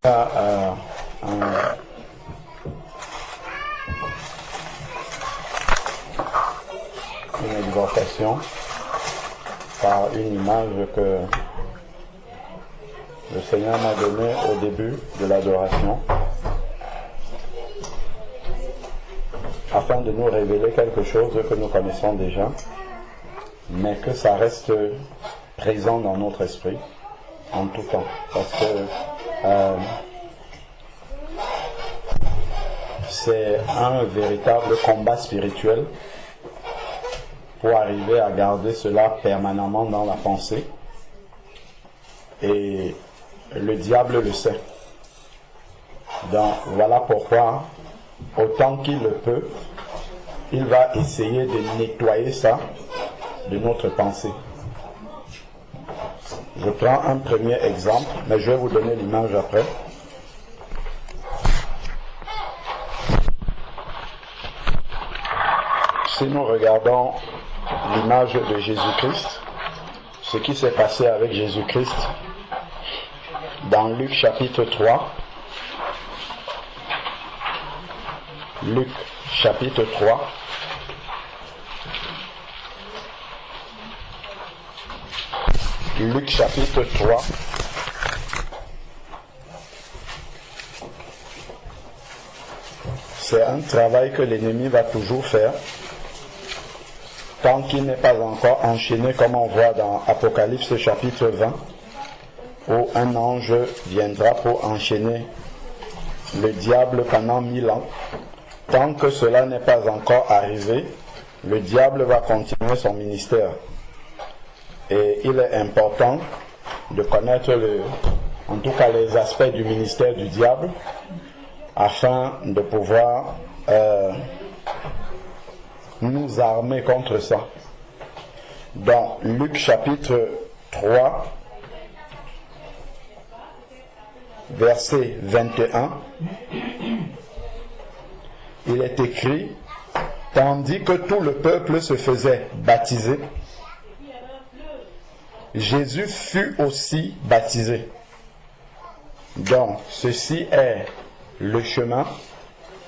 à une exhortation par une image que le Seigneur m'a donnée au début de l'adoration, afin de nous révéler quelque chose que nous connaissons déjà, mais que ça reste présent dans notre esprit en tout temps. Parce que c'est un véritable combat spirituel pour arriver à garder cela permanemment dans la pensée. Et le diable le sait. Donc voilà pourquoi, autant qu'il le peut, il va essayer de nettoyer ça de notre pensée. Je prends un premier exemple, mais je vais vous donner l'image après. Si nous regardons l'image de Jésus-Christ, ce qui s'est passé avec Jésus-Christ dans Luc chapitre 3, Luc chapitre 3, Luc chapitre 3, c'est un travail que l'ennemi va toujours faire tant qu'il n'est pas encore enchaîné, comme on voit dans Apocalypse chapitre 20, où un ange viendra pour enchaîner le diable pendant 1000 ans. Tant que cela n'est pas encore arrivé, le diable va continuer son ministère. Et il est important de connaître en tout cas les aspects du ministère du diable, afin de pouvoir nous armer contre ça. Dans Luc chapitre 3, verset 21, il est écrit: tandis que tout le peuple se faisait baptiser, Jésus fut aussi baptisé. Donc, ceci est le chemin.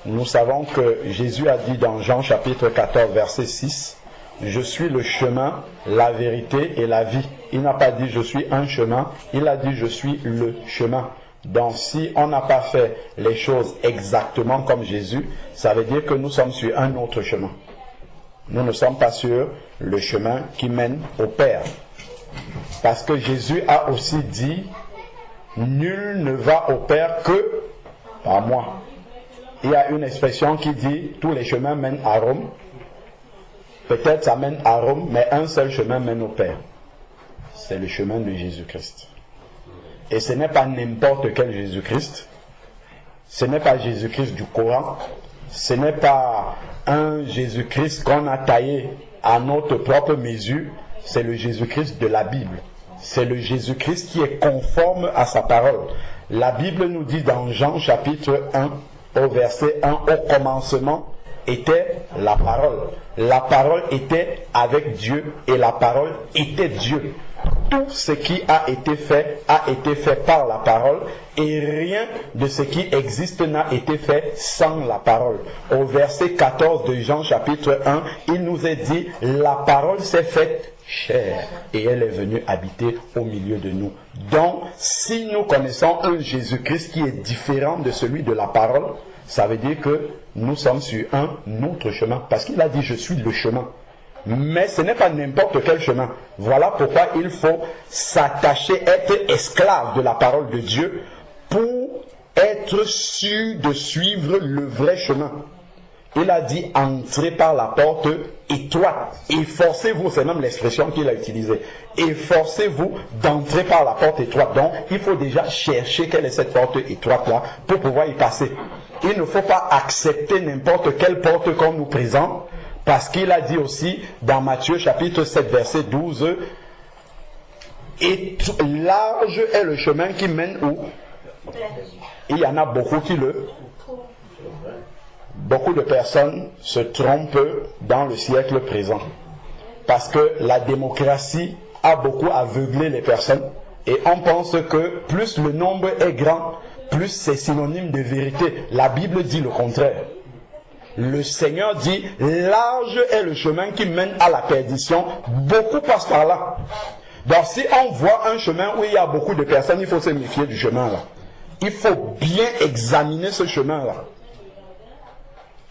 Nous savons que Jésus a dit dans Jean chapitre 14, verset 6, « Je suis le chemin, la vérité et la vie. » Il n'a pas dit « je suis un chemin », il a dit « je suis le chemin ». Donc, si on n'a pas fait les choses exactement comme Jésus, ça veut dire que nous sommes sur un autre chemin. Nous ne sommes pas sur le chemin qui mène au Père. Parce que Jésus a aussi dit « Nul ne va au Père que par moi ». Il y a une expression qui dit « Tous les chemins mènent à Rome ». Peut-être ça mène à Rome, mais un seul chemin mène au Père. C'est le chemin de Jésus-Christ. Et ce n'est pas n'importe quel Jésus-Christ. Ce n'est pas Jésus-Christ du Coran. Ce n'est pas un Jésus-Christ qu'on a taillé à notre propre mesure. C'est le Jésus-Christ de la Bible. C'est le Jésus-Christ qui est conforme à sa parole. La Bible nous dit dans Jean chapitre 1, au verset 1, au commencement était la parole. La parole était avec Dieu et la parole était Dieu. Tout ce qui a été fait par la parole, et rien de ce qui existe n'a été fait sans la parole. Au verset 14 de Jean chapitre 1, il nous est dit: la parole s'est faite chair et elle est venue habiter au milieu de nous. Donc, si nous connaissons un Jésus-Christ qui est différent de celui de la parole, ça veut dire que nous sommes sur un autre chemin. Parce qu'il a dit: je suis le chemin. Mais ce n'est pas n'importe quel chemin. Voilà pourquoi il faut s'attacher, être esclave de la parole de Dieu pour être sûr de suivre le vrai chemin. Il a dit: entrez par la porte étroite. Efforcez-vous, c'est même l'expression qu'il a utilisée. Efforcez-vous d'entrer par la porte étroite. Donc, il faut déjà chercher quelle est cette porte étroite-là pour pouvoir y passer. Il ne faut pas accepter n'importe quelle porte qu'on nous présente, parce qu'il a dit aussi dans Matthieu chapitre 7 verset 12, et large est le chemin qui mène où? Il y en a beaucoup qui le... Beaucoup de personnes se trompent dans le siècle présent, parce que la démocratie a beaucoup aveuglé les personnes, et on pense que plus le nombre est grand, plus c'est synonyme de vérité. La Bible dit le contraire. Le Seigneur dit, large est le chemin qui mène à la perdition, beaucoup passent par là. Donc si on voit un chemin où il y a beaucoup de personnes, il faut se méfier du chemin là. Il faut bien examiner ce chemin là.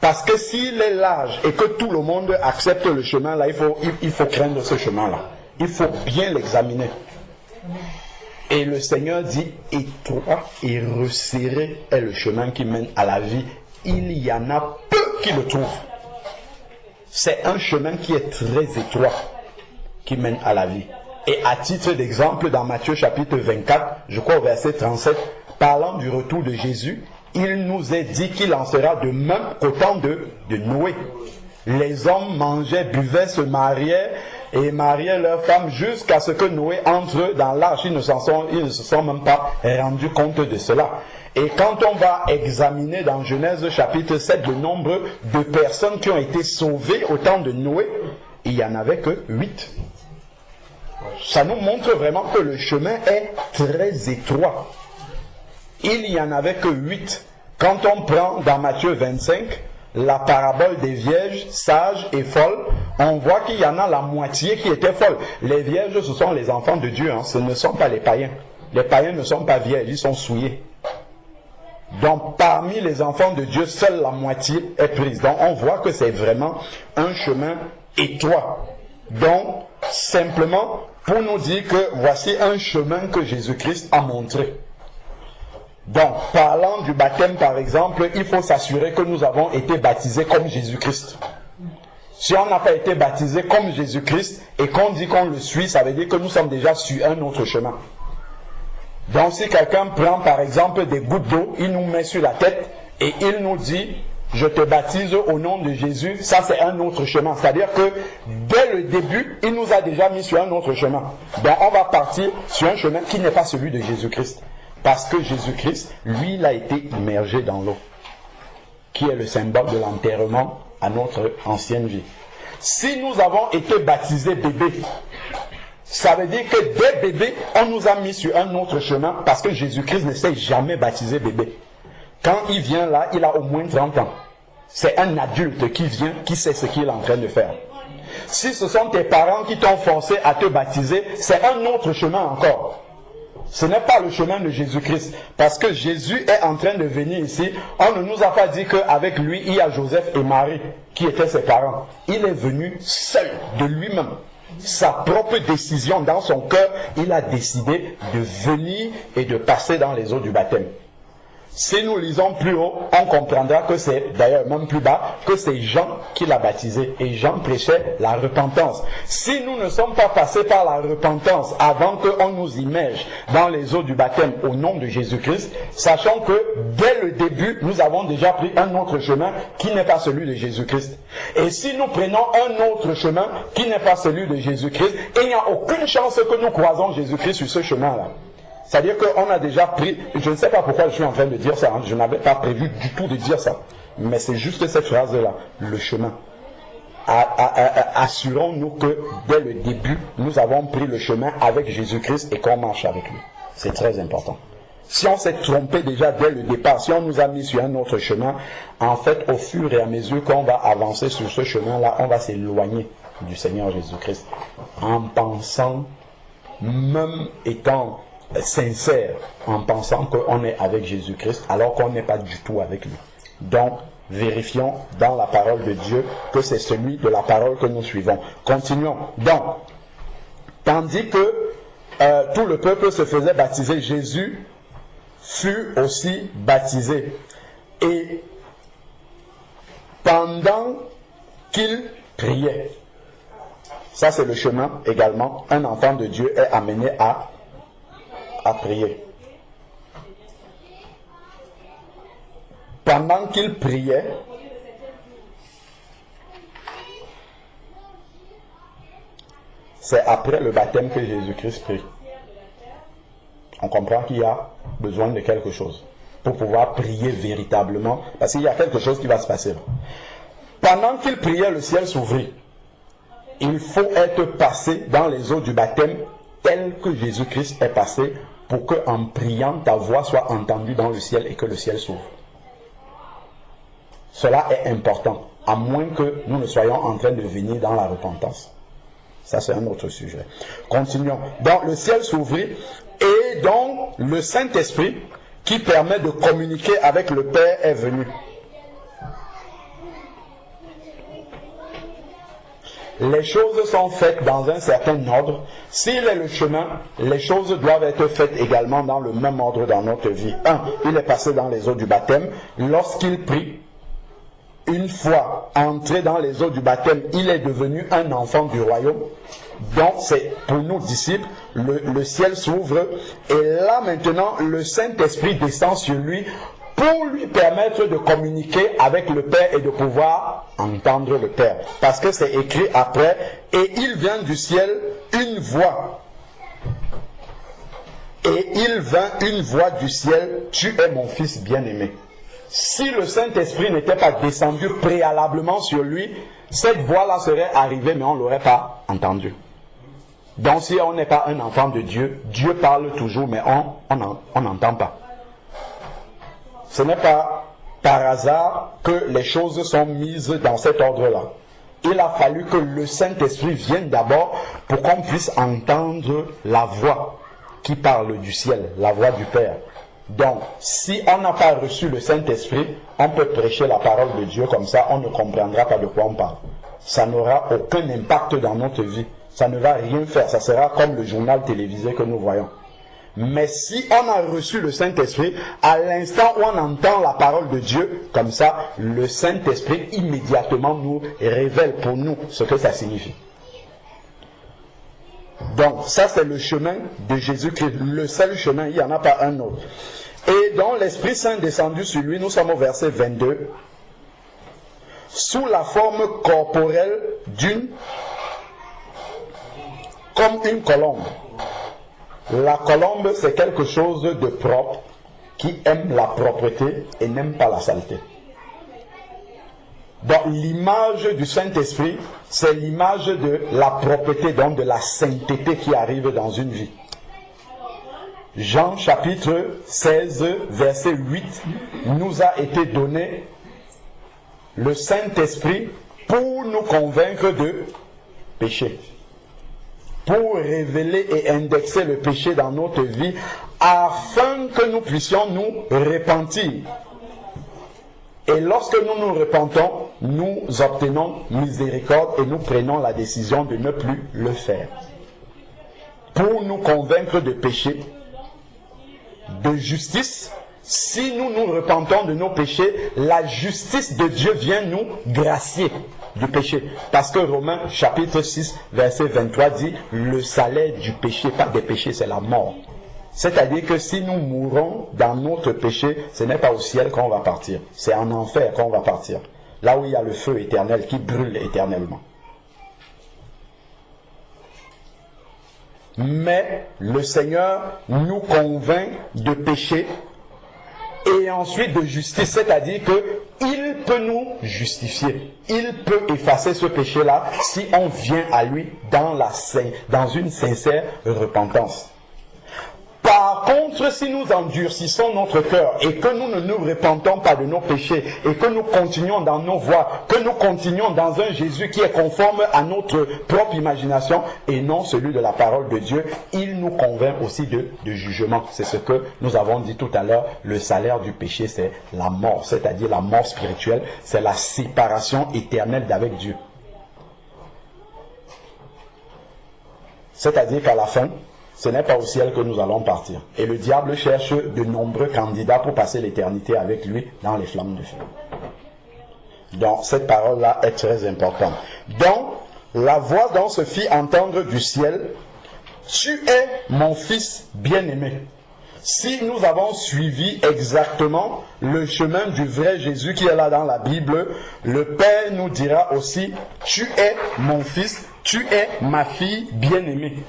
Parce que s'il est large et que tout le monde accepte le chemin là, il faut craindre ce chemin là. Il faut bien l'examiner. Et le Seigneur dit, étroit et resserré est le chemin qui mène à la vie. Il y en a peu qui le trouvent. C'est un chemin qui est très étroit, qui mène à la vie. Et à titre d'exemple, dans Matthieu chapitre 24, je crois au verset 37, parlant du retour de Jésus, il nous est dit qu'il en sera de même qu'au temps de Noé. Les hommes mangeaient, buvaient, se mariaient et mariaient leurs femmes jusqu'à ce que Noé entre dans l'arche. Ils ne se sont même pas rendus compte de cela. Et quand on va examiner dans Genèse chapitre 7 le nombre de personnes qui ont été sauvées au temps de Noé, il n'y en avait que 8. Ça nous montre vraiment que le chemin est très étroit. Il n'y en avait que 8. Quand on prend dans Matthieu 25, la parabole des vierges, sages et folles, on voit qu'il y en a la moitié qui étaient folles. Les vierges, ce sont les enfants de Dieu, ce ne sont pas les païens. Les païens ne sont pas vierges, ils sont souillés. Donc parmi les enfants de Dieu, seule la moitié est prise. Donc on voit que c'est vraiment un chemin étroit. Donc simplement pour nous dire que voici un chemin que Jésus-Christ a montré. Donc parlant du baptême par exemple, il faut s'assurer que nous avons été baptisés comme Jésus-Christ. Si on n'a pas été baptisé comme Jésus-Christ et qu'on dit qu'on le suit, ça veut dire que nous sommes déjà sur un autre chemin. Donc si quelqu'un prend par exemple des gouttes d'eau, il nous met sur la tête et il nous dit « Je te baptise au nom de Jésus », ça c'est un autre chemin. C'est-à-dire que dès le début, il nous a déjà mis sur un autre chemin. Donc on va partir sur un chemin qui n'est pas celui de Jésus-Christ. Parce que Jésus-Christ, lui, il a été immergé dans l'eau, qui est le symbole de l'enterrement à notre ancienne vie. Si nous avons été baptisés bébés, ça veut dire que dès bébé, on nous a mis sur un autre chemin parce que Jésus-Christ ne s'est jamais baptisé bébé. Quand il vient là, il a au moins 30 ans. C'est un adulte qui vient, qui sait ce qu'il est en train de faire. Si ce sont tes parents qui t'ont forcé à te baptiser, c'est un autre chemin encore. Ce n'est pas le chemin de Jésus-Christ. Parce que Jésus est en train de venir ici. On ne nous a pas dit qu'avec lui, il y a Joseph et Marie qui étaient ses parents. Il est venu seul, de lui-même. Sa propre décision dans son cœur, il a décidé de venir et de passer dans les eaux du baptême. Si nous lisons plus haut, on comprendra que c'est, d'ailleurs même plus bas, que c'est Jean qui l'a baptisé. Et Jean prêchait la repentance. Si nous ne sommes pas passés par la repentance avant qu'on nous immerge dans les eaux du baptême au nom de Jésus-Christ, sachant que dès le début, nous avons déjà pris un autre chemin qui n'est pas celui de Jésus-Christ. Et si nous prenons un autre chemin qui n'est pas celui de Jésus-Christ, il n'y a aucune chance que nous croisons Jésus-Christ sur ce chemin-là. C'est-à-dire qu'on a déjà pris, je ne sais pas pourquoi je suis en train de dire ça, je n'avais pas prévu du tout de dire ça, mais c'est juste cette phrase-là, le chemin. Assurons-nous que dès le début, nous avons pris le chemin avec Jésus-Christ et qu'on marche avec lui. C'est très important. Si on s'est trompé déjà dès le départ, si on nous a mis sur un autre chemin, en fait, au fur et à mesure qu'on va avancer sur ce chemin-là, on va s'éloigner du Seigneur Jésus-Christ en pensant, même étant sincère, en pensant qu'on est avec Jésus-Christ alors qu'on n'est pas du tout avec lui. Donc vérifions dans la parole de Dieu que c'est celui de la parole que nous suivons. Continuons. Donc tandis que tout le peuple se faisait baptiser, Jésus fut aussi baptisé, et pendant qu'il priait, ça c'est le chemin également, un enfant de Dieu est amené à prier. Pendant qu'il priait, c'est après le baptême que Jésus-Christ prie. On comprend qu'il y a besoin de quelque chose pour pouvoir prier véritablement, parce qu'il y a quelque chose qui va se passer. Pendant qu'il priait, le ciel s'ouvrit. Il faut être passé dans les eaux du baptême tel que Jésus-Christ est passé pour que en priant ta voix soit entendue dans le ciel et que le ciel s'ouvre. Cela est important, à moins que nous ne soyons en train de venir dans la repentance. Ça, c'est un autre sujet. Continuons. Donc, le ciel s'ouvrit et donc le Saint-Esprit qui permet de communiquer avec le Père est venu. Les choses sont faites dans un certain ordre. S'il est le chemin, les choses doivent être faites également dans le même ordre dans notre vie. 1. Il est passé dans les eaux du baptême. Lorsqu'il prie, une fois entré dans les eaux du baptême, il est devenu un enfant du royaume. Donc, c'est pour nous disciples, le ciel s'ouvre et là maintenant, le Saint-Esprit descend sur lui pour lui permettre de communiquer avec le Père et de pouvoir entendre le Père. Parce que c'est écrit après, et il vient du ciel une voix. Et il vint une voix du ciel, tu es mon fils bien-aimé. Si le Saint-Esprit n'était pas descendu préalablement sur lui, cette voix-là serait arrivée, mais on ne l'aurait pas entendue. Donc si on n'est pas un enfant de Dieu, Dieu parle toujours, mais on n'entend pas. Ce n'est pas par hasard que les choses sont mises dans cet ordre-là. Il a fallu que le Saint-Esprit vienne d'abord pour qu'on puisse entendre la voix qui parle du ciel, la voix du Père. Donc, si on n'a pas reçu le Saint-Esprit, on peut prêcher la parole de Dieu comme ça, on ne comprendra pas de quoi on parle. Ça n'aura aucun impact dans notre vie. Ça ne va rien faire. Ça sera comme le journal télévisé que nous voyons. Mais si on a reçu le Saint-Esprit, à l'instant où on entend la parole de Dieu, comme ça, le Saint-Esprit immédiatement nous révèle pour nous ce que ça signifie. Donc, ça c'est le chemin de Jésus-Christ, le seul chemin, il n'y en a pas un autre. Et donc, l'Esprit Saint descendu sur lui, nous sommes au verset 22, sous la forme corporelle comme une colombe. La colombe, c'est quelque chose de propre, qui aime la propreté et n'aime pas la saleté. Donc l'image du Saint-Esprit, c'est l'image de la propreté, donc de la sainteté qui arrive dans une vie. Jean chapitre 16, verset 8, nous a été donné le Saint-Esprit pour nous convaincre de péché. Pour révéler et indexer le péché dans notre vie, afin que nous puissions nous repentir. Et lorsque nous nous repentons, nous obtenons miséricorde et nous prenons la décision de ne plus le faire. Pour nous convaincre de péché, de justice, si nous nous repentons de nos péchés, la justice de Dieu vient nous gracier du péché. Parce que Romains chapitre 6, verset 23 dit, le salaire du péché, pas des péchés, c'est la mort. C'est-à-dire que si nous mourons dans notre péché, ce n'est pas au ciel qu'on va partir. C'est en enfer qu'on va partir. Là où il y a le feu éternel qui brûle éternellement. Mais le Seigneur nous convainc de péché et ensuite de justice. C'est-à-dire qu'il peut nous justifier. Il peut effacer ce péché-là si on vient à lui dans une sincère repentance. Par contre, si nous endurcissons notre cœur et que nous ne nous repentons pas de nos péchés et que nous continuons dans nos voies, que nous continuons dans un Jésus qui est conforme à notre propre imagination et non celui de la parole de Dieu, il nous convainc aussi de jugement. C'est ce que nous avons dit tout à l'heure, le salaire du péché c'est la mort, c'est-à-dire la mort spirituelle, c'est la séparation éternelle d'avec Dieu. C'est-à-dire qu'à la fin, ce n'est pas au ciel que nous allons partir. Et le diable cherche de nombreux candidats pour passer l'éternité avec lui dans les flammes de feu. Donc, cette parole-là est très importante. Donc, la voix dont se fit entendre du ciel, tu es mon fils bien-aimé. Si nous avons suivi exactement le chemin du vrai Jésus qui est là dans la Bible, le Père nous dira aussi, tu es mon fils, tu es ma fille bien-aimée,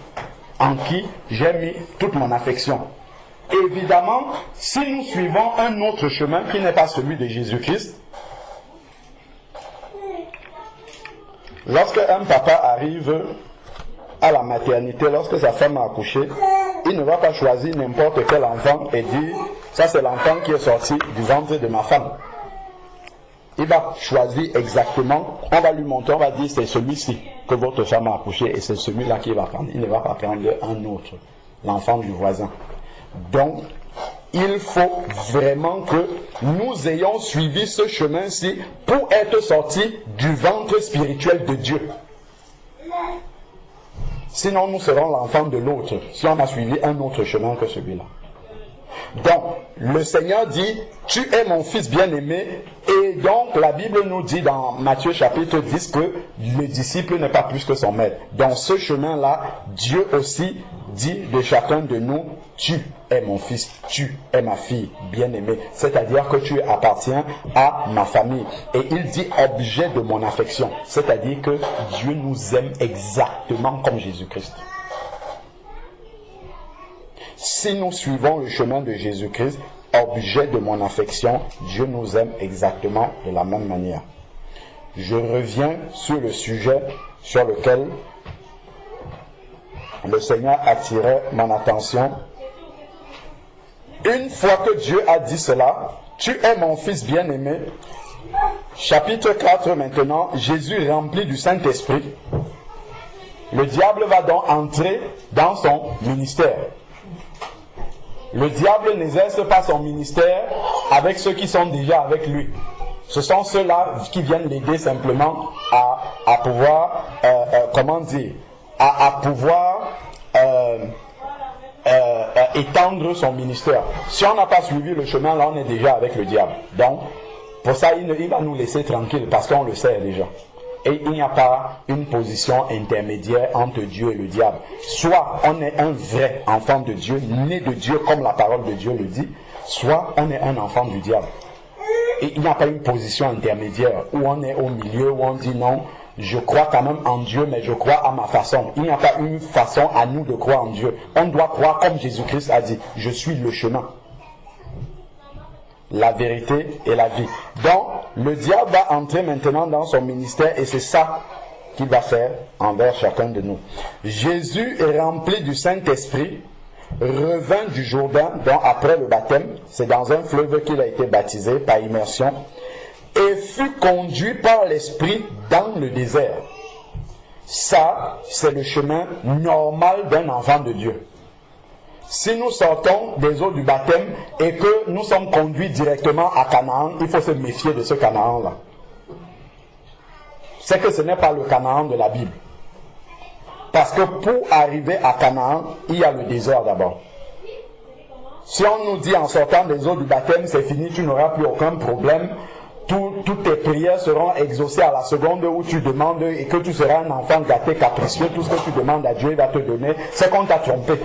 en qui j'ai mis toute mon affection. Évidemment, si nous suivons un autre chemin qui n'est pas celui de Jésus-Christ, lorsque un papa arrive à la maternité, lorsque sa femme a accouché, il ne va pas choisir n'importe quel enfant et dire, ça c'est l'enfant qui est sorti du ventre de ma femme. Il va choisir exactement, on va lui montrer, on va dire, c'est celui-ci que votre femme a accouché et c'est celui-là qu'il va prendre. Il ne va pas prendre un autre, l'enfant du voisin. Donc, il faut vraiment que nous ayons suivi ce chemin-ci pour être sortis du ventre spirituel de Dieu. Sinon, nous serons l'enfant de l'autre, si on a suivi un autre chemin que celui-là. Donc, le Seigneur dit, tu es mon fils bien-aimé, et donc la Bible nous dit dans Matthieu chapitre 10 que le disciple n'est pas plus que son maître. Dans ce chemin-là, Dieu aussi dit de chacun de nous, tu es mon fils, tu es ma fille bien-aimée. C'est-à-dire que tu appartiens à ma famille. Et il dit objet de mon affection. C'est-à-dire que Dieu nous aime exactement comme Jésus-Christ. Si nous suivons le chemin de Jésus-Christ, objet de mon affection, Dieu nous aime exactement de la même manière. Je reviens sur le sujet sur lequel le Seigneur attirait mon attention. Une fois que Dieu a dit cela, tu es mon fils bien-aimé, chapitre 4 maintenant, Jésus rempli du Saint-Esprit, le diable va donc entrer dans son ministère. Le diable n'exerce pas son ministère avec ceux qui sont déjà avec lui. Ce sont ceux-là qui viennent l'aider simplement à pouvoir, étendre son ministère. Si on n'a pas suivi le chemin, là on est déjà avec le diable. Donc, pour ça, il va nous laisser tranquille parce qu'on le sait déjà. Et il n'y a pas une position intermédiaire entre Dieu et le diable. Soit on est un vrai enfant de Dieu, né de Dieu comme la parole de Dieu le dit, soit on est un enfant du diable. Et il n'y a pas une position intermédiaire où on est au milieu, où on dit non, je crois quand même en Dieu, mais je crois à ma façon. Il n'y a pas une façon à nous de croire en Dieu. On doit croire comme Jésus-Christ a dit, je suis le chemin, la vérité et la vie. Donc, le diable va entrer maintenant dans son ministère et c'est ça qu'il va faire envers chacun de nous. Jésus est rempli du Saint-Esprit, revint du Jourdain, donc après le baptême, c'est dans un fleuve qu'il a été baptisé par immersion, et fut conduit par l'Esprit dans le désert. Ça, c'est le chemin normal d'un enfant de Dieu. Si nous sortons des eaux du baptême et que nous sommes conduits directement à Canaan, il faut se méfier de ce Canaan-là. C'est que ce n'est pas le Canaan de la Bible. Parce que pour arriver à Canaan, il y a le désert d'abord. Si on nous dit en sortant des eaux du baptême, c'est fini, tu n'auras plus aucun problème, toutes tes prières seront exaucées à la seconde où tu demandes et que tu seras un enfant gâté, capricieux, tout ce que tu demandes à Dieu, il va te donner, c'est qu'on t'a trompé.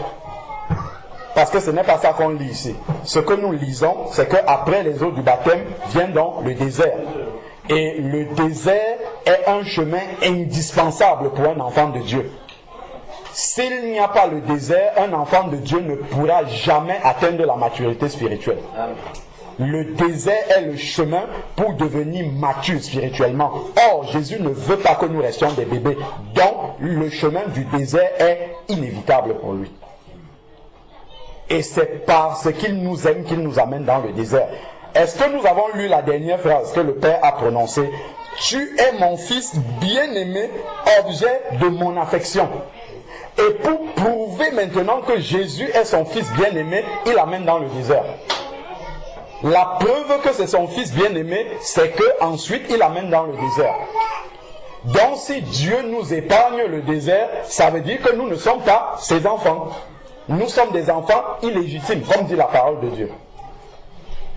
Parce que ce n'est pas ça qu'on lit ici. Ce que nous lisons, c'est qu'après les eaux du baptême, vient donc le désert. Et le désert est un chemin indispensable pour un enfant de Dieu. S'il n'y a pas le désert, un enfant de Dieu ne pourra jamais atteindre la maturité spirituelle. Le désert est le chemin pour devenir mature spirituellement. Or, Jésus ne veut pas que nous restions des bébés. Donc, le chemin du désert est inévitable pour lui. Et c'est parce qu'il nous aime qu'il nous amène dans le désert. Est-ce que nous avons lu la dernière phrase que le Père a prononcée? Tu es mon fils bien-aimé, objet de mon affection. Et pour prouver maintenant que Jésus est son fils bien-aimé, il l'amène dans le désert. La preuve que c'est son fils bien-aimé, c'est qu'ensuite il l'amène dans le désert. Donc si Dieu nous épargne le désert, ça veut dire que nous ne sommes pas ses enfants. Nous sommes des enfants illégitimes, comme dit la parole de Dieu.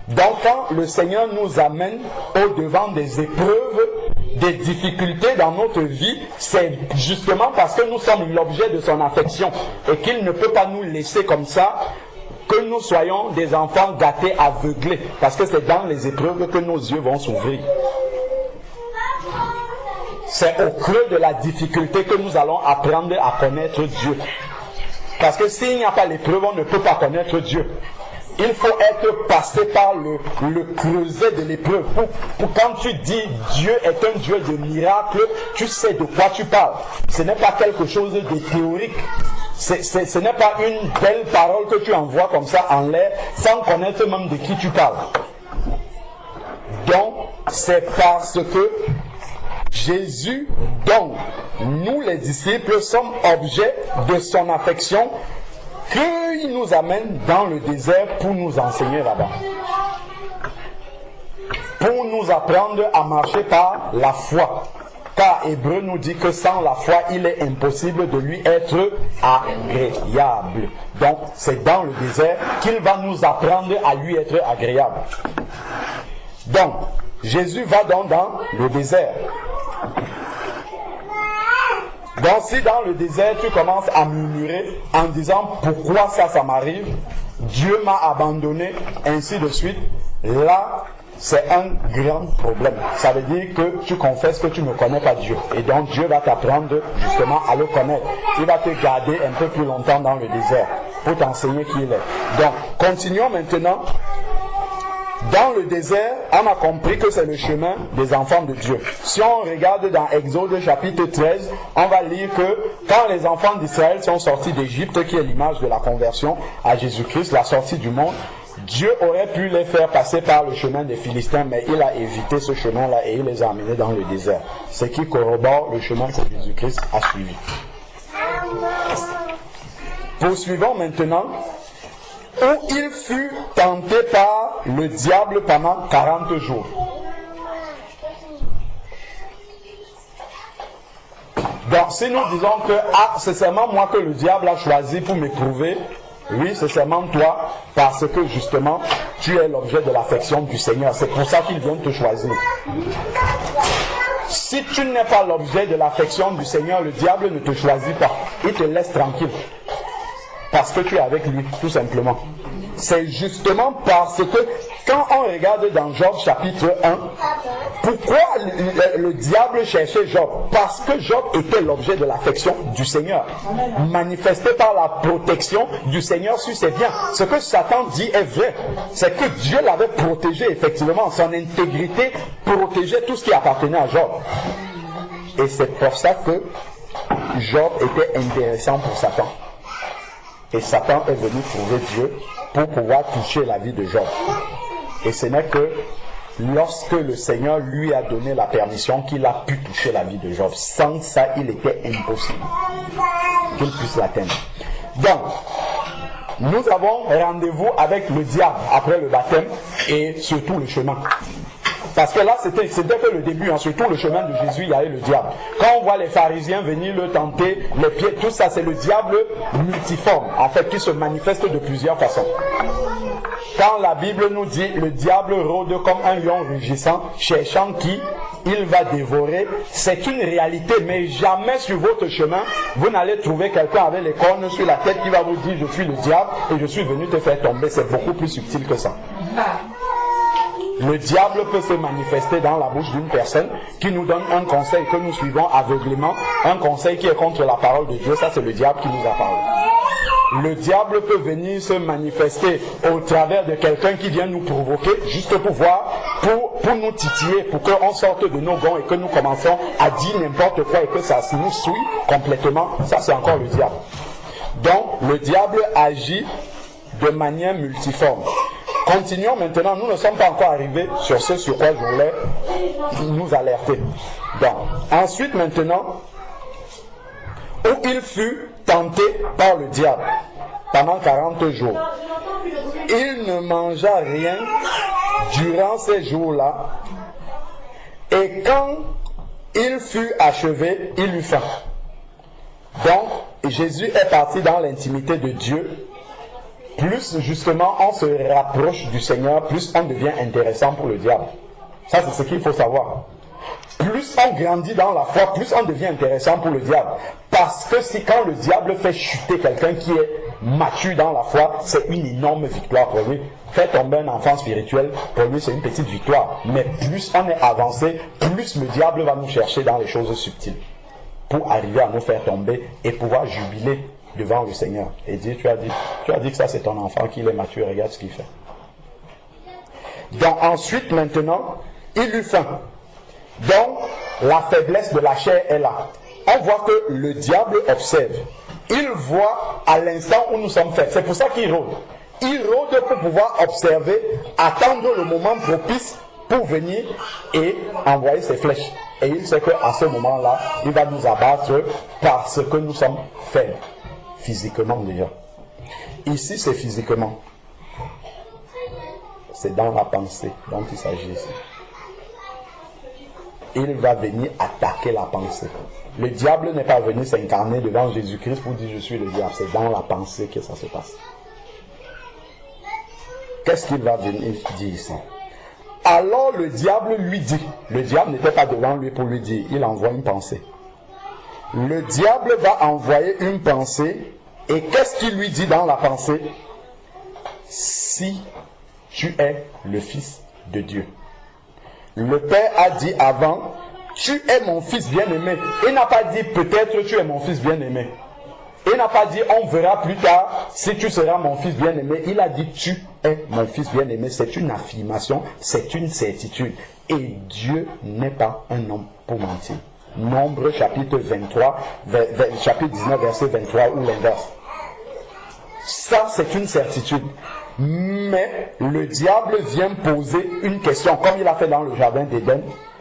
Donc quand le Seigneur nous amène au-devant des épreuves, des difficultés dans notre vie, c'est justement parce que nous sommes l'objet de son affection et qu'il ne peut pas nous laisser comme ça, que nous soyons des enfants gâtés, aveuglés, parce que c'est dans les épreuves que nos yeux vont s'ouvrir. C'est au creux de la difficulté que nous allons apprendre à connaître Dieu. Parce que s'il n'y a pas l'épreuve, on ne peut pas connaître Dieu. Il faut être passé par le creuset de l'épreuve. Pour quand tu dis Dieu est un Dieu de miracles, tu sais de quoi tu parles. Ce n'est pas quelque chose de théorique. ce n'est pas une belle parole que tu envoies comme ça en l'air, sans connaître même de qui tu parles. Donc, c'est parce que Jésus, dont nous les disciples sommes objets de son affection, qu'il nous amène dans le désert pour nous enseigner là-bas. Pour nous apprendre à marcher par la foi. Car Hébreu nous dit que sans la foi, il est impossible de lui être agréable. Donc, c'est dans le désert qu'il va nous apprendre à lui être agréable. Donc, Jésus va donc dans le désert. Donc, si dans le désert, tu commences à murmurer en disant « Pourquoi ça m'arrive? Dieu m'a abandonné, ainsi de suite. » Là, c'est un grand problème. Ça veut dire que tu confesses que tu ne connais pas Dieu. Et donc Dieu va t'apprendre justement à le connaître. Il va te garder un peu plus longtemps dans le désert pour t'enseigner qui il est. Donc, continuons maintenant. Dans le désert, on a compris que c'est le chemin des enfants de Dieu. Si on regarde dans Exode chapitre 13, on va lire que quand les enfants d'Israël sont sortis d'Égypte, qui est l'image de la conversion à Jésus-Christ, la sortie du monde, Dieu aurait pu les faire passer par le chemin des Philistins, mais il a évité ce chemin-là et il les a amenés dans le désert. Ce qui corrobore le chemin que Jésus-Christ a suivi. Poursuivons maintenant. Où il fut tenté par le diable pendant 40 jours. Donc, si nous disons que c'est seulement moi que le diable a choisi pour m'éprouver, oui, c'est seulement toi, parce que justement, tu es l'objet de l'affection du Seigneur. C'est pour ça qu'il vient te choisir. Si tu n'es pas l'objet de l'affection du Seigneur, le diable ne te choisit pas. Il te laisse tranquille. Parce que tu es avec lui, tout simplement. C'est justement parce que, quand on regarde dans Job chapitre 1, pourquoi le diable cherchait Job? Parce que Job était l'objet de l'affection du Seigneur, manifesté par la protection du Seigneur sur ses biens. Ce que Satan dit est vrai. C'est que Dieu l'avait protégé, effectivement, son intégrité protégeait tout ce qui appartenait à Job. Et c'est pour ça que Job était intéressant pour Satan. Et Satan est venu trouver Dieu pour pouvoir toucher la vie de Job. Et ce n'est que lorsque le Seigneur lui a donné la permission qu'il a pu toucher la vie de Job. Sans ça, il était impossible qu'il puisse l'atteindre. Donc, nous avons rendez-vous avec le diable après le baptême et surtout le chemin. Parce que là, c'était que le début, surtout le chemin de Jésus, il y avait le diable. Quand on voit les pharisiens venir le tenter, les pieds, tout ça, c'est le diable multiforme, en fait, qui se manifeste de plusieurs façons. Quand la Bible nous dit, le diable rôde comme un lion rugissant, cherchant qui il va dévorer, c'est une réalité, mais jamais sur votre chemin, vous n'allez trouver quelqu'un avec les cornes sur la tête qui va vous dire, je suis le diable et je suis venu te faire tomber. C'est beaucoup plus subtil que ça. Le diable peut se manifester dans la bouche d'une personne qui nous donne un conseil que nous suivons aveuglément, un conseil qui est contre la parole de Dieu. Ça, c'est le diable qui nous a parlé. Le diable peut venir se manifester au travers de quelqu'un qui vient nous provoquer, juste pour voir, pour nous titiller, pour qu'on sorte de nos gonds et que nous commençons à dire n'importe quoi et que ça nous souille complètement. Ça, c'est encore le diable. Donc, le diable agit de manière multiforme. Continuons maintenant, nous ne sommes pas encore arrivés sur ce sur quoi je voulais nous alerter. Donc, ensuite maintenant, où il fut tenté par le diable pendant 40 jours. Il ne mangea rien durant ces jours-là, et quand il fut achevé, il eut faim. Donc, Jésus est parti dans l'intimité de Dieu. Plus justement on se rapproche du Seigneur, plus on devient intéressant pour le diable. Ça, c'est ce qu'il faut savoir. Plus on grandit dans la foi, plus on devient intéressant pour le diable. Parce que si quand le diable fait chuter quelqu'un qui est mature dans la foi, c'est une énorme victoire pour lui. Faire tomber un enfant spirituel, pour lui c'est une petite victoire. Mais plus on est avancé, plus le diable va nous chercher dans les choses subtiles. Pour arriver à nous faire tomber et pouvoir jubiler devant le Seigneur et dire, tu as dit que ça c'est ton enfant, qu'il est mature, regarde ce qu'il fait. Donc ensuite maintenant, il eut faim. Donc la faiblesse de la chair est là. On voit que le diable observe. Il voit à l'instant où nous sommes faits. C'est pour ça qu'il rôde. Il rôde pour pouvoir observer, attendre le moment propice pour venir et envoyer ses flèches. Et il sait qu'à ce moment-là, il va nous abattre parce que nous sommes faibles. Physiquement déjà. Ici, c'est physiquement. C'est dans la pensée dont il s'agit ici. Il va venir attaquer la pensée. Le diable n'est pas venu s'incarner devant Jésus-Christ pour dire je suis le diable. C'est dans la pensée que ça se passe. Qu'est-ce qu'il va venir dire ici? Alors le diable lui dit. Le diable n'était pas devant lui pour lui dire. Il envoie une pensée. Le diable va envoyer une pensée. Et qu'est-ce qu'il lui dit dans la pensée? Si tu es le Fils de Dieu. Le Père a dit avant, tu es mon Fils bien-aimé. Il n'a pas dit peut-être tu es mon Fils bien-aimé. Il n'a pas dit on verra plus tard si tu seras mon Fils bien-aimé. Il a dit tu es mon Fils bien-aimé. C'est une affirmation, c'est une certitude. Et Dieu n'est pas un homme pour mentir. Nombre chapitre 23, chapitre 19, verset 23 ou l'inverse. Ça, c'est une certitude. Mais le diable vient poser une question, comme il a fait dans le jardin d'Éden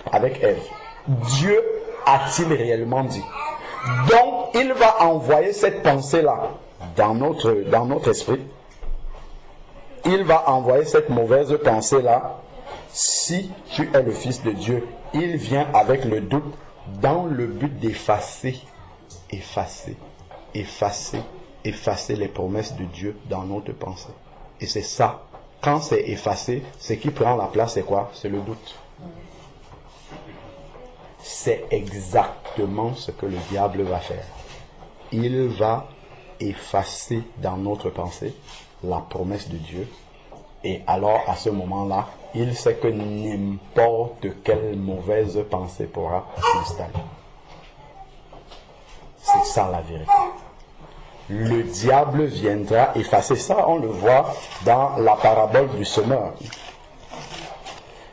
avec Ève. Dieu a-t-il réellement dit? Donc, il va envoyer cette pensée-là dans notre esprit. Il va envoyer cette mauvaise pensée-là. Si tu es le Fils de Dieu, il vient avec le doute dans le but d'effacer les promesses de Dieu dans notre pensée. Et c'est ça. Quand c'est effacé, ce qui prend la place, c'est quoi? C'est le doute. C'est exactement ce que le diable va faire. Il va effacer dans notre pensée la promesse de Dieu. Et alors, à ce moment-là, il sait que n'importe quelle mauvaise pensée pourra s'installer. C'est ça la vérité. Le diable viendra effacer ça. On le voit dans la parabole du semeur.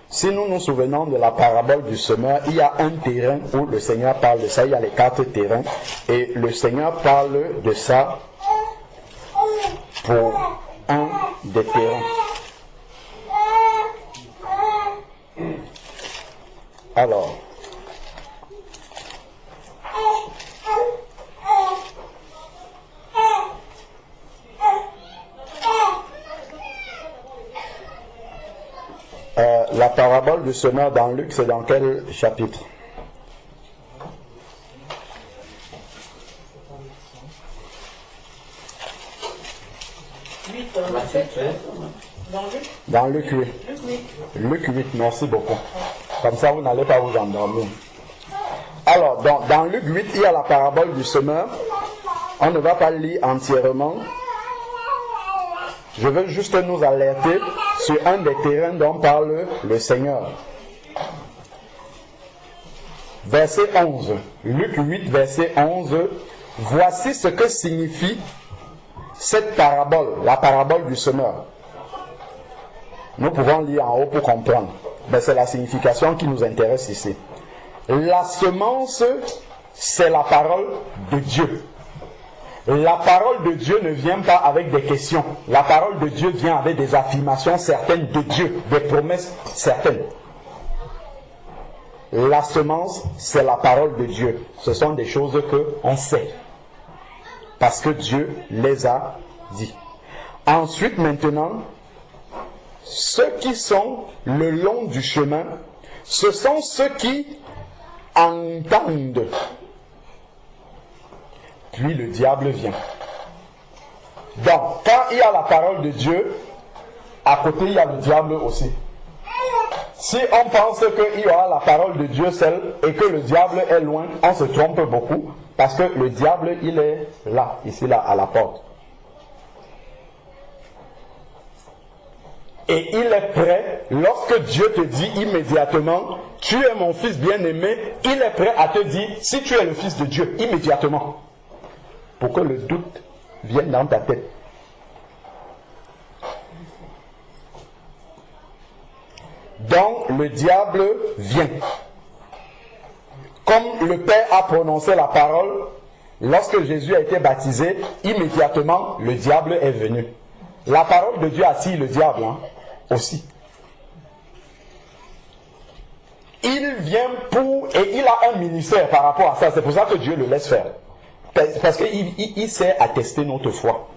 Si nous nous souvenons de la parabole du semeur, il y a un terrain où le Seigneur parle de ça. Il y a les 4 terrains. Et le Seigneur parle de ça pour un des terrains. Alors, la parabole du semeur dans Luc, c'est dans quel chapitre? Dans Luc 8. Luc 8, merci beaucoup. Comme ça, vous n'allez pas vous endormir. Alors, dans Luc 8, il y a la parabole du semeur. On ne va pas lire entièrement. Je veux juste nous alerter sur un des terrains dont parle le Seigneur. Verset 11. Luc 8, verset 11. Voici ce que signifie cette parabole, la parabole du semeur. Nous pouvons lire en haut pour comprendre. Mais c'est la signification qui nous intéresse ici. La semence, c'est la parole de Dieu. La parole de Dieu ne vient pas avec des questions. La parole de Dieu vient avec des affirmations certaines de Dieu, des promesses certaines. La semence, c'est la parole de Dieu. Ce sont des choses qu'on sait. Parce que Dieu les a dit. Ensuite, maintenant, ceux qui sont le long du chemin, ce sont ceux qui entendent. Puis le diable vient. Donc, quand il y a la parole de Dieu, à côté il y a le diable aussi. Si on pense qu'il y aura la parole de Dieu seul et que le diable est loin, on se trompe beaucoup, parce que le diable, il est là, ici, là, à la porte. Et il est prêt, lorsque Dieu te dit immédiatement, tu es mon fils bien-aimé, il est prêt à te dire, si tu es le fils de Dieu, immédiatement. Pour que le doute vienne dans ta tête. Donc, le diable vient. Comme le Père a prononcé la parole, Lorsque Jésus a été baptisé, immédiatement, le diable est venu. La parole de Dieu attire le diable aussi. Il vient et il a un ministère par rapport à ça. C'est pour ça que Dieu le laisse faire. Parce qu'il sait attester notre foi.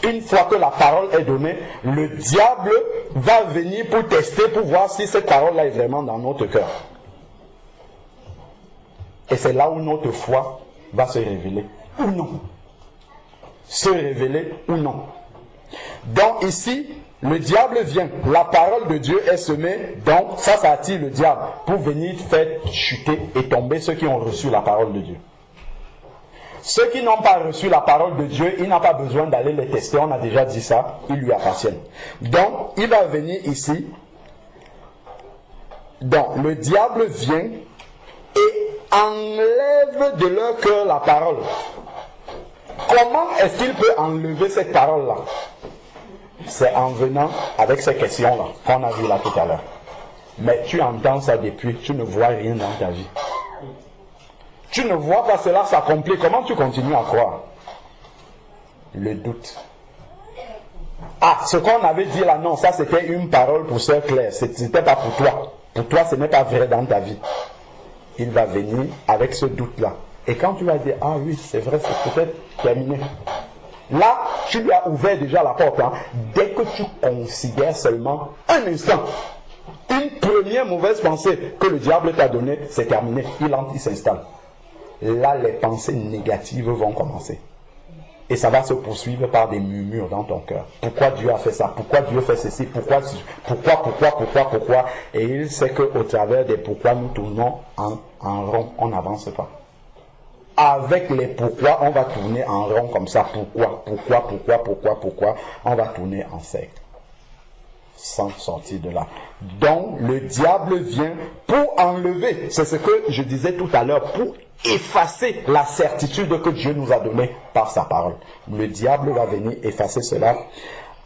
Une fois que la parole est donnée, le diable va venir pour tester, pour voir si cette parole-là est vraiment dans notre cœur. Et c'est là où notre foi va se révéler ou non. Se révéler ou non. Donc ici, le diable vient. La parole de Dieu est semée. Donc ça attire le diable pour venir faire chuter et tomber ceux qui ont reçu la parole de Dieu. Ceux qui n'ont pas reçu la parole de Dieu, il n'a pas besoin d'aller les tester. On a déjà dit ça. Ils lui appartiennent. Donc il va venir ici. Donc le diable vient et enlève de leur cœur la parole. Comment est-ce qu'il peut enlever cette parole-là? C'est en venant avec ces questions-là qu'on a vu là tout à l'heure. Mais tu entends ça depuis, tu ne vois rien dans ta vie. Tu ne vois pas cela s'accomplir. Comment tu continues à croire? Le doute. Ah, ce qu'on avait dit là, non, ça c'était une parole pour Sœur Claire. C'était pas pour toi. Pour toi, ce n'est pas vrai dans ta vie. Il va venir avec ce doute-là. Et quand tu vas dire, ah oui, c'est vrai, c'est peut-être terminé. Là, tu lui as ouvert déjà la porte. Dès que tu considères seulement un instant, une première mauvaise pensée que le diable t'a donnée, c'est terminé. Il s'installe. Là, les pensées négatives vont commencer. Et ça va se poursuivre par des murmures dans ton cœur. Pourquoi Dieu a fait ça? Pourquoi Dieu fait ceci? Pourquoi? Et il sait qu'au travers des pourquoi, nous tournons en rond. On n'avance pas. Avec les pourquoi, on va tourner en rond comme ça. Pourquoi? On va tourner en cercle. Sans sortir de là. Donc, le diable vient pour enlever. C'est ce que je disais tout à l'heure. Pour effacer la certitude que Dieu nous a donnée par sa parole. Le diable va venir effacer cela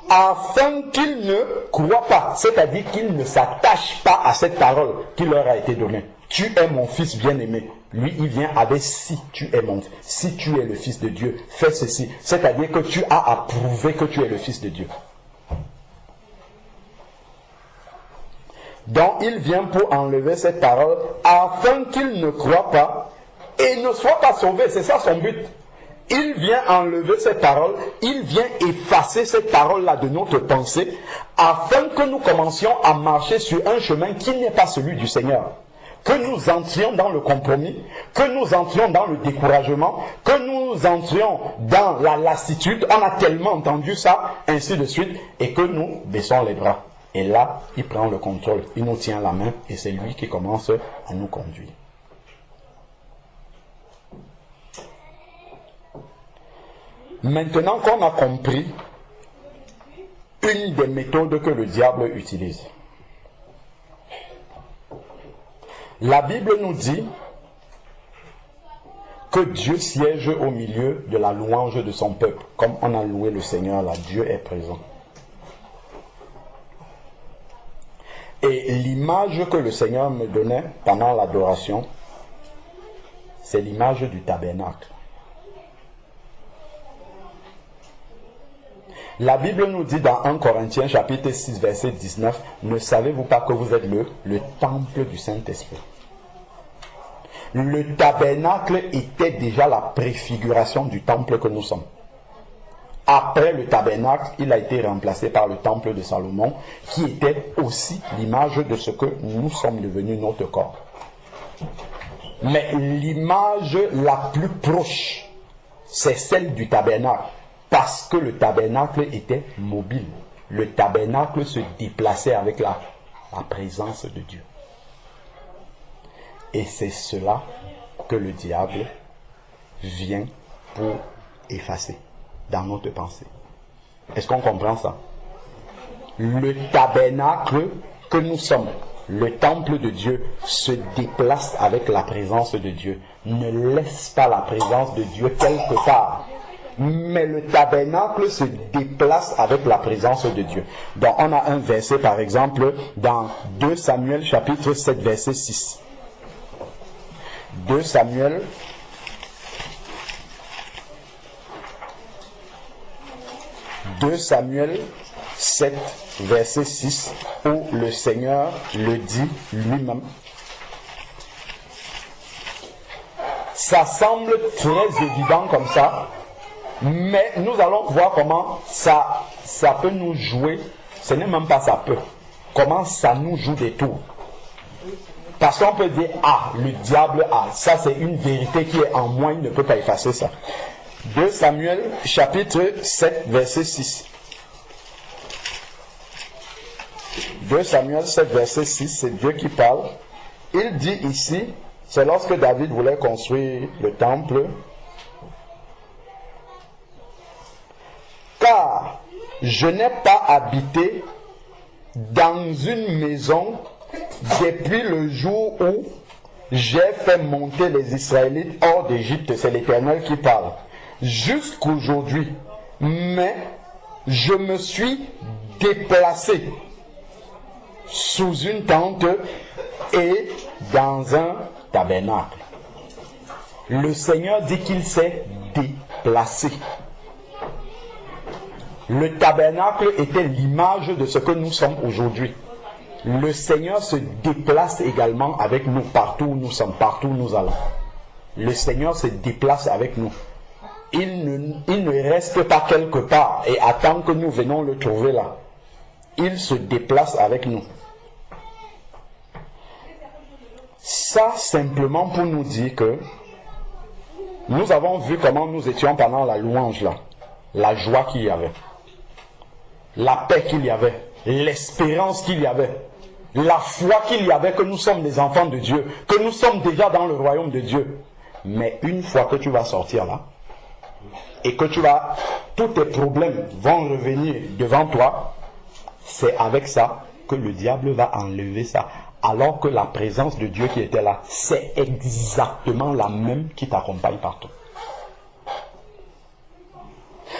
afin qu'il ne croit pas. C'est-à-dire qu'il ne s'attache pas à cette parole qui leur a été donnée. Tu es mon fils bien-aimé. Lui, il vient avec si tu es le fils de Dieu, fais ceci. C'est-à-dire que tu as à prouver que tu es le fils de Dieu. Donc, il vient pour enlever cette parole afin qu'il ne croit pas et ne soit pas sauvé. C'est ça son but. Il vient enlever cette parole, il vient effacer cette parole-là de notre pensée afin que nous commencions à marcher sur un chemin qui n'est pas celui du Seigneur. Que nous entrions dans le compromis, que nous entrions dans le découragement, que nous entrions dans la lassitude. On a tellement entendu ça, ainsi de suite, et que nous baissons les bras. Et là, il prend le contrôle, il nous tient la main, et c'est lui qui commence à nous conduire. Maintenant qu'on a compris une des méthodes que le diable utilise, la Bible nous dit que Dieu siège au milieu de la louange de son peuple. Comme on a loué le Seigneur là, Dieu est présent. Et l'image que le Seigneur me donnait pendant l'adoration, c'est l'image du tabernacle. La Bible nous dit dans 1 Corinthiens chapitre 6 verset 19, ne savez-vous pas que vous êtes le temple du Saint-Esprit? Le tabernacle était déjà la préfiguration du temple que nous sommes. Après le tabernacle, il a été remplacé par le temple de Salomon, qui était aussi l'image de ce que nous sommes devenus notre corps. Mais l'image la plus proche, c'est celle du tabernacle. Parce que le tabernacle était mobile. Le tabernacle se déplaçait avec la présence de Dieu. Et c'est cela que le diable vient pour effacer dans notre pensée. Est-ce qu'on comprend ça? Le tabernacle que nous sommes, le temple de Dieu, se déplace avec la présence de Dieu. Ne laisse pas la présence de Dieu quelque part. Mais le tabernacle se déplace avec la présence de Dieu. Donc on a un verset par exemple dans 2 Samuel chapitre 7 verset 6. 2 Samuel 2 Samuel 7, verset 6, où le Seigneur le dit lui-même. Ça semble très évident comme ça, mais nous allons voir comment ça peut nous jouer. Ce n'est même pas ça peut. Comment ça nous joue des tours. Parce qu'on peut dire, le diable a. Ça, c'est une vérité qui est en moi, il ne peut pas effacer ça. 2 Samuel, chapitre 7, verset 6. 2 Samuel 7, verset 6, c'est Dieu qui parle. Il dit ici, c'est lorsque David voulait construire le temple. Car je n'ai pas habité dans une maison depuis le jour où j'ai fait monter les Israélites hors d'Égypte. C'est l'Éternel qui parle. Jusqu'aujourd'hui. Mais je me suis déplacé sous une tente et dans un tabernacle. Le Seigneur dit qu'il s'est déplacé. Le tabernacle était l'image de ce que nous sommes aujourd'hui. Le Seigneur se déplace également avec nous partout où nous sommes, partout où nous allons. Le Seigneur se déplace avec nous. Il ne reste pas quelque part et attend que nous venons le trouver là. Il se déplace avec nous. Ça simplement pour nous dire que nous avons vu comment nous étions pendant la louange là. La joie qu'il y avait. La paix qu'il y avait. L'espérance qu'il y avait. La foi qu'il y avait que nous sommes des enfants de Dieu. Que nous sommes déjà dans le royaume de Dieu. Mais une fois que tu vas sortir là, et que tous tes problèmes vont revenir devant toi, c'est avec ça que le diable va enlever ça. Alors que la présence de Dieu qui était là, c'est exactement la même qui t'accompagne partout.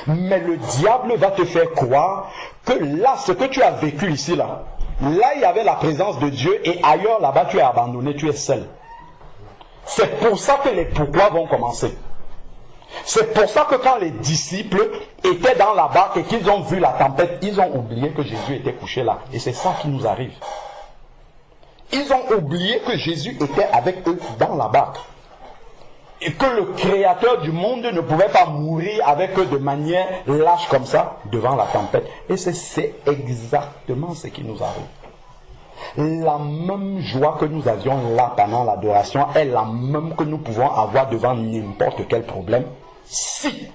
Mais le diable va te faire croire que là, ce que tu as vécu ici, là, il y avait la présence de Dieu et ailleurs, là-bas, tu es abandonné, tu es seul. C'est pour ça que les pourquoi vont commencer. C'est pour ça que quand les disciples étaient dans la barque et qu'ils ont vu la tempête, ils ont oublié que Jésus était couché là. Et c'est ça qui nous arrive. Ils ont oublié que Jésus était avec eux dans la barque. Et que le créateur du monde ne pouvait pas mourir avec eux de manière lâche comme ça devant la tempête. Et c'est exactement ce qui nous arrive. La même joie que nous avions là pendant l'adoration est la même que nous pouvons avoir devant n'importe quel problème si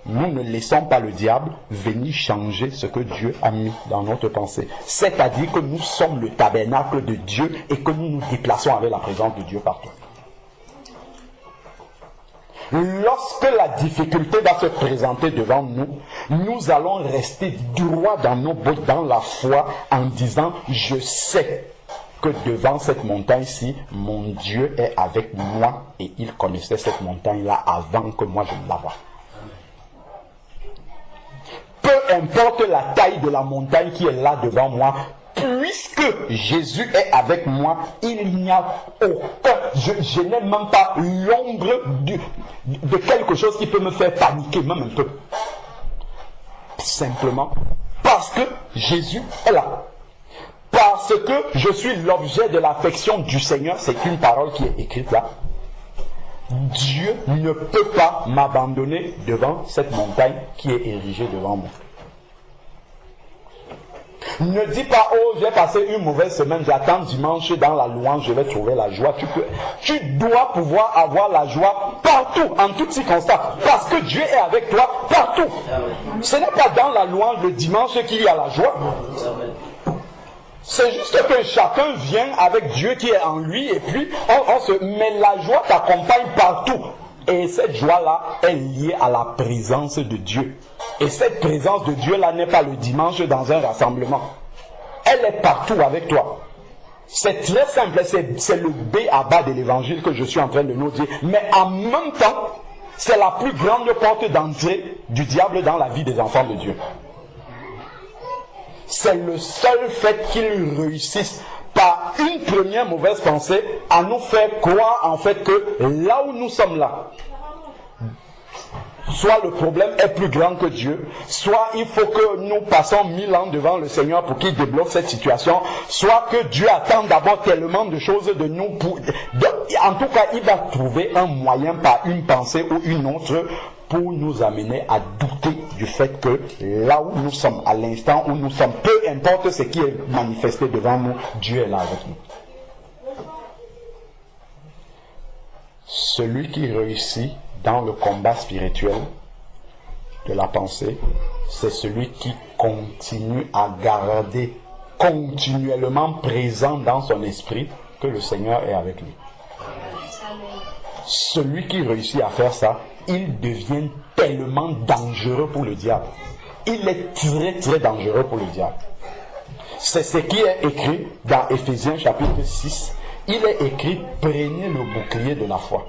nous ne laissons pas le diable venir changer ce que Dieu a mis dans notre pensée. C'est-à-dire que nous sommes le tabernacle de Dieu et que nous nous déplaçons avec la présence de Dieu partout. Lorsque la difficulté va se présenter devant nous, nous allons rester droit dans nos bottes, dans la foi, en disant « Je sais que devant cette montagne-ci, mon Dieu est avec moi et il connaissait cette montagne-là avant que moi je ne la voie. » Peu importe la taille de la montagne qui est là devant moi, puisque Jésus est avec moi, il n'y a aucun, je n'ai même pas l'ombre de quelque chose qui peut me faire paniquer, même un peu. Simplement parce que Jésus est là. Parce que je suis l'objet de l'affection du Seigneur, c'est une parole qui est écrite là. Dieu ne peut pas m'abandonner devant cette montagne qui est érigée devant moi. Ne dis pas, oh, j'ai passé une mauvaise semaine, j'attends dimanche dans la louange, je vais trouver la joie. Tu dois pouvoir avoir la joie partout, en toutes circonstances, parce que Dieu est avec toi partout. Ce n'est pas dans la louange le dimanche qu'il y a la joie. C'est juste que chacun vient avec Dieu qui est en lui et puis mais la joie t'accompagne partout. Et cette joie-là est liée à la présence de Dieu. Et cette présence de Dieu-là n'est pas le dimanche dans un rassemblement. Elle est partout avec toi. C'est très simple, c'est le B à bas de l'évangile que je suis en train de nous dire. Mais en même temps, c'est la plus grande porte d'entrée du diable dans la vie des enfants de Dieu. C'est le seul fait qu'ils réussissent par une première mauvaise pensée à nous faire croire en fait que là où nous sommes là, soit le problème est plus grand que Dieu, soit il faut que nous passons 1000 ans devant le Seigneur pour qu'il débloque cette situation, soit que Dieu attend d'abord tellement de choses de nous. En tout cas, il va trouver un moyen par une pensée ou une autre pour nous amener à douter du fait que là où nous sommes, à l'instant où nous sommes, peu importe ce qui est manifesté devant nous, Dieu est là avec nous. Celui qui réussit dans le combat spirituel de la pensée, c'est celui qui continue à garder continuellement présent dans son esprit que le Seigneur est avec lui. Celui qui réussit à faire ça, il devient tellement dangereux pour le diable. Il est très très dangereux pour le diable. C'est ce qui est écrit dans Éphésiens chapitre 6. Il est écrit, prenez le bouclier de la foi.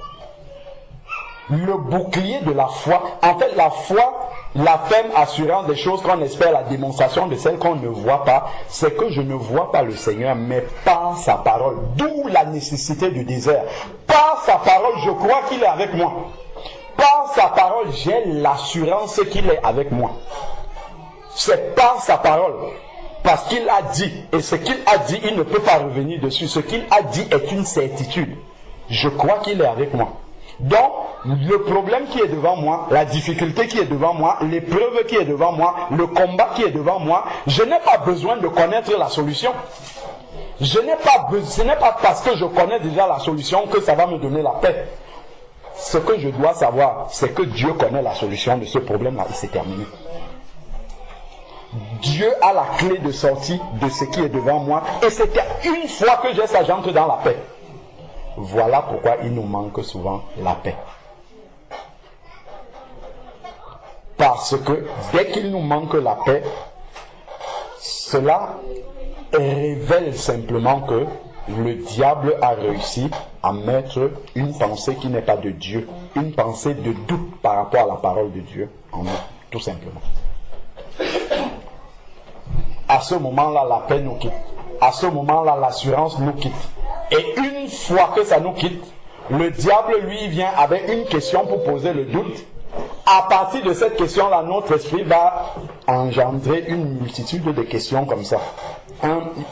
Le bouclier de la foi, en fait la foi, la ferme assurance des choses qu'on espère, la démonstration de celles qu'on ne voit pas, c'est que je ne vois pas le Seigneur, mais par sa parole. D'où la nécessité du désert. Par sa parole, je crois qu'il est avec moi. Par sa parole, j'ai l'assurance qu'il est avec moi. C'est par sa parole. Parce qu'il a dit, et ce qu'il a dit, il ne peut pas revenir dessus. Ce qu'il a dit est une certitude. Je crois qu'il est avec moi. Donc, le problème qui est devant moi, la difficulté qui est devant moi, l'épreuve qui est devant moi, le combat qui est devant moi, je n'ai pas besoin de connaître la solution. Ce n'est pas parce que je connais déjà la solution que ça va me donner la paix. Ce que je dois savoir, c'est que Dieu connaît la solution de ce problème-là, et c'est terminé. Dieu a la clé de sortie de ce qui est devant moi, et c'est une fois que j'ai ça, j'entre dans la paix. Voilà pourquoi il nous manque souvent la paix. Parce que dès qu'il nous manque la paix, cela révèle simplement que le diable a réussi à mettre une pensée qui n'est pas de Dieu, une pensée de doute par rapport à la parole de Dieu en nous, tout simplement. À ce moment-là, la paix nous quitte. À ce moment-là, l'assurance nous quitte. Et une fois que ça nous quitte, le diable, lui, vient avec une question pour poser le doute. À partir de cette question-là, notre esprit va engendrer une multitude de questions comme ça.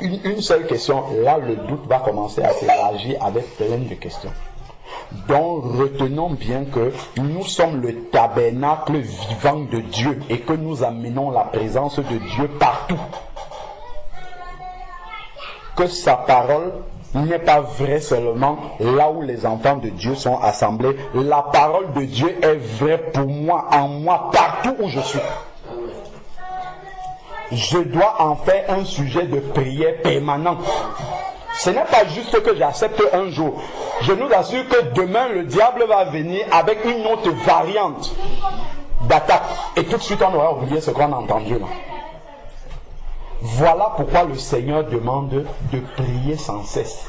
Une seule question, là, le doute va commencer à s'élargir avec plein de questions. Donc, retenons bien que nous sommes le tabernacle vivant de Dieu et que nous amenons la présence de Dieu partout. Que sa parole n'est pas vraie seulement là où les enfants de Dieu sont assemblés. La parole de Dieu est vraie pour moi, en moi, partout où je suis. Je dois en faire un sujet de prière permanent. Ce n'est pas juste que j'accepte un jour. Je nous assure que demain, le diable va venir avec une autre variante d'attaque. Et tout de suite, on aura oublié ce qu'on a entendu là. Voilà pourquoi le Seigneur demande de prier sans cesse.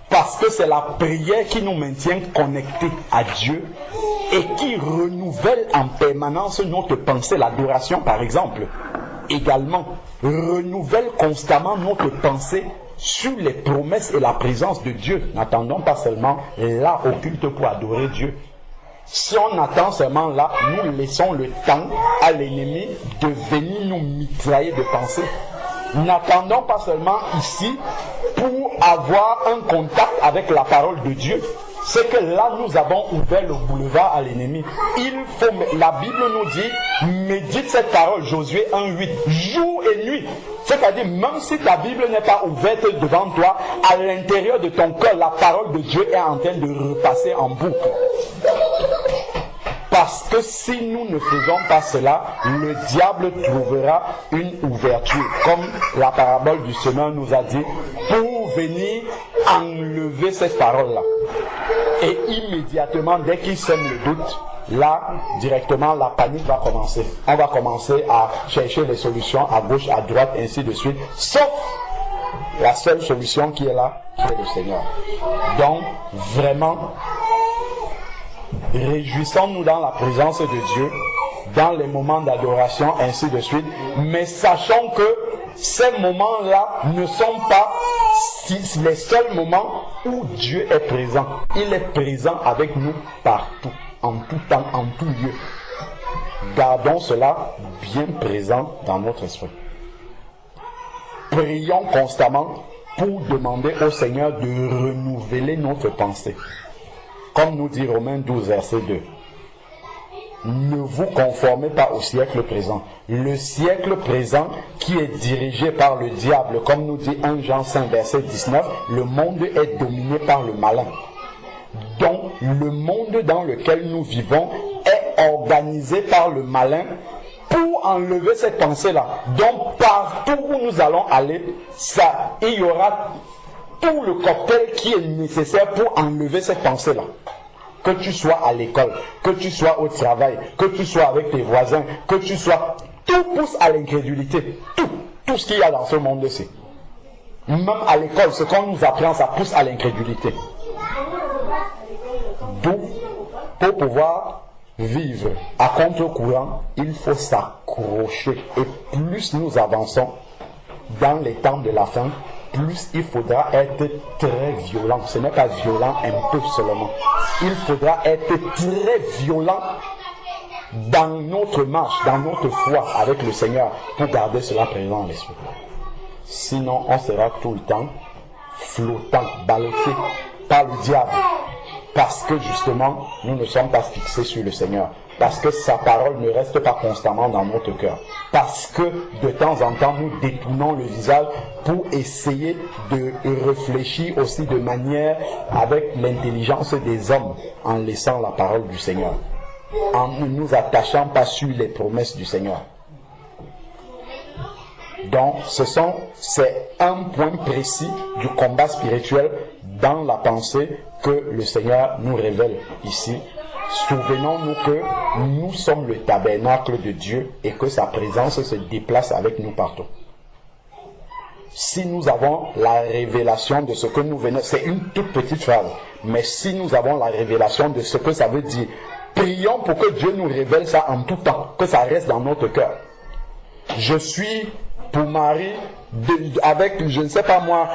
Parce que c'est la prière qui nous maintient connectés à Dieu et qui renouvelle en permanence notre pensée. L'adoration, par exemple, également, renouvelle constamment notre pensée sur les promesses et la présence de Dieu. N'attendons pas seulement là au culte pour adorer Dieu. Si on attend seulement là, nous laissons le temps à l'ennemi de venir nous mitrailler de pensées. N'attendons pas seulement ici pour avoir un contact avec la parole de Dieu. C'est que là, nous avons ouvert le boulevard à l'ennemi. La Bible nous dit, médite cette parole, Josué 1:8, jour et nuit. C'est-à-dire, même si ta Bible n'est pas ouverte devant toi, à l'intérieur de ton cœur, la parole de Dieu est en train de repasser en boucle. Parce que si nous ne faisons pas cela, le diable trouvera une ouverture, comme la parabole du semeur nous a dit, pour venir enlever cette parole-là. Et immédiatement, dès qu'il sème le doute, là, directement, la panique va commencer. On va commencer à chercher les solutions à gauche, à droite, ainsi de suite, sauf la seule solution qui est là, qui est le Seigneur. Donc, vraiment, réjouissons-nous dans la présence de Dieu, dans les moments d'adoration, ainsi de suite, mais sachons que ces moments-là ne sont pas les seuls moments où Dieu est présent. Il est présent avec nous partout, en tout temps, en tout lieu. Gardons cela bien présent dans notre esprit. Prions constamment pour demander au Seigneur de renouveler notre pensée. Comme nous dit Romains 12, verset 2. Ne vous conformez pas au siècle présent. Le siècle présent qui est dirigé par le diable, comme nous dit 1 Jean 5, verset 19, le monde est dominé par le malin. Donc, le monde dans lequel nous vivons est organisé par le malin pour enlever cette pensée-là. Donc, partout où nous allons aller, il y aura tout le cocktail qui est nécessaire pour enlever cette pensée-là. Que tu sois à l'école, que tu sois au travail, que tu sois avec tes voisins, que tu sois... Tout pousse à l'incrédulité. Tout ce qu'il y a dans ce monde-ci. Même à l'école, ce qu'on nous apprend, ça pousse à l'incrédulité. D'où, pour pouvoir vivre à contre-courant, il faut s'accrocher. Et plus nous avançons dans les temps de la fin, plus il faudra être très violent. Ce n'est pas violent un peu seulement. Il faudra être très violent dans notre marche, dans notre foi avec le Seigneur pour garder cela présent en l'esprit. Sinon, on sera tout le temps flottant, ballotté par le diable. Parce que justement, nous ne sommes pas fixés sur le Seigneur. Parce que sa parole ne reste pas constamment dans notre cœur. Parce que de temps en temps, nous détournons le visage pour essayer de réfléchir aussi de manière avec l'intelligence des hommes en laissant la parole du Seigneur. En ne nous attachant pas sur les promesses du Seigneur. Donc, c'est un point précis du combat spirituel dans la pensée que le Seigneur nous révèle ici. Souvenons-nous que nous sommes le tabernacle de Dieu et que sa présence se déplace avec nous partout. Si nous avons la révélation de ce que nous venons, c'est une toute petite phrase, mais si nous avons la révélation de ce que ça veut dire, prions pour que Dieu nous révèle ça en tout temps, que ça reste dans notre cœur. Je suis pour Marie, avec, je ne sais pas moi,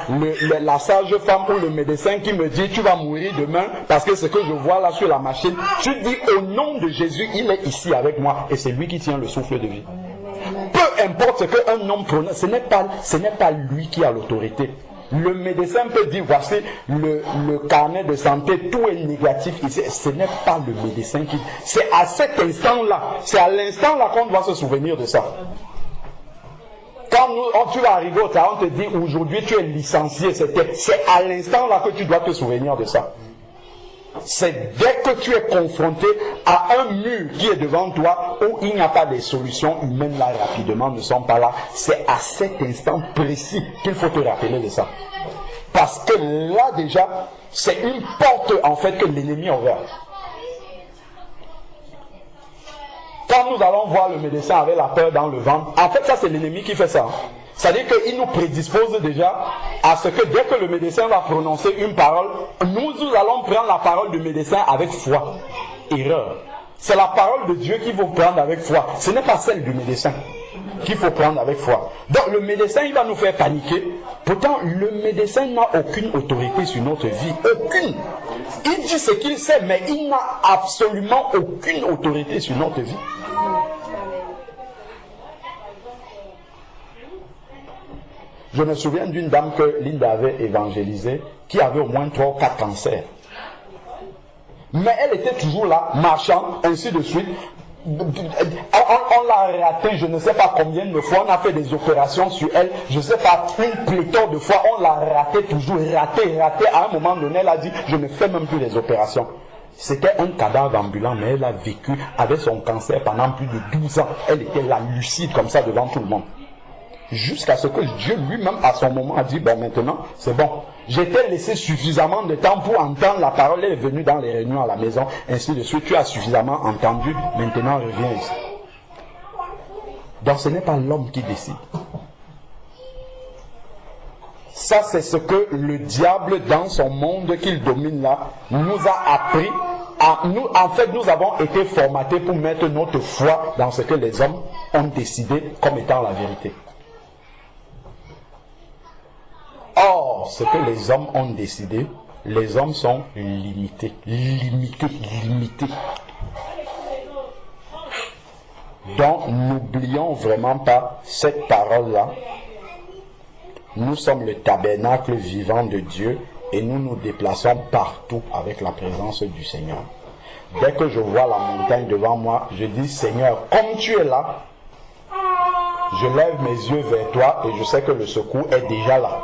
la sage femme ou le médecin qui me dit tu vas mourir demain parce que ce que je vois là sur la machine, tu dis au nom de Jésus, il est ici avec moi et c'est lui qui tient le souffle de vie. Peu importe ce qu'un homme prononce, ce n'est pas lui qui a l'autorité. Le médecin peut dire voici le carnet de santé, tout est négatif ici. Ce n'est pas le médecin qui... C'est à cet instant-là, c'est à l'instant-là qu'on doit se souvenir de ça. Quand tu vas arriver au travail, on te dit aujourd'hui tu es licencié, c'est à l'instant là que tu dois te souvenir de ça. C'est dès que tu es confronté à un mur qui est devant toi où il n'y a pas de solutions humaines là rapidement ne sont pas là. C'est à cet instant précis qu'il faut te rappeler de ça. Parce que là déjà, c'est une porte en fait que l'ennemi a ouverte. Quand nous allons voir le médecin avec la peur dans le ventre, en fait ça c'est l'ennemi qui fait ça. C'est-à-dire qu'il nous prédispose déjà à ce que dès que le médecin va prononcer une parole, nous allons prendre la parole du médecin avec foi. Erreur. C'est la parole de Dieu qu'il faut prendre avec foi. Ce n'est pas celle du médecin qu'il faut prendre avec foi. Donc le médecin il va nous faire paniquer. Pourtant le médecin n'a aucune autorité sur notre vie. Aucune. Il dit ce qu'il sait mais il n'a absolument aucune autorité sur notre vie. Je me souviens d'une dame que Linda avait évangélisée qui avait au moins 3 ou 4 cancers. Mais elle était toujours là, marchant, ainsi de suite. On l'a raté, je ne sais pas combien de fois, on a fait des opérations sur elle, je ne sais pas, une pléthore de fois, on l'a raté toujours, raté. À un moment donné, elle a dit, je ne fais même plus les opérations. C'était un cadavre ambulant, mais elle a vécu avec son cancer pendant plus de 12 ans. Elle était là, lucide, comme ça, devant tout le monde. Jusqu'à ce que Dieu lui-même, à son moment, a dit, bon, maintenant, c'est bon. J'ai t'ai laissé suffisamment de temps pour entendre la parole. Elle est venue dans les réunions à la maison, ainsi de suite. Tu as suffisamment entendu, maintenant reviens ici. Donc ce n'est pas l'homme qui décide. Ça, c'est ce que le diable, dans son monde qu'il domine là, nous a appris. En fait, nous avons été formatés pour mettre notre foi dans ce que les hommes ont décidé comme étant la vérité. Or, ce que les hommes ont décidé, les hommes sont limités. Donc, n'oublions vraiment pas cette parole-là. Nous sommes le tabernacle vivant de Dieu et nous nous déplaçons partout avec la présence du Seigneur. Dès que je vois la montagne devant moi, je dis, Seigneur, comme tu es là, je lève mes yeux vers toi et je sais que le secours est déjà là.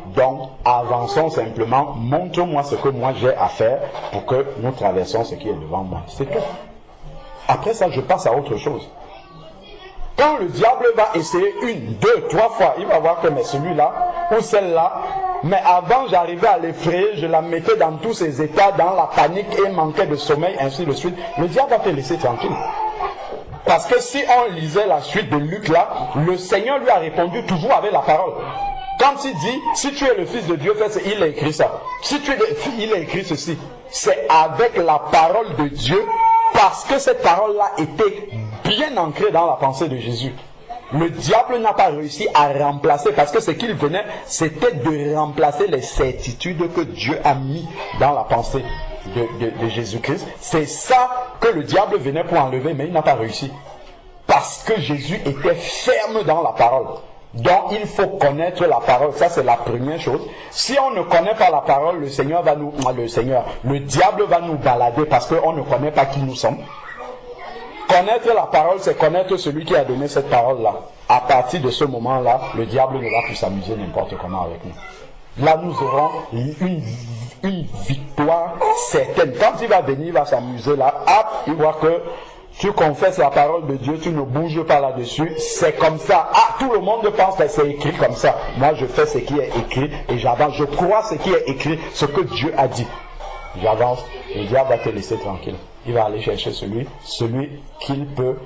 Donc, avançons simplement, montre-moi ce que moi j'ai à faire pour que nous traversons ce qui est devant moi. C'est tout. Après ça, je passe à autre chose. Quand le diable va essayer 1, 2, 3 fois, il va voir que mais celui-là ou celle-là, mais avant j'arrivais à l'effrayer, je la mettais dans tous ses états, dans la panique et manquait de sommeil, ainsi de suite. Le diable va te laisser tranquille. Parce que si on lisait la suite de Luc là, le Seigneur lui a répondu toujours avec la parole. Quand il dit, si tu es le Fils de Dieu, il a écrit ça. Si tu es il a écrit ceci. C'est avec la parole de Dieu, parce que cette parole-là était bien ancrée dans la pensée de Jésus. Le diable n'a pas réussi à remplacer, parce que ce qu'il venait, c'était de remplacer les certitudes que Dieu a mis dans la pensée de Jésus-Christ. C'est ça que le diable venait pour enlever, mais il n'a pas réussi. Parce que Jésus était ferme dans la parole. Donc il faut connaître la parole, ça c'est la première chose. Si on ne connaît pas la parole, le diable va nous balader parce qu'on ne connaît pas qui nous sommes. Connaître la parole, c'est connaître celui qui a donné cette parole-là. À partir de ce moment-là, le diable ne va plus s'amuser n'importe comment avec nous. Là, nous aurons une victoire certaine. Quand il va venir, il va s'amuser là, hop, il voit que tu confesses la parole de Dieu, tu ne bouges pas là-dessus, c'est comme ça. Ah, tout le monde pense que c'est écrit comme ça. Moi, je fais ce qui est écrit et j'avance. Je crois ce qui est écrit, ce que Dieu a dit. J'avance, le diable va te laisser tranquille. Il va aller chercher celui qu'il peut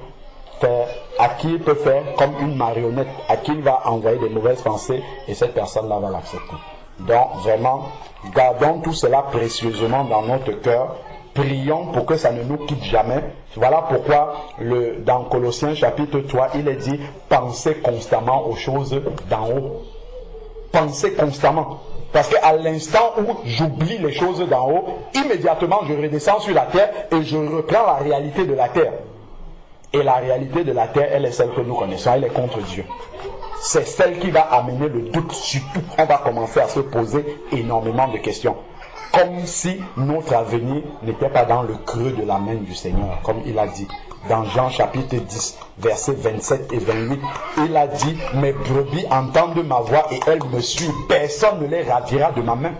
faire, à qui il peut faire comme une marionnette, à qui il va envoyer des mauvaises pensées et cette personne-là va l'accepter. Donc, vraiment, gardons tout cela précieusement dans notre cœur. Prions pour que ça ne nous quitte jamais. Voilà pourquoi dans Colossiens chapitre 3, il est dit « Pensez constamment aux choses d'en haut ». Pensez constamment. Parce qu'à l'instant où j'oublie les choses d'en haut, immédiatement je redescends sur la terre et je reprends la réalité de la terre. Et la réalité de la terre, elle est celle que nous connaissons, elle est contre Dieu. C'est celle qui va amener le doute. Surtout, on va commencer à se poser énormément de questions. Comme si notre avenir n'était pas dans le creux de la main du Seigneur, comme il a dit dans Jean chapitre 10, versets 27 et 28. Il a dit, mes brebis entendent ma voix et elles me suivent. Personne ne les ravira de ma main.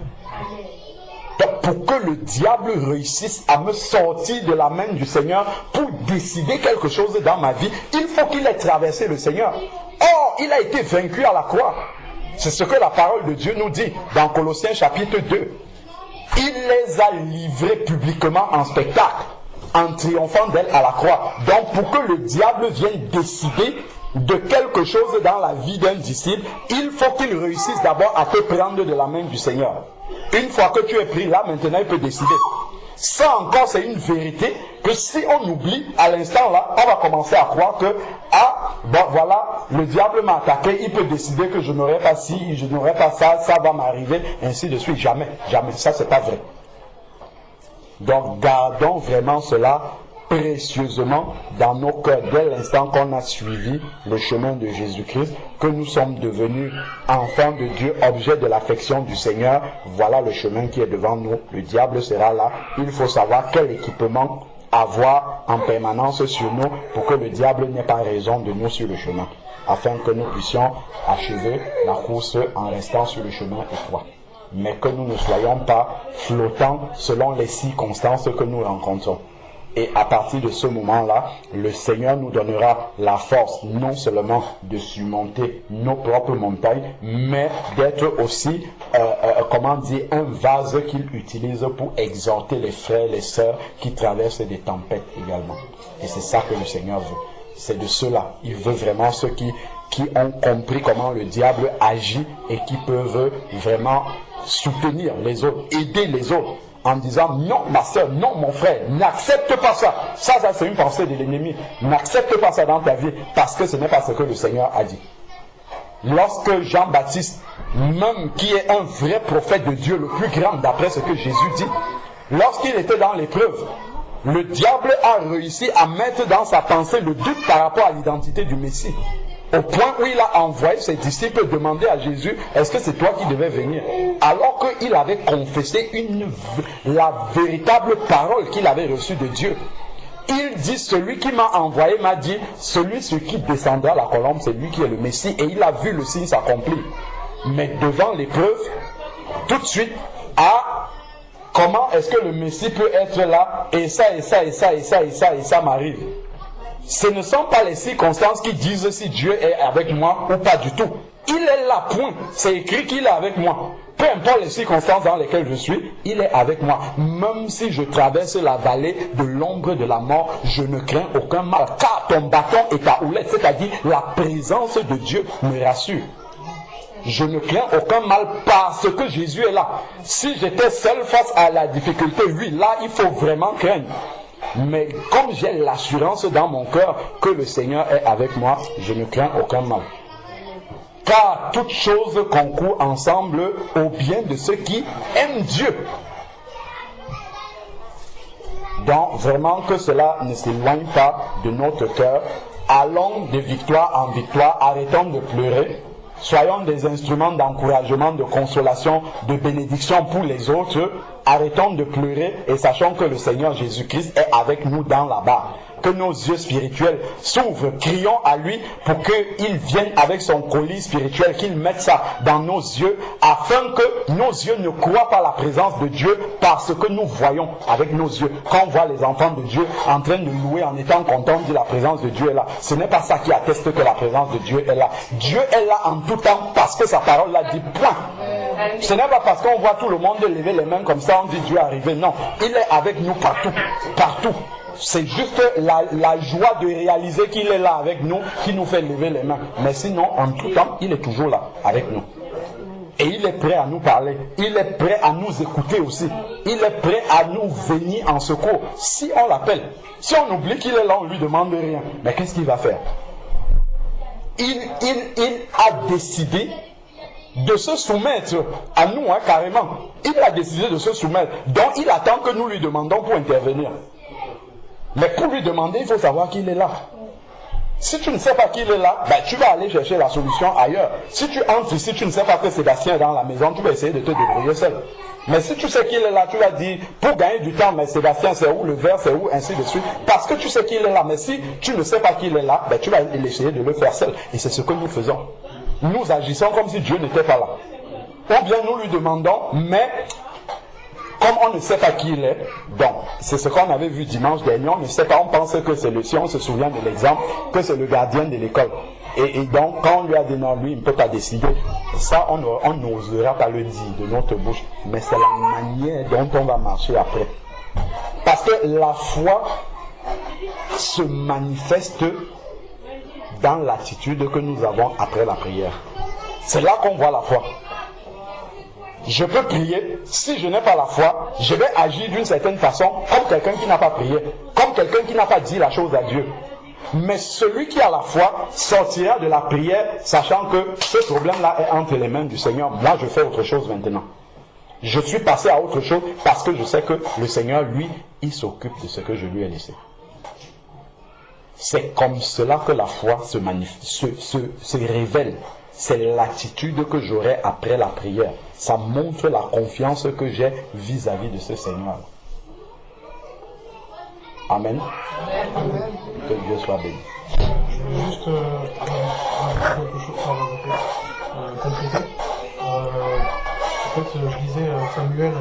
Donc, pour que le diable réussisse à me sortir de la main du Seigneur pour décider quelque chose dans ma vie, il faut qu'il ait traversé le Seigneur. Or, il a été vaincu à la croix. C'est ce que la parole de Dieu nous dit dans Colossiens chapitre 2. Il les a livrés publiquement en spectacle, en triomphant d'elle à la croix. Donc pour que le diable vienne décider de quelque chose dans la vie d'un disciple, il faut qu'il réussisse d'abord à te prendre de la main du Seigneur. Une fois que tu es pris là, maintenant il peut décider. Ça encore, c'est une vérité que si on oublie, à l'instant là, on va commencer à croire que, bon voilà, le diable m'a attaqué, il peut décider que je n'aurai pas ci, je n'aurai pas ça, ça va m'arriver, ainsi de suite. Jamais, jamais. Ça, c'est pas vrai. Donc, gardons vraiment cela précieusement dans nos cœurs dès l'instant qu'on a suivi le chemin de Jésus-Christ, que nous sommes devenus enfants de Dieu, objets de l'affection du Seigneur. Voilà le chemin qui est devant nous. Le diable sera là. Il faut savoir quel équipement avoir en permanence sur nous pour que le diable n'ait pas raison de nous sur le chemin, afin que nous puissions achever la course en restant sur le chemin étroit. Mais que nous ne soyons pas flottants selon les circonstances que nous rencontrons. Et à partir de ce moment-là, le Seigneur nous donnera la force non seulement de surmonter nos propres montagnes, mais d'être aussi, un vase qu'il utilise pour exhorter les frères et les sœurs qui traversent des tempêtes également. Et c'est ça que le Seigneur veut. C'est de cela. Il veut vraiment ceux qui ont compris comment le diable agit et qui peuvent vraiment soutenir les autres, aider les autres. En disant non ma soeur, non mon frère, n'accepte pas ça. Ça c'est une pensée de l'ennemi. N'accepte pas ça dans ta vie parce que ce n'est pas ce que le Seigneur a dit. Lorsque Jean-Baptiste, même qui est un vrai prophète de Dieu, le plus grand d'après ce que Jésus dit, lorsqu'il était dans l'épreuve, Le diable a réussi à mettre dans sa pensée le doute par rapport à l'identité du Messie. Au point où il a envoyé ses disciples demander à Jésus, est-ce que c'est toi qui devais venir? Alors qu'il avait confessé la véritable parole qu'il avait reçue de Dieu. Il dit, celui qui m'a envoyé m'a dit, celui sur qui descendra la colombe, c'est lui qui est le Messie. Et il a vu le signe s'accomplir. Mais devant l'épreuve, tout de suite, comment est-ce que le Messie peut être là, et ça, et ça, et ça, et ça, et ça, et ça m'arrive? Ce ne sont pas les circonstances qui disent si Dieu est avec moi ou pas du tout. Il est là, point. C'est écrit qu'il est avec moi. Peu importe les circonstances dans lesquelles je suis, il est avec moi. Même si je traverse la vallée de l'ombre de la mort, je ne crains aucun mal. Car ton bâton et ta houlette, c'est-à-dire la présence de Dieu, me rassure. Je ne crains aucun mal parce que Jésus est là. Si j'étais seul face à la difficulté, oui, là, il faut vraiment craindre. Mais comme j'ai l'assurance dans mon cœur que le Seigneur est avec moi, je ne crains aucun mal. Car toutes choses concourent ensemble au bien de ceux qui aiment Dieu. Donc vraiment que cela ne s'éloigne pas de notre cœur. Allons de victoire en victoire, arrêtons de pleurer. Soyons des instruments d'encouragement, de consolation, de bénédiction pour les autres. Arrêtons de pleurer et sachons que le Seigneur Jésus-Christ est avec nous dans la barre. Que nos yeux spirituels s'ouvrent, crions à lui pour qu'il vienne avec son colis spirituel, qu'il mette ça dans nos yeux, afin que nos yeux ne croient pas la présence de Dieu parce que nous voyons avec nos yeux. Quand on voit les enfants de Dieu en train de louer en étant contents, on dit la présence de Dieu est là. Ce n'est pas ça qui atteste que la présence de Dieu est là. Dieu est là en tout temps parce que sa parole l'a dit, point. Ce n'est pas parce qu'on voit tout le monde lever les mains comme ça, on dit Dieu est arrivé. Non, il est avec nous partout, partout. C'est juste la joie de réaliser qu'il est là avec nous qui nous fait lever les mains. Mais sinon, en tout temps, il est toujours là avec nous. Et il est prêt à nous parler. Il est prêt à nous écouter aussi. Il est prêt à nous venir en secours. Si on l'appelle, si on oublie qu'il est là, on ne lui demande rien. Mais qu'est-ce qu'il va faire? Il a décidé de se soumettre à nous, carrément. Il a décidé de se soumettre. Donc il attend que nous lui demandons pour intervenir. Mais pour lui demander, il faut savoir qu'il est là. Si tu ne sais pas qu'il est là, tu vas aller chercher la solution ailleurs. Si tu entres ici, tu ne sais pas que Sébastien est dans la maison, tu vas essayer de te débrouiller seul. Mais si tu sais qu'il est là, tu vas dire, pour gagner du temps, mais Sébastien c'est où, le verre c'est où, ainsi de suite. Parce que tu sais qu'il est là. Mais si tu ne sais pas qu'il est là, tu vas essayer de le faire seul. Et c'est ce que nous faisons. Nous agissons comme si Dieu n'était pas là. Ou bien nous lui demandons, mais comme on ne sait pas qui il est, donc c'est ce qu'on avait vu dimanche dernier, on ne sait pas, on pense que c'est le, si on se souvient de l'exemple, que c'est le gardien de l'école. Et donc quand on lui a dit non, lui il ne peut pas décider, ça on n'osera pas le dire de notre bouche, mais c'est la manière dont on va marcher après. Parce que la foi se manifeste dans l'attitude que nous avons après la prière. C'est là qu'on voit la foi. Je peux prier, si je n'ai pas la foi, je vais agir d'une certaine façon, comme quelqu'un qui n'a pas prié, comme quelqu'un qui n'a pas dit la chose à Dieu. Mais celui qui a la foi sortira de la prière, sachant que ce problème-là est entre les mains du Seigneur. Moi, je fais autre chose maintenant. Je suis passé à autre chose parce que je sais que le Seigneur, lui, il s'occupe de ce que je lui ai laissé. C'est comme cela que la foi se révèle. C'est l'attitude que j'aurai après la prière. Ça montre la confiance que j'ai vis-à-vis de ce Seigneur. Amen. Amen. Que Dieu soit béni. Je voulais juste quelque chose compléter. En fait, je lisais Samuel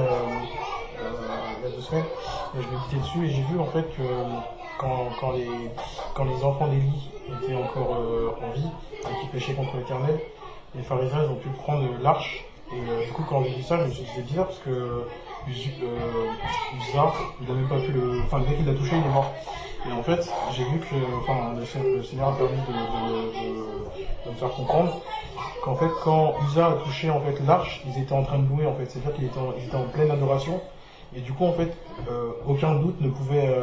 il y a 2 semaines et je m'étais dessus et j'ai vu en fait que quand les enfants d'Élie étaient encore en vie et qui péchaient contre l'Éternel, les pharisiens ils ont pu prendre l'arche et du coup quand j'ai vu ça je me suis dit c'est bizarre parce que Uza il n'a même pas pu dès qu'il l'a touché il est mort. Et en fait j'ai vu que le Seigneur a permis de me faire comprendre qu'en fait quand Uza a touché en fait l'arche ils étaient en train de louer en fait, c'est-à-dire qu'ils étaient en pleine adoration et du coup en fait aucun doute ne pouvait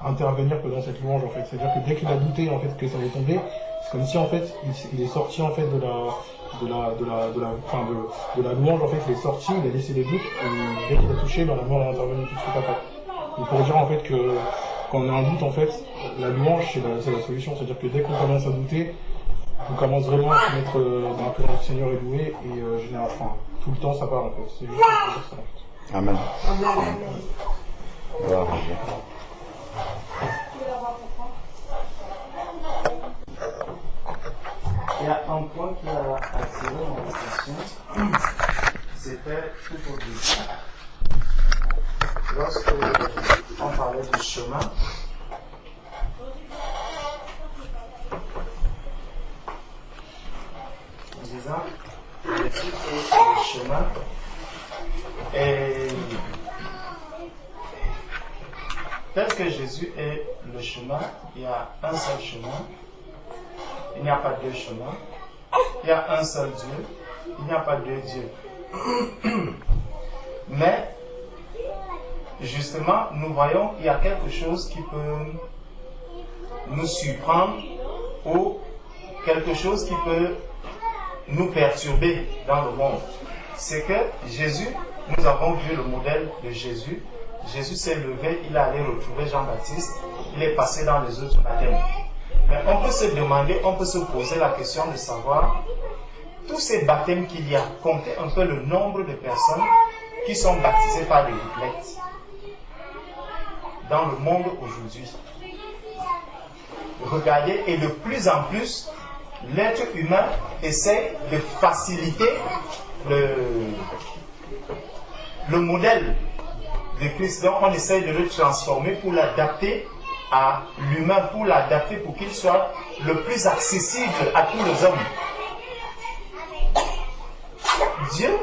intervenir que dans cette louange en fait, c'est-à-dire que dès qu'il a douté en fait que ça allait tomber, c'est comme si en fait il est sorti en fait de la louange en fait, il est sorti, il a laissé les doutes et dès qu'il a touché, la louange a intervenu tout de suite après. Et pour dire en fait que quand on a un doute, en fait, la louange c'est la solution. C'est-à-dire que dès qu'on commence à douter, on commence vraiment à se mettre dans la présence du Seigneur et louer, et généralement, enfin, tout le temps ça part en fait. C'est juste pour dire ça en fait. Amen. Amen. Voilà. Il y a un point qui a attiré mon attention, c'était tout au début. Lorsque on parlait du chemin, en disant le titre est le chemin, et tel que Jésus est le chemin, il y a un seul chemin. Il n'y a pas deux chemins. Il y a un seul Dieu. Il n'y a pas deux dieux. Mais, justement, nous voyons qu'il y a quelque chose qui peut nous surprendre ou quelque chose qui peut nous perturber dans le monde. C'est que Jésus, nous avons vu le modèle de Jésus. Jésus s'est levé, il est allé retrouver Jean-Baptiste, il est passé dans les eaux du baptême. Mais on peut se demander, on peut se poser la question de savoir, tous ces baptêmes qu'il y a, comptez un peu le nombre de personnes qui sont baptisées par des gouttelettes dans le monde aujourd'hui. Regardez, et de plus en plus, l'être humain essaie de faciliter le modèle de Christ. Donc on essaie de le transformer pour l'adapter à l'humain, pour l'adapter pour qu'il soit le plus accessible à tous les hommes. Dieu,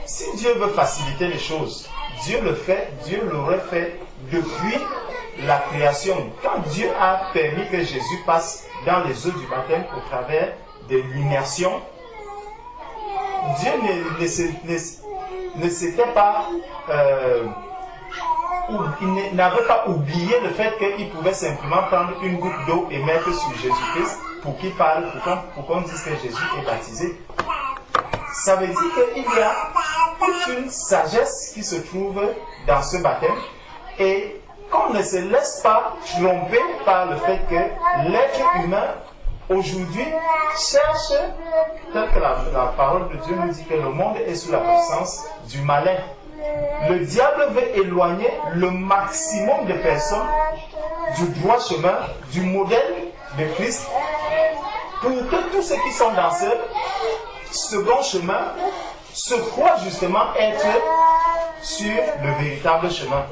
si Dieu veut faciliter les choses, Dieu le fait, Dieu l'aurait fait depuis la création. Quand Dieu a permis que Jésus passe dans les eaux du baptême au travers de l'immersion, Dieu ne s'était pas il n'avait pas oublié le fait qu'il pouvait simplement prendre une goutte d'eau et mettre sur Jésus-Christ pour qu'il parle, pour qu'on dise que Jésus est baptisé. Ça veut dire qu'il y a toute une sagesse qui se trouve dans ce baptême et qu'on ne se laisse pas tromper par le fait que l'être humain aujourd'hui cherche, tel que la parole de Dieu nous dit que le monde est sous la puissance du malin. Le diable veut éloigner le maximum de personnes du droit chemin, du modèle de Christ, pour que tous ceux qui sont dans ce second chemin se croient justement être sur le véritable chemin.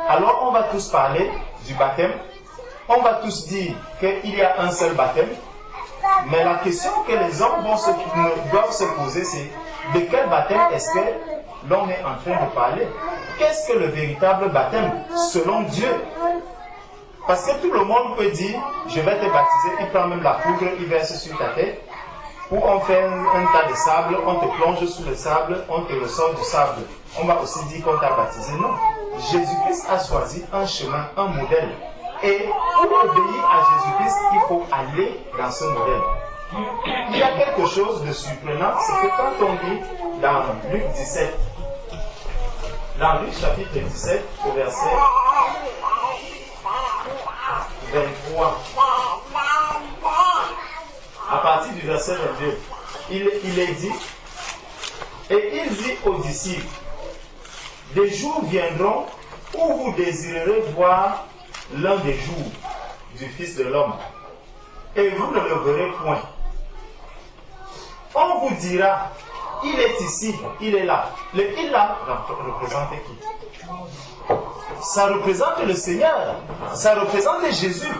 Alors on va tous parler du baptême, on va tous dire qu'il y a un seul baptême, mais la question que les hommes doivent se poser, c'est de quel baptême est-ce que l'on est en train de parler? Qu'est-ce que le véritable baptême selon Dieu? Parce que tout le monde peut dire, je vais te baptiser, il prend même la poudre, il verse sur ta tête, ou on fait un tas de sable, on te plonge sous le sable, on te ressort du sable. On va aussi dire qu'on t'a baptisé. Non. Jésus-Christ a choisi un chemin, un modèle. Et pour obéir à Jésus-Christ, il faut aller dans ce modèle. Il y a quelque chose de surprenant, c'est que quand on lit dans Luc 17, dans Luc chapitre 17, au verset 23, à partir du verset 22, il est dit, et il dit aux disciples, des jours viendront où vous désirerez voir l'un des jours du Fils de l'homme, et vous ne le verrez point. On vous dira, il est ici, il est là. Le il là représente qui? Ça représente le Seigneur, ça représente Jésus.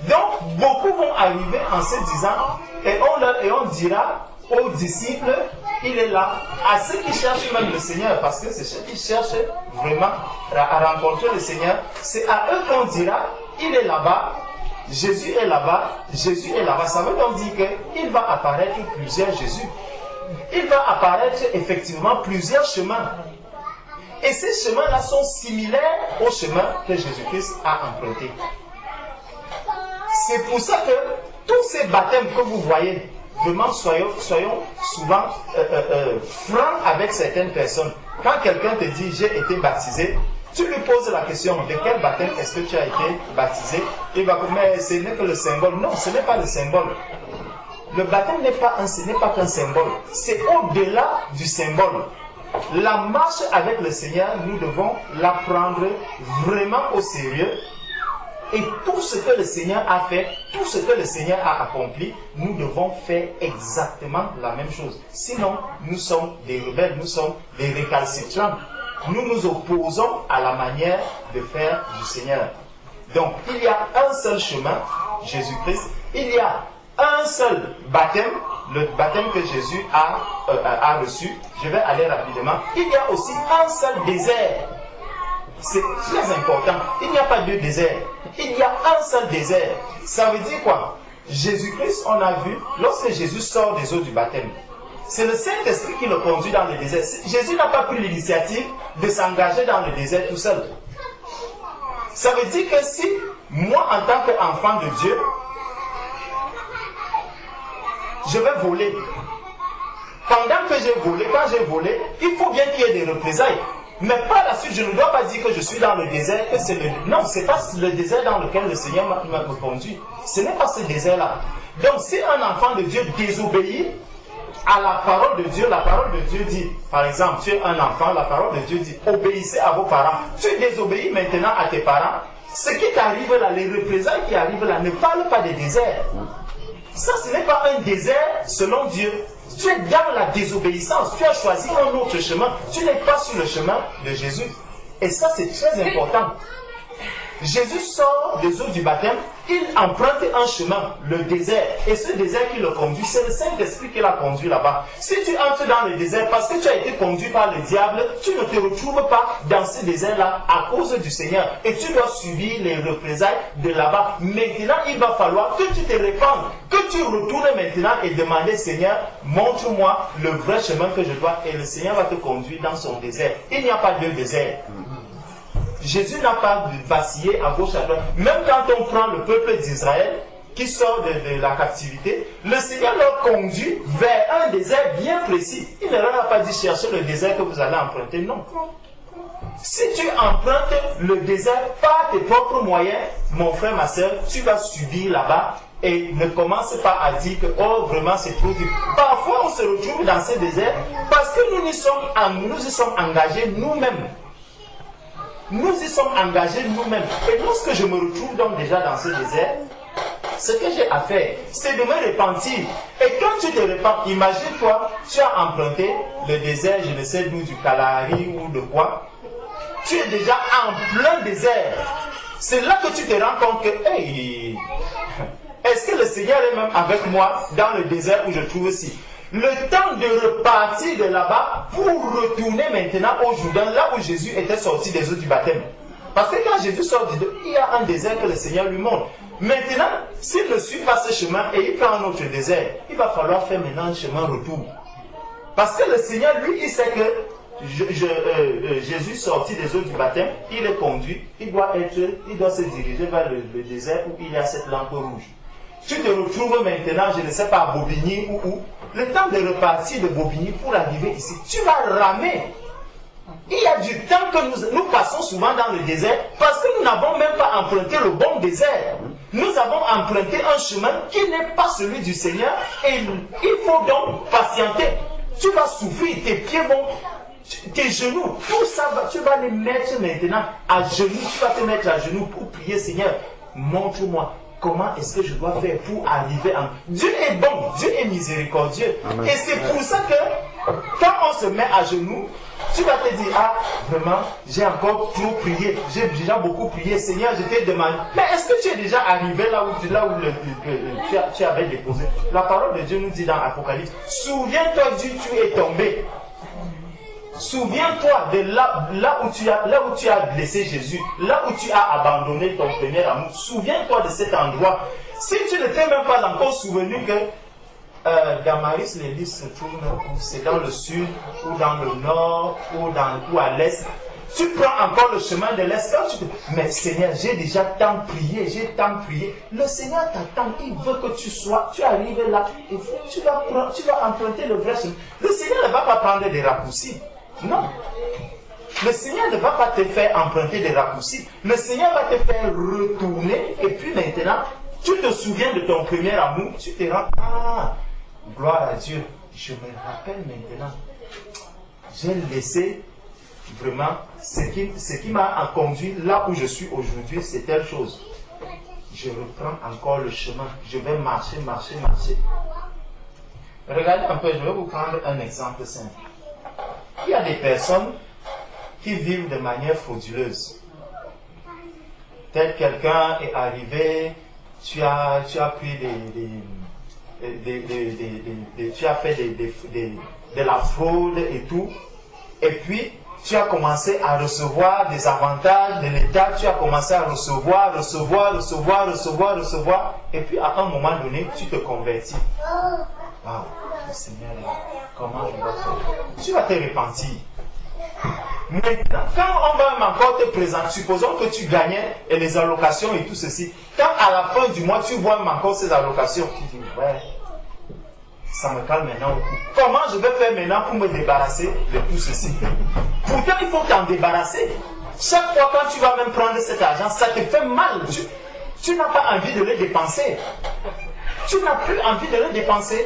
Donc, beaucoup vont arriver en se disant, et on dira aux disciples, il est là. À ceux qui cherchent même le Seigneur, parce que c'est ceux qui cherchent vraiment à rencontrer le Seigneur, c'est à eux qu'on dira, il est là-bas, Jésus est là-bas, Jésus est là-bas. Ça veut donc dire qu'il va apparaître plusieurs Jésus. Il va apparaître effectivement plusieurs chemins. Et ces chemins-là sont similaires aux chemins que Jésus-Christ a empruntés. C'est pour ça que tous ces baptêmes que vous voyez, vraiment soyons souvent francs avec certaines personnes. Quand quelqu'un te dit j'ai été baptisé, Tu lui poses la question, de quel baptême est-ce que tu as été baptisé? Il va dire, mais ce n'est que le symbole. Non, ce n'est pas le symbole. Le baptême n'est pas qu'un symbole. C'est au-delà du symbole. La marche avec le Seigneur, nous devons la prendre vraiment au sérieux. Et tout ce que le Seigneur a fait, tout ce que le Seigneur a accompli, nous devons faire exactement la même chose. Sinon, nous sommes des rebelles, nous sommes des récalcitrants. Nous nous opposons à la manière de faire du Seigneur. Donc, il y a un seul chemin, Jésus-Christ. Il y a un seul baptême, le baptême que Jésus a reçu. Je vais aller rapidement. Il y a aussi un seul désert. C'est très important. Il n'y a pas deux déserts. Il y a un seul désert. Ça veut dire quoi? Jésus-Christ, on a vu, lorsque Jésus sort des eaux du baptême, c'est le Saint-Esprit qui le conduit dans le désert. Jésus n'a pas pris l'initiative de s'engager dans le désert tout seul. Ça veut dire que si, moi en tant qu'enfant de Dieu, je vais voler. Pendant que j'ai volé, quand j'ai volé, il faut bien qu'il y ait des représailles. Mais par la suite, je ne dois pas dire que je suis dans le désert, que c'est le... Non, ce n'est pas le désert dans lequel le Seigneur m'a conduit. Ce n'est pas ce désert-là. Donc, si un enfant de Dieu désobéit à la parole de Dieu, la parole de Dieu dit, par exemple, tu es un enfant, la parole de Dieu dit, obéissez à vos parents. Tu désobéis maintenant à tes parents. Ce qui t'arrive là, les représailles qui arrivent là, ne parlent pas des déserts. Ça, ce n'est pas un désert selon Dieu. Tu es dans la désobéissance. Tu as choisi un autre chemin. Tu n'es pas sur le chemin de Jésus. Et ça, c'est très important. Jésus sort des eaux du baptême. Il emprunte un chemin, le désert. Et ce désert qui le conduit, c'est le Saint-Esprit qui l'a conduit là-bas. Si tu entres dans le désert parce que tu as été conduit par le diable, tu ne te retrouves pas dans ce désert-là à cause du Seigneur. Et tu dois subir les représailles de là-bas. Maintenant, il va falloir que tu te répandes, que tu retournes maintenant et demander, Seigneur, montre-moi le vrai chemin que je dois. Et le Seigneur va te conduire dans son désert. Il n'y a pas deux déserts. Jésus n'a pas vacillé à gauche à droite. Même quand on prend le peuple d'Israël qui sort de la captivité, le Seigneur leur conduit vers un désert bien précis. Il ne leur a pas dit chercher le désert que vous allez emprunter. Non. Si tu empruntes le désert par tes propres moyens, mon frère, ma soeur, tu vas subir là-bas. Et ne commence pas à dire que, oh, vraiment, c'est trop dur. Parfois, on se retrouve dans ces déserts parce que nous y sommes engagés nous-mêmes. Nous y sommes engagés nous-mêmes. Et lorsque je me retrouve donc déjà dans ce désert, ce que j'ai à faire, c'est de me repentir. Et quand tu te repens, imagine-toi, tu as emprunté le désert, je ne sais d'où, du Kalahari ou de quoi. Tu es déjà en plein désert. C'est là que tu te rends compte que, hey, est-ce que le Seigneur est même avec moi dans le désert où je trouve aussi? Le temps de repartir de là-bas pour retourner maintenant au Jourdain, là où Jésus était sorti des eaux du baptême. Parce que quand Jésus sort du désert, il y a un désert que le Seigneur lui montre. Maintenant, s'il ne suit pas ce chemin et il prend un autre désert, il va falloir faire maintenant un chemin retour. Parce que le Seigneur, lui, il sait que Jésus sorti des eaux du baptême, il est conduit, il doit se diriger vers le désert où il y a cette lampe rouge. Tu te retrouves maintenant, je ne sais pas, à Bobigny ou où. Le temps de repartir de Bobigny pour arriver ici, tu vas ramer. Il y a du temps que nous passons souvent dans le désert parce que nous n'avons même pas emprunté le bon désert. Nous avons emprunté un chemin qui n'est pas celui du Seigneur et il faut donc patienter. Tu vas souffrir, tes pieds vont, tes genoux, tout ça, tu vas les mettre maintenant à genoux. Tu vas te mettre à genoux pour prier, Seigneur, montre-moi. Comment est-ce que je dois faire pour arriver à... Dieu est bon, Dieu est miséricordieux. Amen. Et c'est pour ça que quand on se met à genoux, tu vas te dire, ah, vraiment, j'ai encore trop prié, j'ai déjà beaucoup prié, Seigneur, je t'ai demandé. Mais est-ce que tu es déjà arrivé là où tu avais déposé? La parole de Dieu nous dit dans Apocalypse, souviens-toi d'où tu es tombé. Souviens-toi de là où tu as blessé Jésus, là où tu as abandonné ton premier amour. Souviens-toi de cet endroit. Si tu ne t'es même pas encore souvenu que Damaris, l'église se trouve, c'est dans le sud, ou dans le nord, ou à l'est, tu prends encore le chemin de l'est. Mais Seigneur, j'ai déjà tant prié, Le Seigneur t'attend, il veut que tu arrives là, et tu vas emprunter le vrai chemin. Le Seigneur ne va pas prendre des raccourcis. Non. Le Seigneur ne va pas te faire emprunter des raccourcis. Le Seigneur va te faire retourner. Et puis maintenant, tu te souviens de ton premier amour. Tu te rends, ah, gloire à Dieu. Je me rappelle maintenant. J'ai laissé vraiment ce qui m'a conduit là où je suis aujourd'hui, c'est telle chose. Je reprends encore le chemin. Je vais marcher. Regardez un peu, je vais vous prendre un exemple simple. Il y a des personnes qui vivent de manière frauduleuse. Tel quelqu'un est arrivé, tu as pris tu as fait de la fraude et tout, et puis tu as commencé à recevoir des avantages de l'État, tu as commencé à recevoir, et puis à un moment donné, tu te convertis. Waouh, le Seigneur est là. Comment je dois faire? Tu vas te repentir. Maintenant, quand on va encore te présenter, supposons que tu gagnais et les allocations et tout ceci, quand à la fin du mois tu vois encore ces allocations, tu dis, ouais, ça me calme maintenant au cou. Comment je vais faire maintenant pour me débarrasser de tout ceci? Pourtant, il faut t'en débarrasser. Chaque fois quand tu vas même prendre cet argent, ça te fait mal. Tu n'as pas envie de le dépenser. Tu n'as plus envie de le dépenser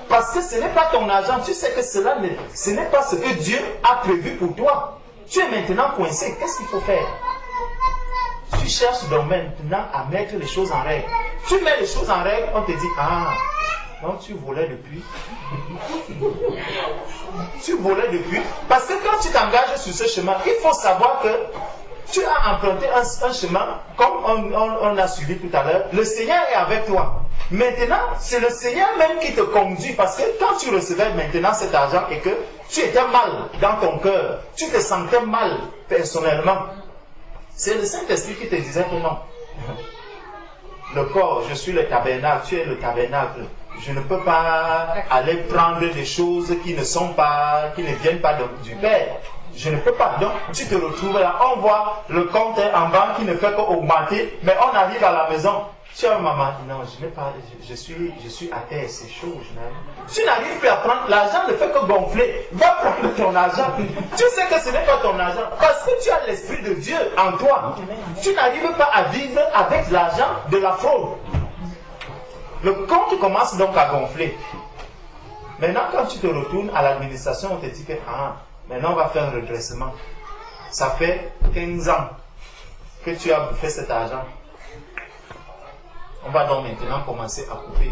parce que ce n'est pas ton argent. Tu sais que ce n'est pas ce que Dieu a prévu pour toi. Tu es maintenant coincé. Qu'est-ce qu'il faut faire? Tu cherches donc maintenant à mettre les choses en règle. Tu mets les choses en règle, on te dit, ah, donc tu volais depuis. Tu volais depuis. Parce que quand tu t'engages sur ce chemin, il faut savoir que tu as emprunté un chemin, comme on a suivi tout à l'heure. Le Seigneur est avec toi. Maintenant, c'est le Seigneur même qui te conduit. Parce que quand tu recevais maintenant cet argent et que tu étais mal dans ton cœur, tu te sentais mal personnellement, c'est le Saint-Esprit qui te disait que non. Le corps, je suis le tabernacle, tu es le tabernacle. Je ne peux pas aller prendre des choses qui ne viennent pas du Père. Je ne peux pas. Donc, tu te retrouves là. On voit le compte en banque qui ne fait qu'augmenter, mais on arrive à la maison. Tu as maman, non, je n'ai pas, je suis à terre, c'est chaud. Tu n'arrives plus à prendre, l'argent ne fait que gonfler. Va prendre ton argent. Tu sais que ce n'est pas ton argent, parce que tu as l'Esprit de Dieu en toi. Tu n'arrives pas à vivre avec l'argent de la fraude. Le compte commence donc à gonfler. Maintenant, quand tu te retournes à l'administration, on te dit que, maintenant on va faire un redressement. Ça fait 15 ans que tu as fait cet argent. On va donc maintenant commencer à couper.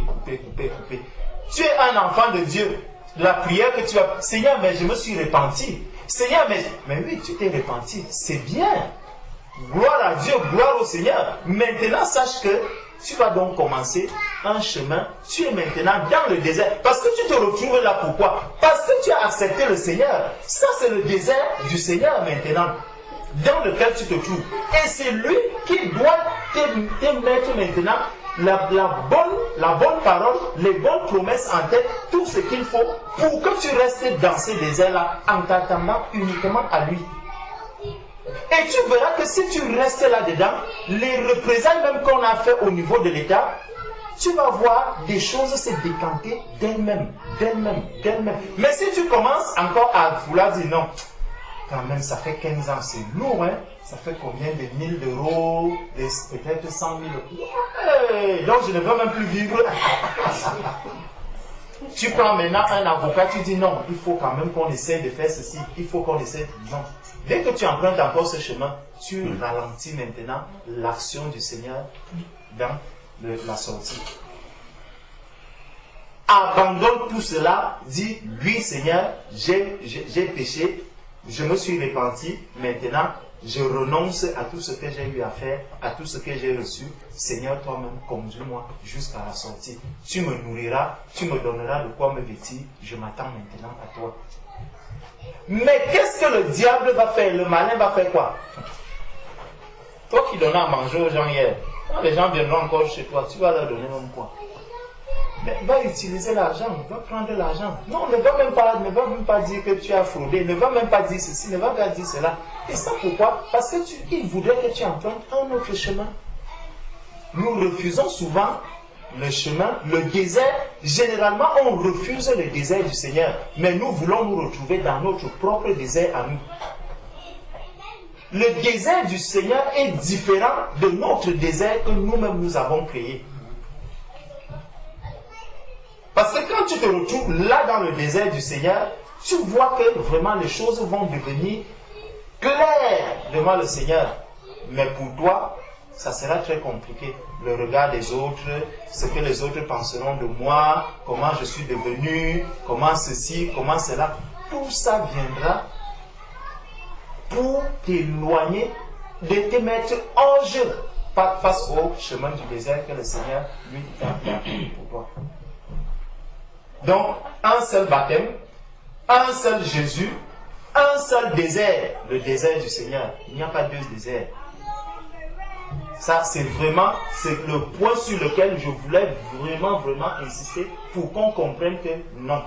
Tu es un enfant de Dieu. La prière que tu as, Seigneur, mais je me suis repenti. Seigneur, mais oui, tu t'es repenti. C'est bien. Gloire à Dieu, gloire au Seigneur. Maintenant, sache que tu vas donc commencer un chemin. Tu es maintenant dans le désert. Parce que tu te retrouves là, pourquoi? Parce que tu as accepté le Seigneur. Ça, c'est le désert du Seigneur maintenant, dans lequel tu te trouves. Et c'est lui qui doit te mettre maintenant la bonne parole, les bonnes promesses en tête, tout ce qu'il faut pour que tu restes dans ce désert-là en t'attendant uniquement à lui. Et tu verras que si tu restes là-dedans, les représailles même qu'on a fait au niveau de l'État, tu vas voir des choses se décanter d'elles-mêmes. Mais si tu commences encore à vouloir dire non, quand même ça fait 15 ans, c'est lourd, hein? Ça fait combien de 1000 euros, peut-être 100 000 euros. Ouais, donc je ne veux même plus vivre. Tu prends maintenant un avocat, tu dis non, il faut quand même qu'on essaie de faire ceci, il faut qu'on essaie. Non. Dès que tu empruntes encore ce chemin, tu ralentis maintenant l'action du Seigneur dans la sortie. Abandonne tout cela, dis, oui Seigneur, j'ai péché, je me suis repenti, maintenant je renonce à tout ce que j'ai eu à faire, à tout ce que j'ai reçu. Seigneur, toi-même, conduis-moi jusqu'à la sortie. Tu me nourriras, tu me donneras de quoi me vêtir. Je m'attends maintenant à toi. Mais qu'est-ce que le diable va faire? Le malin va faire quoi? Toi qui donnais à manger aux gens hier, quand les gens viendront encore chez toi, tu vas leur donner même quoi? Mais va utiliser l'argent, va prendre l'argent. Non, ne va même pas dire que tu as fraudé, ne va même pas dire ceci, ne va pas dire cela. Et ça pourquoi? Parce que il voudrait que tu empruntes un autre chemin. Nous refusons souvent le chemin, le désert. Généralement, on refuse le désert du Seigneur. Mais nous voulons nous retrouver dans notre propre désert à nous. le désert du Seigneur est différent de notre désert que nous-mêmes nous avons créé. Parce que quand tu te retrouves là dans le désert du Seigneur, tu vois que vraiment les choses vont devenir claires devant le Seigneur. Mais pour toi, ça sera très compliqué. Le regard des autres, ce que les autres penseront de moi, comment je suis devenu, comment ceci, comment cela. Tout ça viendra pour t'éloigner de te mettre en jeu face au chemin du désert que le Seigneur lui a fait pour toi. Donc, un seul baptême, un seul Jésus, un seul désert, le désert du Seigneur. Il n'y a pas deux déserts. Ça, c'est le point sur lequel je voulais vraiment insister pour qu'on comprenne que non,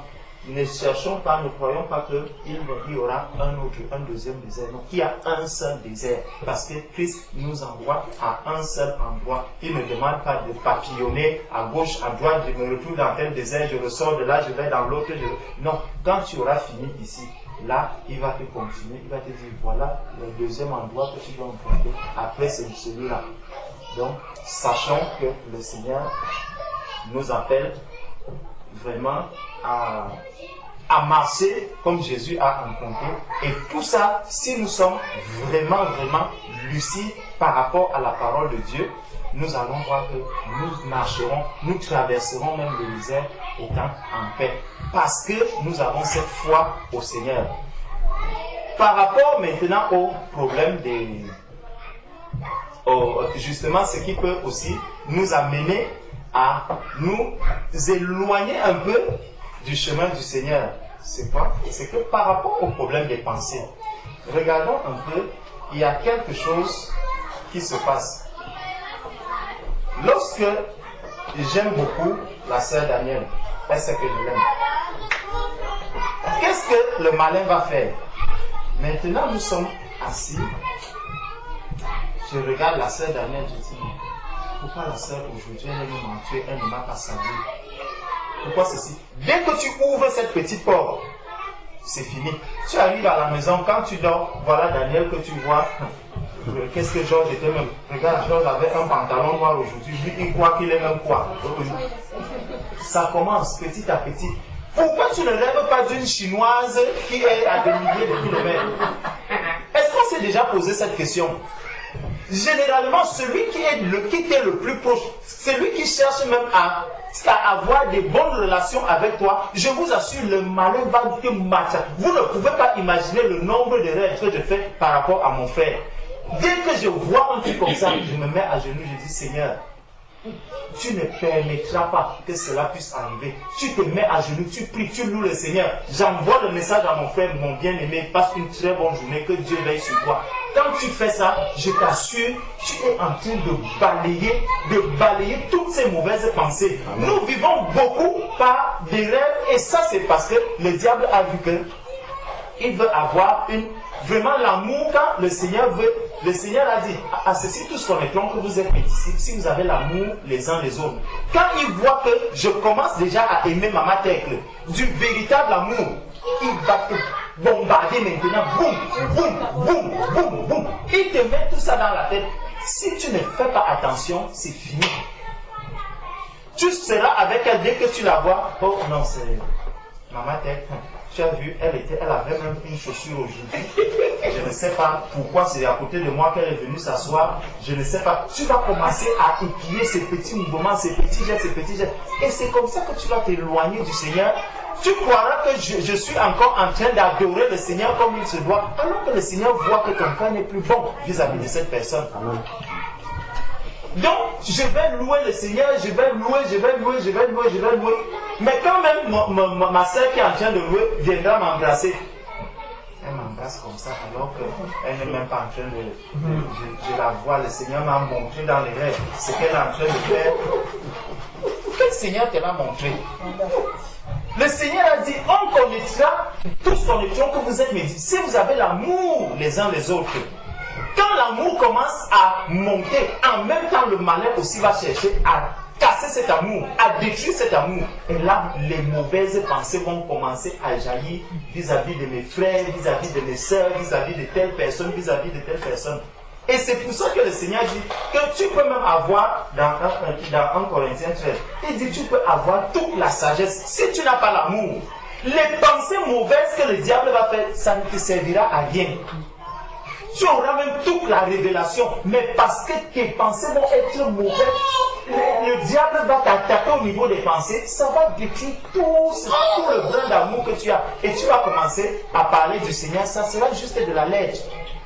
ne cherchons pas, ne croyons pas qu'il y aura un deuxième désert. Non, il y a un seul désert parce que Christ nous envoie à un seul endroit. Il ne demande pas de papillonner à gauche, à droite, je me retrouve dans tel désert, je ressors de là, je vais dans l'autre. Non, quand tu auras fini ici, là, il va te continuer, il va te dire, voilà le deuxième endroit que tu dois emprunter. Après, c'est celui-là. Donc, sachons que le Seigneur nous appelle vraiment à marcher comme Jésus a rencontré. Et tout ça, si nous sommes vraiment lucides par rapport à la parole de Dieu, nous allons voir que nous marcherons, nous traverserons même le désert étant en paix. Parce que nous avons cette foi au Seigneur. Par rapport maintenant au problème justement ce qui peut aussi nous amener à nous éloigner un peu du chemin du Seigneur. C'est quoi? C'est que par rapport au problème des pensées, regardons un peu, il y a quelque chose qui se passe. Lorsque j'aime beaucoup la sœur Danielle, elle sait que je l'aime. Qu'est-ce que le malin va faire? Maintenant, nous sommes assis. Je regarde la sœur Danielle, je dis, pourquoi la sœur aujourd'hui, elle m'a tué, elle ne m'a pas salué? Pourquoi ceci? Dès que tu ouvres cette petite porte, c'est fini. Tu arrives à la maison, quand tu dors, voilà Daniel que tu vois. Qu'est-ce que Georges était même? Regarde, Georges avait un pantalon noir aujourd'hui, lui il croit qu'il est même quoi? Ça commence petit à petit. Pourquoi tu ne rêves pas d'une chinoise qui est à des milliers de kilomètres? Est-ce qu'on s'est déjà posé cette question? Généralement, celui qui est le plus proche, celui qui cherche même à avoir des bonnes relations avec toi, je vous assure, le malin va te mater. Vous ne pouvez pas imaginer le nombre de rêves que je fais par rapport à mon frère. Dès que je vois un truc comme ça, je me mets à genoux, je dis, Seigneur, tu ne permettras pas que cela puisse arriver. Tu te mets à genoux, tu pries, tu loues le Seigneur. J'envoie le message à mon frère, mon bien-aimé, passe une très bonne journée, que Dieu veille sur toi. Quand tu fais ça, je t'assure, tu es en train de balayer toutes ces mauvaises pensées. Amen. Nous vivons beaucoup par des rêves et ça c'est parce que le diable a vu que il veut avoir vraiment l'amour quand le Seigneur veut. Le Seigneur a dit, à ceci tous connaîtront que vous êtes mes disciples si vous avez l'amour les uns les autres. Quand il voit que je commence déjà à aimer Maman Tecle, du véritable amour, il va te bombarder maintenant, boum, boum, boum, boum, boum. Il te met tout ça dans la tête. Si tu ne fais pas attention, c'est fini. Tu seras avec elle dès que tu la vois. Oh non, c'est Maman Tecle. Tu as vu, elle avait même une chaussure aujourd'hui. Je ne sais pas pourquoi c'est à côté de moi qu'elle est venue s'asseoir. Je ne sais pas. Tu vas commencer à épier ces petits mouvements, ces petits gestes. Et c'est comme ça que tu vas t'éloigner du Seigneur. Tu croiras que je suis encore en train d'adorer le Seigneur comme il se doit, alors que le Seigneur voit que ton cœur n'est plus bon vis-à-vis de cette personne. Amen. Donc, je vais louer le Seigneur, je vais louer. Mais quand même ma soeur qui est en train de louer viendra m'embrasser. Elle m'embrasse comme ça alors qu'elle n'est même pas en train de... Je la vois, le Seigneur m'a montré dans les rêves ce qu'elle est en train de faire. Quel Seigneur te l'a montré? Le Seigneur a dit, on connaîtra, tous connaîtront que vous êtes mes disciples si vous avez l'amour les uns les autres. Quand l'amour commence à monter, en même temps le malin aussi va chercher à casser casser cet amour, à détruire cet amour. Et là, les mauvaises pensées vont commencer à jaillir vis-à-vis de mes frères, vis-à-vis de mes soeurs, vis-à-vis de telle personne, vis-à-vis de telle personne. Et c'est pour ça que le Seigneur dit que tu peux même avoir, dans 1 Corinthiens 13, il dit tu peux avoir toute la sagesse si tu n'as pas l'amour. Les pensées mauvaises que le diable va faire, ça ne te servira à rien. Tu auras même toute la révélation, mais parce que tes pensées vont être mauvaises, le diable va t'attaquer au niveau des pensées, ça va détruire tout le brin d'amour que tu as. Et tu vas commencer à parler du Seigneur, ça sera juste de la lettre.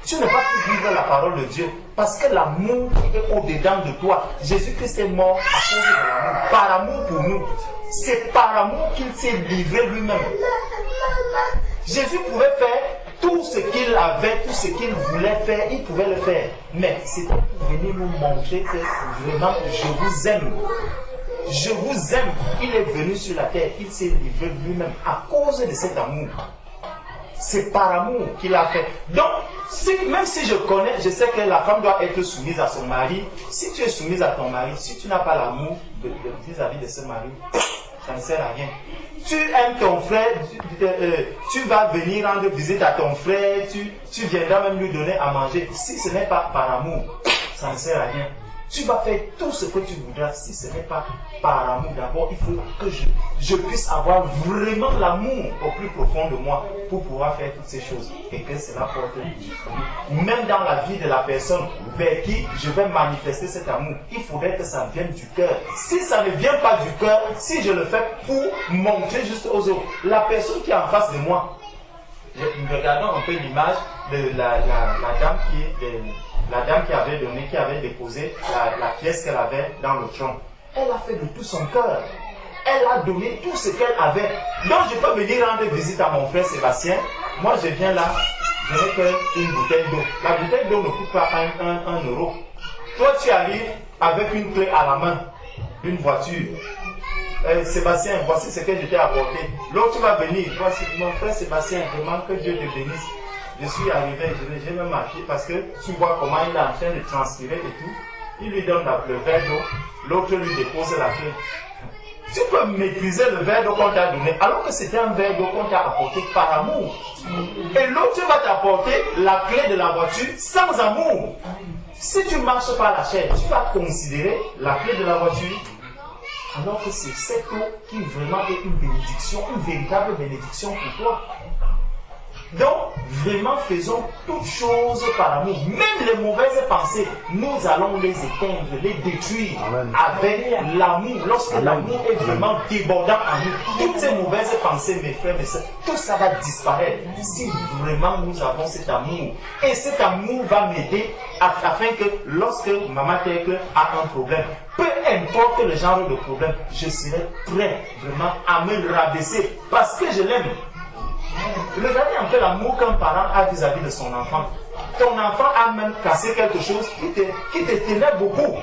Tu ne vas plus vivre la parole de Dieu, parce que l'amour est au-dedans de toi. Jésus-Christ est mort à cause de l'amour, par amour pour nous. C'est par amour qu'il s'est livré lui-même. Jésus pouvait faire tout ce qu'il avait, tout ce qu'il voulait faire, il pouvait le faire. Mais c'était pour venir nous montrer que vraiment, je vous aime. Je vous aime. Il est venu sur la terre, il s'est livré lui-même à cause de cet amour. C'est par amour qu'il a fait. Donc, même si je connais, je sais que la femme doit être soumise à son mari. Si tu es soumise à ton mari, si tu n'as pas l'amour vis-à-vis de ce mari, ça ne sert à rien. Tu aimes ton frère, tu vas venir rendre visite à ton frère, tu viendras même lui donner à manger. Si ce n'est pas par amour, ça ne sert à rien. Tu vas faire tout ce que tu voudras. Si ce n'est pas par amour, d'abord, il faut que je puisse avoir vraiment l'amour au plus profond de moi pour pouvoir faire toutes ces choses. Et que cela porte du fruit. Même dans la vie de la personne vers qui je vais manifester cet amour, il faudrait que ça vienne du cœur. Si ça ne vient pas du cœur, si je le fais pour montrer juste aux autres, la personne qui est en face de moi, regardons un peu l'image de la dame qui avait donné, qui avait déposé la pièce qu'elle avait dans le tronc. Elle a fait de tout son cœur. Elle a donné tout ce qu'elle avait. Donc je peux venir rendre visite à mon frère Sébastien. Moi je viens là, je n'ai qu'une bouteille d'eau. La bouteille d'eau ne coûte pas 1 euro. Toi tu arrives avec une clé à la main d'une voiture. Sébastien, voici ce que je t'ai apporté. L'autre va venir. Voici mon frère Sébastien, vraiment que Dieu te bénisse. Je suis arrivé, j'ai même marqué parce que tu vois comment il est en train de transpirer et tout. Il lui donne le verre d'eau, l'autre lui dépose la clé. Tu peux maîtriser le verre d'eau qu'on t'a donné alors que c'était un verre d'eau qu'on t'a apporté par amour. Et l'autre va t'apporter la clé de la voiture sans amour. Si tu marches par la chair, tu vas considérer la clé de la voiture alors que c'est cette eau qui vraiment est une bénédiction, une véritable bénédiction pour toi. Donc, vraiment, faisons toutes choses par amour. Même les mauvaises pensées, nous allons les éteindre, les détruire. Amen. Avec l'amour. Lorsque l'amour est vraiment débordant en nous, toutes ces mauvaises pensées, mes frères, mes soeurs, tout ça va disparaître si vraiment nous avons cet amour. Et cet amour va m'aider afin que lorsque Maman Tekle a un problème, peu importe le genre de problème, je serai prêt vraiment à me rabaisser parce que je l'aime. Regardez un peu l'amour qu'un parent a vis-à-vis de son enfant. Ton enfant a même cassé quelque chose qui te tenait beaucoup.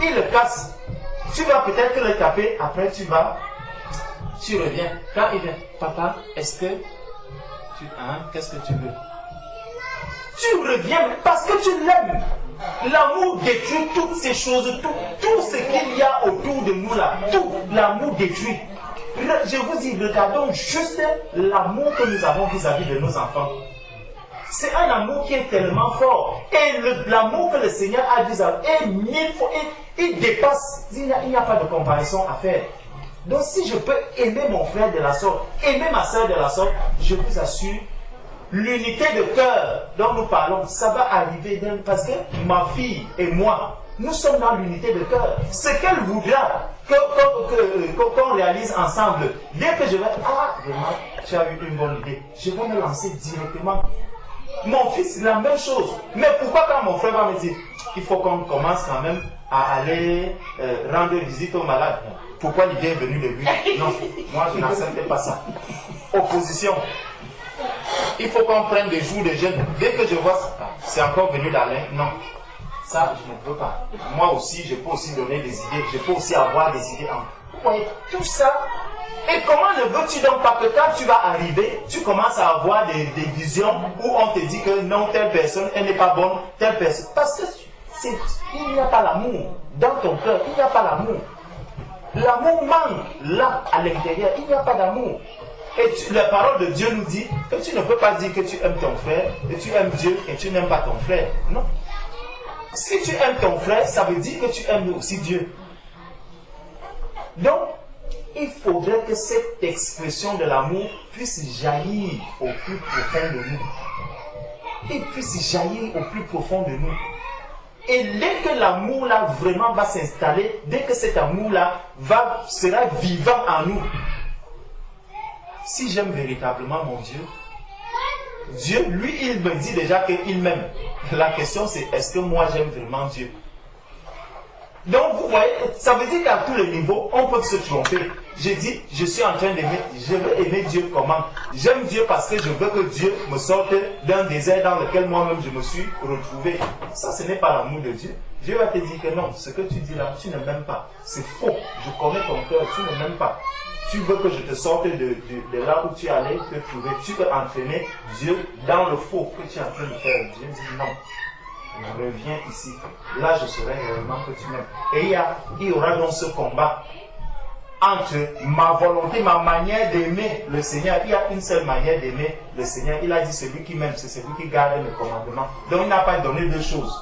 Il le casse. Tu vas peut-être le taper, après tu reviens. Quand il vient, papa, est-ce que qu'est-ce que tu veux? Tu reviens parce que tu l'aimes. L'amour détruit toutes ces choses, tout ce qu'il y a autour de nous là. Tout l'amour détruit. Je vous dis, regardons juste l'amour que nous avons vis-à-vis de nos enfants. C'est un amour qui est tellement fort. Et l'amour que le Seigneur a vis-à-vis est 1000 fois, il dépasse. Il n'y a pas de comparaison à faire. Donc si je peux aimer mon frère de la sorte, aimer ma soeur de la sorte, je vous assure, l'unité de cœur dont nous parlons, ça va arriver parce que ma fille et moi, nous sommes dans l'unité de cœur. Ce qu'elle voudra qu'on réalise ensemble, dès que je vais vraiment, tu as eu une bonne idée, je vais me lancer directement. Mon fils, la même chose. Mais pourquoi quand mon frère va me dire, il faut qu'on commence quand même à aller rendre visite aux malades? Pourquoi l'idée est venue de lui? Non, moi je n'accepte pas ça. Opposition. Il faut qu'on prenne des jours de jeûne. Dès que je vois ça, c'est encore venu d'Alain. Non. Ça, je ne peux pas. Moi aussi, je peux aussi donner des idées. Je peux aussi avoir des idées. Vous voyez, tout ça. Et comment ne veux-tu donc pas que quand tu vas arriver, tu commences à avoir des visions où on te dit que non, telle personne, elle n'est pas bonne, telle personne. Parce que il n'y a pas l'amour. Dans ton cœur, il n'y a pas l'amour. L'amour manque là, à l'intérieur. Il n'y a pas d'amour. Et la parole de Dieu nous dit que tu ne peux pas dire que tu aimes ton frère, que tu aimes Dieu et tu n'aimes pas ton frère. Non. Si tu aimes ton frère, ça veut dire que tu aimes aussi Dieu. Donc, il faudrait que cette expression de l'amour puisse jaillir au plus profond de nous. Il puisse jaillir au plus profond de nous. Et dès que l'amour là vraiment va s'installer, dès que cet amour là sera vivant en nous, si j'aime véritablement mon Dieu, Dieu, lui, il me dit déjà qu'il m'aime. La question c'est, est-ce que moi j'aime vraiment Dieu? Donc vous voyez, ça veut dire qu'à tous les niveaux, on peut se tromper. J'ai dit, je suis en train d'aimer, je veux aimer Dieu comment? J'aime Dieu parce que je veux que Dieu me sorte d'un désert dans lequel moi-même je me suis retrouvé. Ça, ce n'est pas l'amour de Dieu. Dieu va te dire que non, ce que tu dis là, tu ne m'aimes pas. C'est faux. Je connais ton cœur, tu ne m'aimes pas. Tu veux que je te sorte de là où tu allais te trouver. Tu veux entraîner Dieu dans le faux que tu es en train de faire. Dieu dit non. Je reviens ici. Là, je saurai réellement que tu m'aimes. Et il y aura donc ce combat entre ma volonté, ma manière d'aimer le Seigneur. Il y a une seule manière d'aimer le Seigneur. Il a dit celui qui m'aime, c'est celui qui garde mes commandements. Donc, il n'a pas donné deux choses.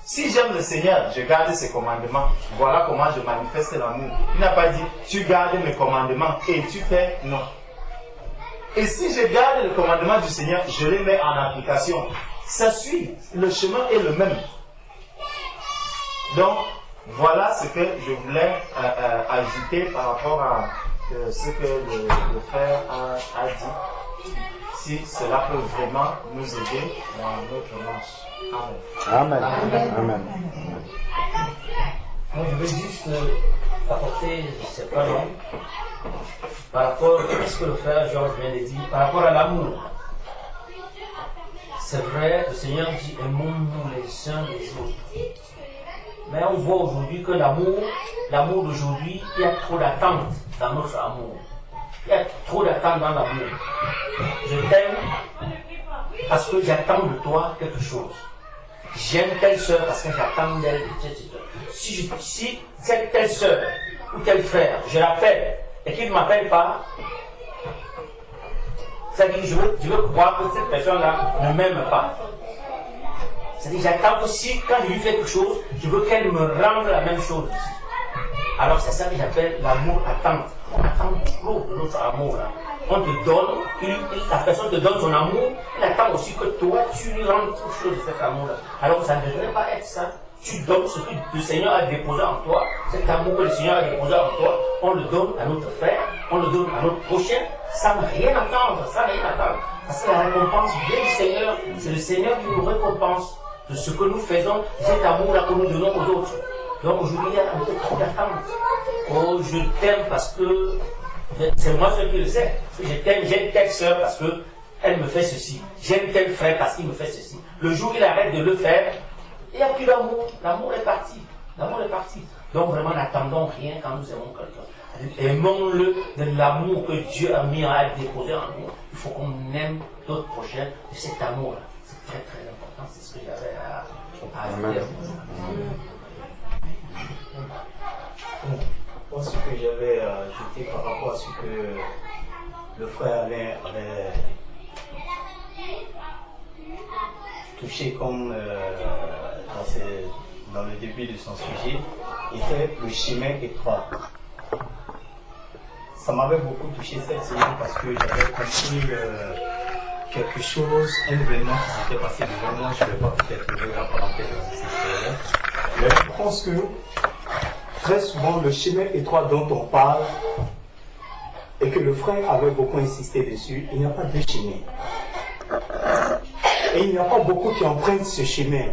Si j'aime le Seigneur, je garde ses commandements. Voilà comment je manifeste l'amour. Il n'a pas dit, tu gardes mes commandements et tu fais non. Et si je garde le commandement du Seigneur, je les mets en application. Ça suit, le chemin est le même. Donc, voilà ce que je voulais ajouter par rapport à ce que le frère a dit. Si cela peut vraiment nous aider dans notre marche. Amen. Amen. Amen. Moi, je veux juste apporter, je ne sais pas non, par rapport à ce que le frère Georges vient de dire, par rapport à l'amour. C'est vrai, le Seigneur dit aimons-nous les uns les autres. Mais on voit aujourd'hui que l'amour d'aujourd'hui, il y a trop d'attentes dans notre amour. Il y a trop d'attentes dans l'amour. Je t'aime parce que j'attends de toi quelque chose. J'aime telle soeur parce que j'attends d'elle, etc. Si telle soeur ou tel frère, je l'appelle et qu'il ne m'appelle pas, c'est-à-dire que je veux croire que cette personne-là ne m'aime pas. C'est-à-dire que j'attends aussi, quand je lui fais quelque chose, je veux qu'elle me rende la même chose aussi. Alors c'est ça que j'appelle l'amour attente. On attend trop de notre amour là. On te donne, la personne te donne son amour, il attend aussi que toi tu lui rendes quelque chose de cet amour là. Alors ça ne devrait pas être ça. Tu donnes ce que le Seigneur a déposé en toi, cet amour que le Seigneur a déposé en toi, on le donne à notre frère, on le donne à notre prochain, sans rien attendre, Parce que la récompense vient du Seigneur, c'est le Seigneur qui nous récompense de ce que nous faisons, cet amour-là que nous donnons aux autres. Donc aujourd'hui, il y a un peu trop d'attente. Oh, je t'aime parce que, c'est moi seul qui le sais, j'aime telle soeur parce qu'elle me fait ceci, j'aime tel frère parce qu'il me fait ceci. Le jour où il arrête de le faire, il n'y a plus d'amour, l'amour est parti. Donc vraiment, n'attendons rien quand nous aimons quelqu'un. Aimons-le de l'amour que Dieu a déposé en nous. Il faut qu'on aime notre prochain de cet amour-là. C'est très très important, c'est ce que j'avais à dire. Moi, ce que j'avais ajouté par rapport à ce que le frère Alain avait touché comme dans le début de son sujet, était le chemin étroit. Ça m'avait beaucoup touché cette semaine parce que j'avais compris quelque chose, un événement qui s'était passé devant moi. Je ne vais pas peut-être ouvrir la parenthèse de cette histoire-là. Mais je pense que très souvent, le chemin étroit dont on parle, et que le frère avait beaucoup insisté dessus, il n'y a pas de chemin. Et il n'y a pas beaucoup qui empruntent ce chemin.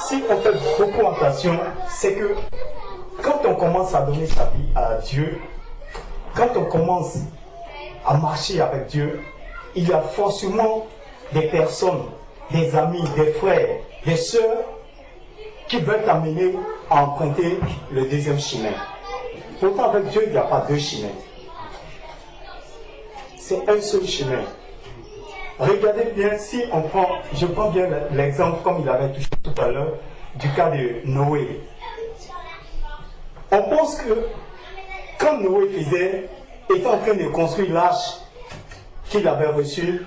Si on fait beaucoup attention, c'est que quand on commence à donner sa vie à Dieu, quand on commence à marcher avec Dieu, il y a forcément des personnes, des amis, des frères, des sœurs qui veulent t'amener à emprunter le deuxième chemin. Pourtant, avec Dieu, il n'y a pas deux chemins. C'est un seul chemin. Regardez bien, si on prend, je prends bien l'exemple, comme il avait touché tout à l'heure, du cas de Noé. On pense que quand Noé était en train de construire l'arche qu'il avait reçue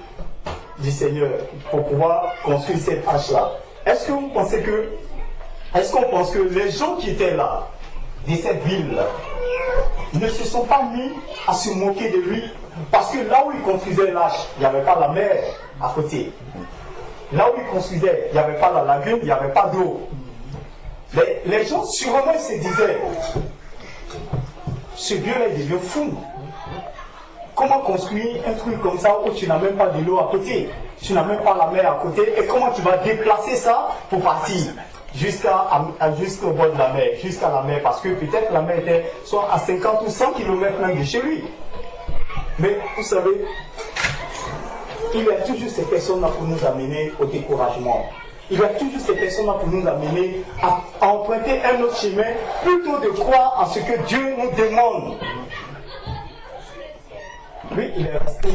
du Seigneur pour pouvoir construire cette arche-là, est-ce qu'on pense que les gens qui étaient là, de cette ville, ne se sont pas mis à se moquer de lui? Parce que là où il construisait l'arche, il n'y avait pas la mer à côté. Là où il construisait, il n'y avait pas la lagune, il n'y avait pas d'eau. Les gens, sûrement, ils se disaient, ce vieux-là, il devient fou. Comment construire un truc comme ça où tu n'as même pas de l'eau à côté, tu n'as même pas la mer à côté, et comment tu vas déplacer ça pour partir jusqu'au bord de la mer, jusqu'à la mer, parce que peut-être la mer était soit à 50 ou 100 km même de chez lui. Mais vous savez, il y a toujours ces personnes-là pour nous amener au découragement. Il y a toujours ces personnes-là pour nous amener à emprunter un autre chemin, plutôt de croire en ce que Dieu nous demande. Lui, il est resté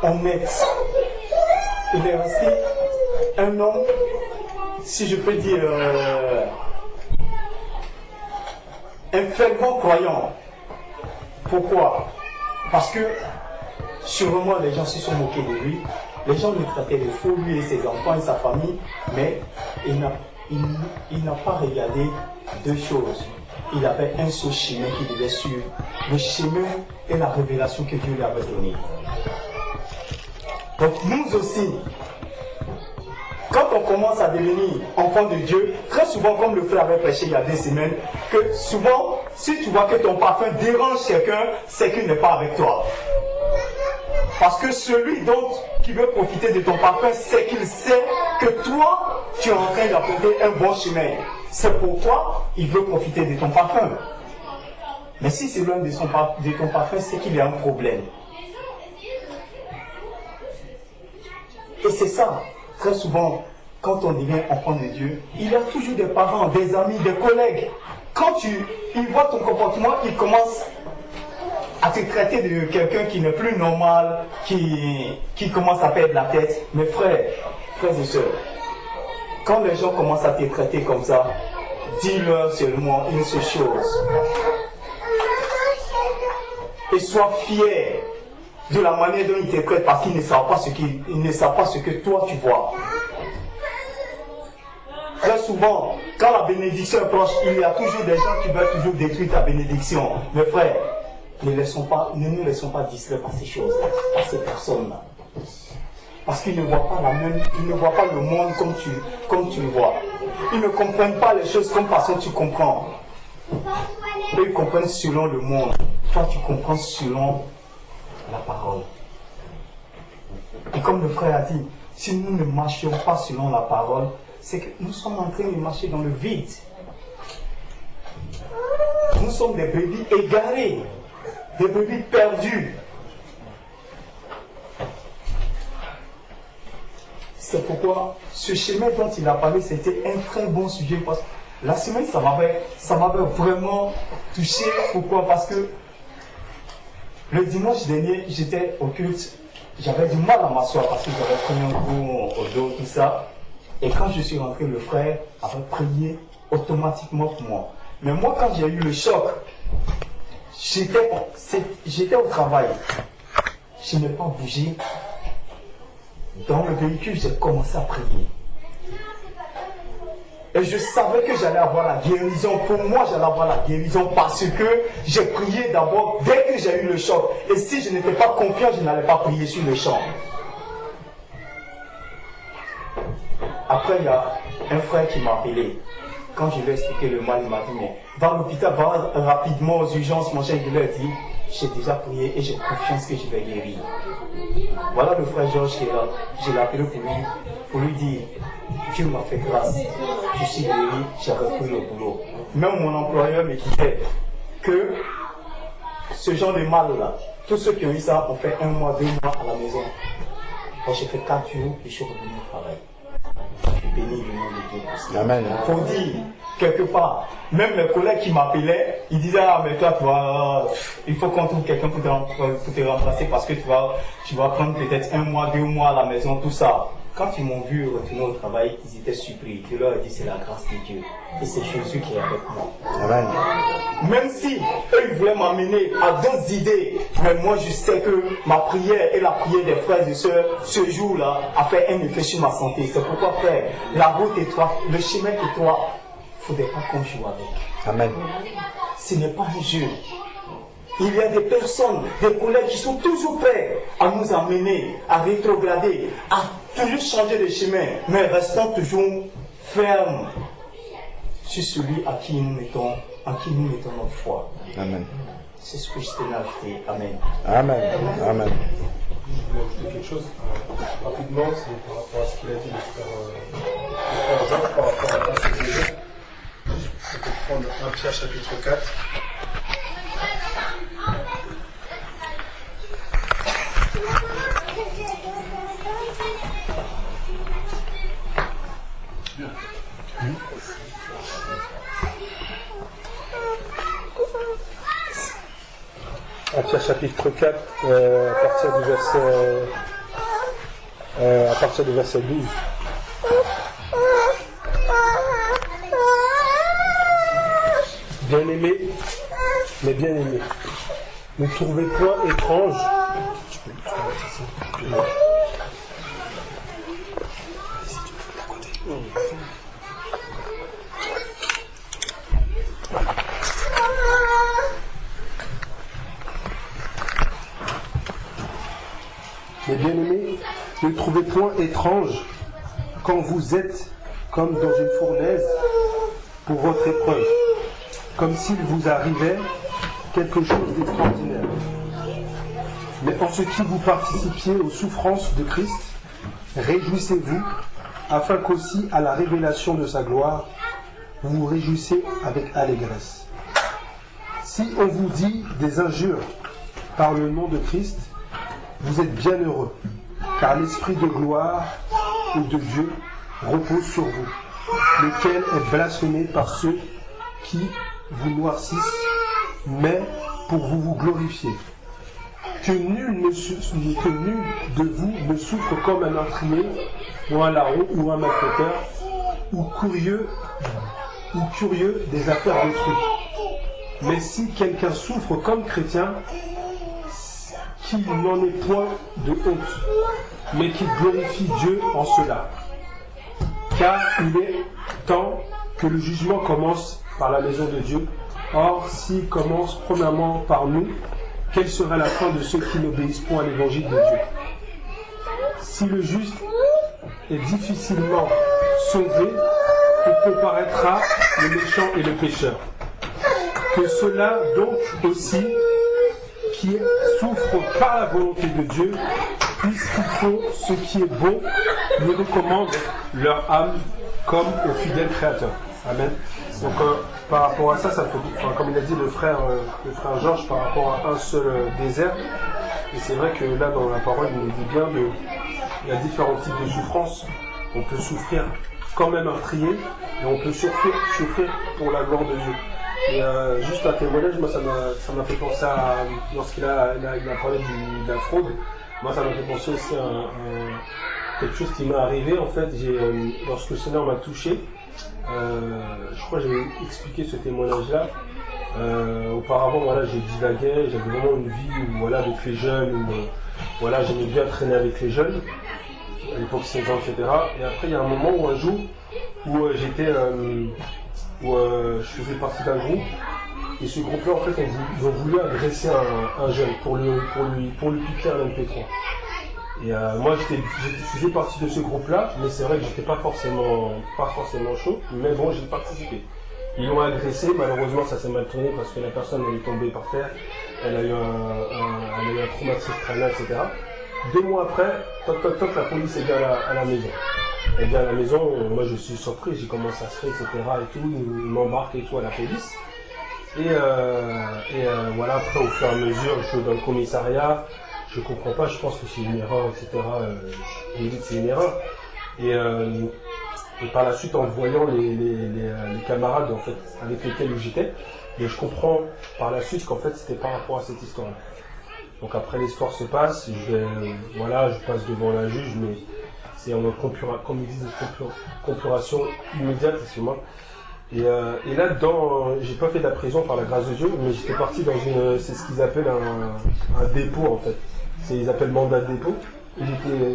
honnête. Il est resté un homme, si je peux dire, un fervent croyant. Pourquoi? Parce que sûrement les gens se sont moqués de lui. Les gens le traitaient de fou, lui et ses enfants et sa famille, mais il n'a pas regardé deux choses. Il avait un seul chemin qu'il devait suivre, le chemin et la révélation que Dieu lui avait donnée. Donc nous aussi, quand on commence à devenir enfant de Dieu, très souvent, comme le frère avait prêché il y a 2 semaines, que souvent, si tu vois que ton parfum dérange quelqu'un, c'est qu'il n'est pas avec toi. Parce que celui qui veut profiter de ton parfum, c'est qu'il sait que toi, tu es en train d'apporter un bon chemin. C'est pourquoi il veut profiter de ton parfum. Mais si c'est loin de ton parfum, c'est qu'il y a un problème. Et c'est ça, très souvent, quand on devient enfant de Dieu, il y a toujours des parents, des amis, des collègues. Quand ils voient ton comportement, ils commencent à te traiter de quelqu'un qui n'est plus normal, qui commence à perdre la tête. Mes frères et sœurs, quand les gens commencent à te traiter comme ça, dis-leur seulement une seule chose. Et sois fier de la manière dont ils te traitent, parce qu'ils ne savent pas ce que toi tu vois. Très souvent, quand la bénédiction est proche, il y a toujours des gens qui veulent toujours détruire ta bénédiction. Mes frères, ne nous laissons pas distraire par ces choses-là, par ces personnes-là. Parce qu'ils ne voient pas le monde comme tu le vois. Ils ne comprennent pas les choses comme façon tu comprends. Eux, ils comprennent selon le monde. Toi, tu comprends selon la parole. Et comme le frère a dit, si nous ne marchions pas selon la parole, c'est que nous sommes en train de marcher dans le vide. Nous sommes des brebis égarés, des brebis perdus. C'est pourquoi ce chemin dont il a parlé, c'était un très bon sujet. Parce que la semaine, ça m'avait vraiment touché. Pourquoi? Parce que le dimanche dernier, j'étais au culte. J'avais du mal à m'asseoir parce que j'avais pris un coup au dos, tout ça. Et quand je suis rentré, le frère avait prié automatiquement pour moi. Mais moi, quand j'ai eu le choc, j'étais au travail. Je n'ai pas bougé. Dans le véhicule, j'ai commencé à prier. Et je savais que j'allais avoir la guérison. Pour moi, j'allais avoir la guérison parce que j'ai prié d'abord dès que j'ai eu le choc. Et si je n'étais pas confiant, je n'allais pas prier sur le champ. Après, il y a un frère qui m'a appelé. Quand je lui ai expliqué le mal, il m'a dit, mais va à l'hôpital, va rapidement aux urgences. Mon cher, il lui a dit, j'ai déjà prié et j'ai confiance que je vais guérir. Voilà le frère Georges qui est là. Je l'ai appelé pour lui dire, Dieu m'a fait grâce. Je suis guéri, j'ai repris le boulot. Même mon employeur me disait que ce genre de mal-là, tous ceux qui ont eu ça ont fait 1 mois, 2 mois à la maison. Moi, j'ai fait 4 jours et je suis revenu au travail. Je bénis le nom de Dieu pour ça. Amen. Pour dire, quelque part, même mes collègues qui m'appelaient, ils disaient, ah mais toi, il faut qu'on trouve quelqu'un pour te remplacer parce que tu vas prendre peut-être 1 mois, 2 mois à la maison, tout ça. quand ils m'ont vu retourner au travail, ils étaient surpris. Je leur ai dit c'est la grâce de Dieu. Et c'est Jésus qui est avec moi. Amen. Même si eux ils voulaient m'amener à d'autres idées, mais moi je sais que ma prière et la prière des frères et sœurs ce jour-là a fait un effet sur ma santé. C'est pourquoi frère, la route étroite, le chemin étroit, il ne faudrait pas qu'on joue avec. Amen. Ce n'est pas un jeu. Il y a des personnes, des collègues qui sont toujours prêts à nous amener, à rétrograder, à toujours changer de chemin, mais restons toujours fermes sur celui à qui nous mettons notre foi. Amen. C'est ce que je tenais à ajouter. Amen. Amen. Amen. Je voulais ajouter quelque chose rapidement, c'est par rapport à ce qu'il a dit le frère Jean, par rapport à ce Jésus. On peut prendre 1 Pierre chapitre 4. Pierre chapitre 4, à partir du verset 12. Bien-aimés, mes bien-aimés, ne trouvez point étrange Mes bien-aimés, ne trouvez point étrange quand vous êtes comme dans une fournaise pour votre épreuve, comme s'il vous arrivait quelque chose d'extraordinaire. Mais en ce qui vous participiez aux souffrances de Christ, réjouissez-vous, afin qu'aussi à la révélation de sa gloire, vous vous réjouissez avec allégresse. Si on vous dit des injures par le nom de Christ, vous êtes bien heureux, car l'Esprit de gloire et de Dieu repose sur vous, lequel est blasphémé par ceux qui vous noircissent, mais pour vous glorifier. Que nul de vous ne souffre comme un meurtrier, ou un larron, ou un malfaiteur, ou curieux des affaires d'autrui. Mais si quelqu'un souffre comme chrétien, qu'il n'en ait point de honte, mais qu'il glorifie Dieu en cela. Car il est temps que le jugement commence par la maison de Dieu. Or, s'il commence premièrement par nous, quelle sera la fin de ceux qui n'obéissent point à l'évangile de Dieu? Si le juste est difficilement sauvé, il comparaîtra le méchant et le pécheur. Que cela donc aussi qui souffrent par la volonté de Dieu, puisqu'ils font ce qui est bon, lui recommandent leur âme comme au fidèle Créateur. Amen. Donc par rapport à ça, ça fait, comme il a dit le frère Georges, par rapport à un seul désert, et c'est vrai que là dans la parole il nous dit bien il y a différents types de souffrances. On peut souffrir quand même meurtrier, et on peut souffrir pour la gloire de Dieu. Et juste un témoignage, moi ça m'a fait penser à, lorsqu'il a parlé de la fraude, moi ça m'a fait penser aussi à quelque chose qui m'est arrivé. En fait, lorsque le Seigneur m'a touché, je crois que j'avais expliqué ce témoignage-là. Auparavant, voilà, j'ai divagué, j'avais vraiment une vie où, voilà, avec les jeunes, où, voilà, j'aimais bien traîner avec les jeunes, à l'époque 16 ans, etc. Et après, il y a un moment où un jour où je faisais partie d'un groupe, et ce groupe-là, en fait, ils ont voulu agresser un jeune pour lui piquer un MP3. Et moi, je faisais partie de ce groupe-là, mais c'est vrai que j'étais pas forcément chaud, mais bon, j'ai participé. Ils l'ont agressé, malheureusement, ça s'est mal tourné parce que la personne elle est tombée par terre, elle a eu un traumatisme crânien, etc. 2 mois après, toc, la police est bien à la maison. Elle vient à la maison, moi je suis surpris, j'ai commencé à se faire, etc. et tout, ils m'embarquent et tout à la police. Et voilà, après au fur et à mesure, je suis dans le commissariat, je comprends pas, je pense que c'est une erreur, etc. Je me dis que c'est une erreur. Et par la suite, en voyant les camarades en fait, avec lesquels j'étais, je comprends par la suite qu'en fait c'était par rapport à cette histoire-là. Donc après l'histoire se passe, je passe devant la juge, mais c'est en comme ils disent, compuration immédiate, excuse-moi. Et là-dedans, j'ai pas fait de la prison par la grâce de Dieu, mais j'étais parti dans c'est ce qu'ils appellent un dépôt en fait. Ils appellent mandat de dépôt.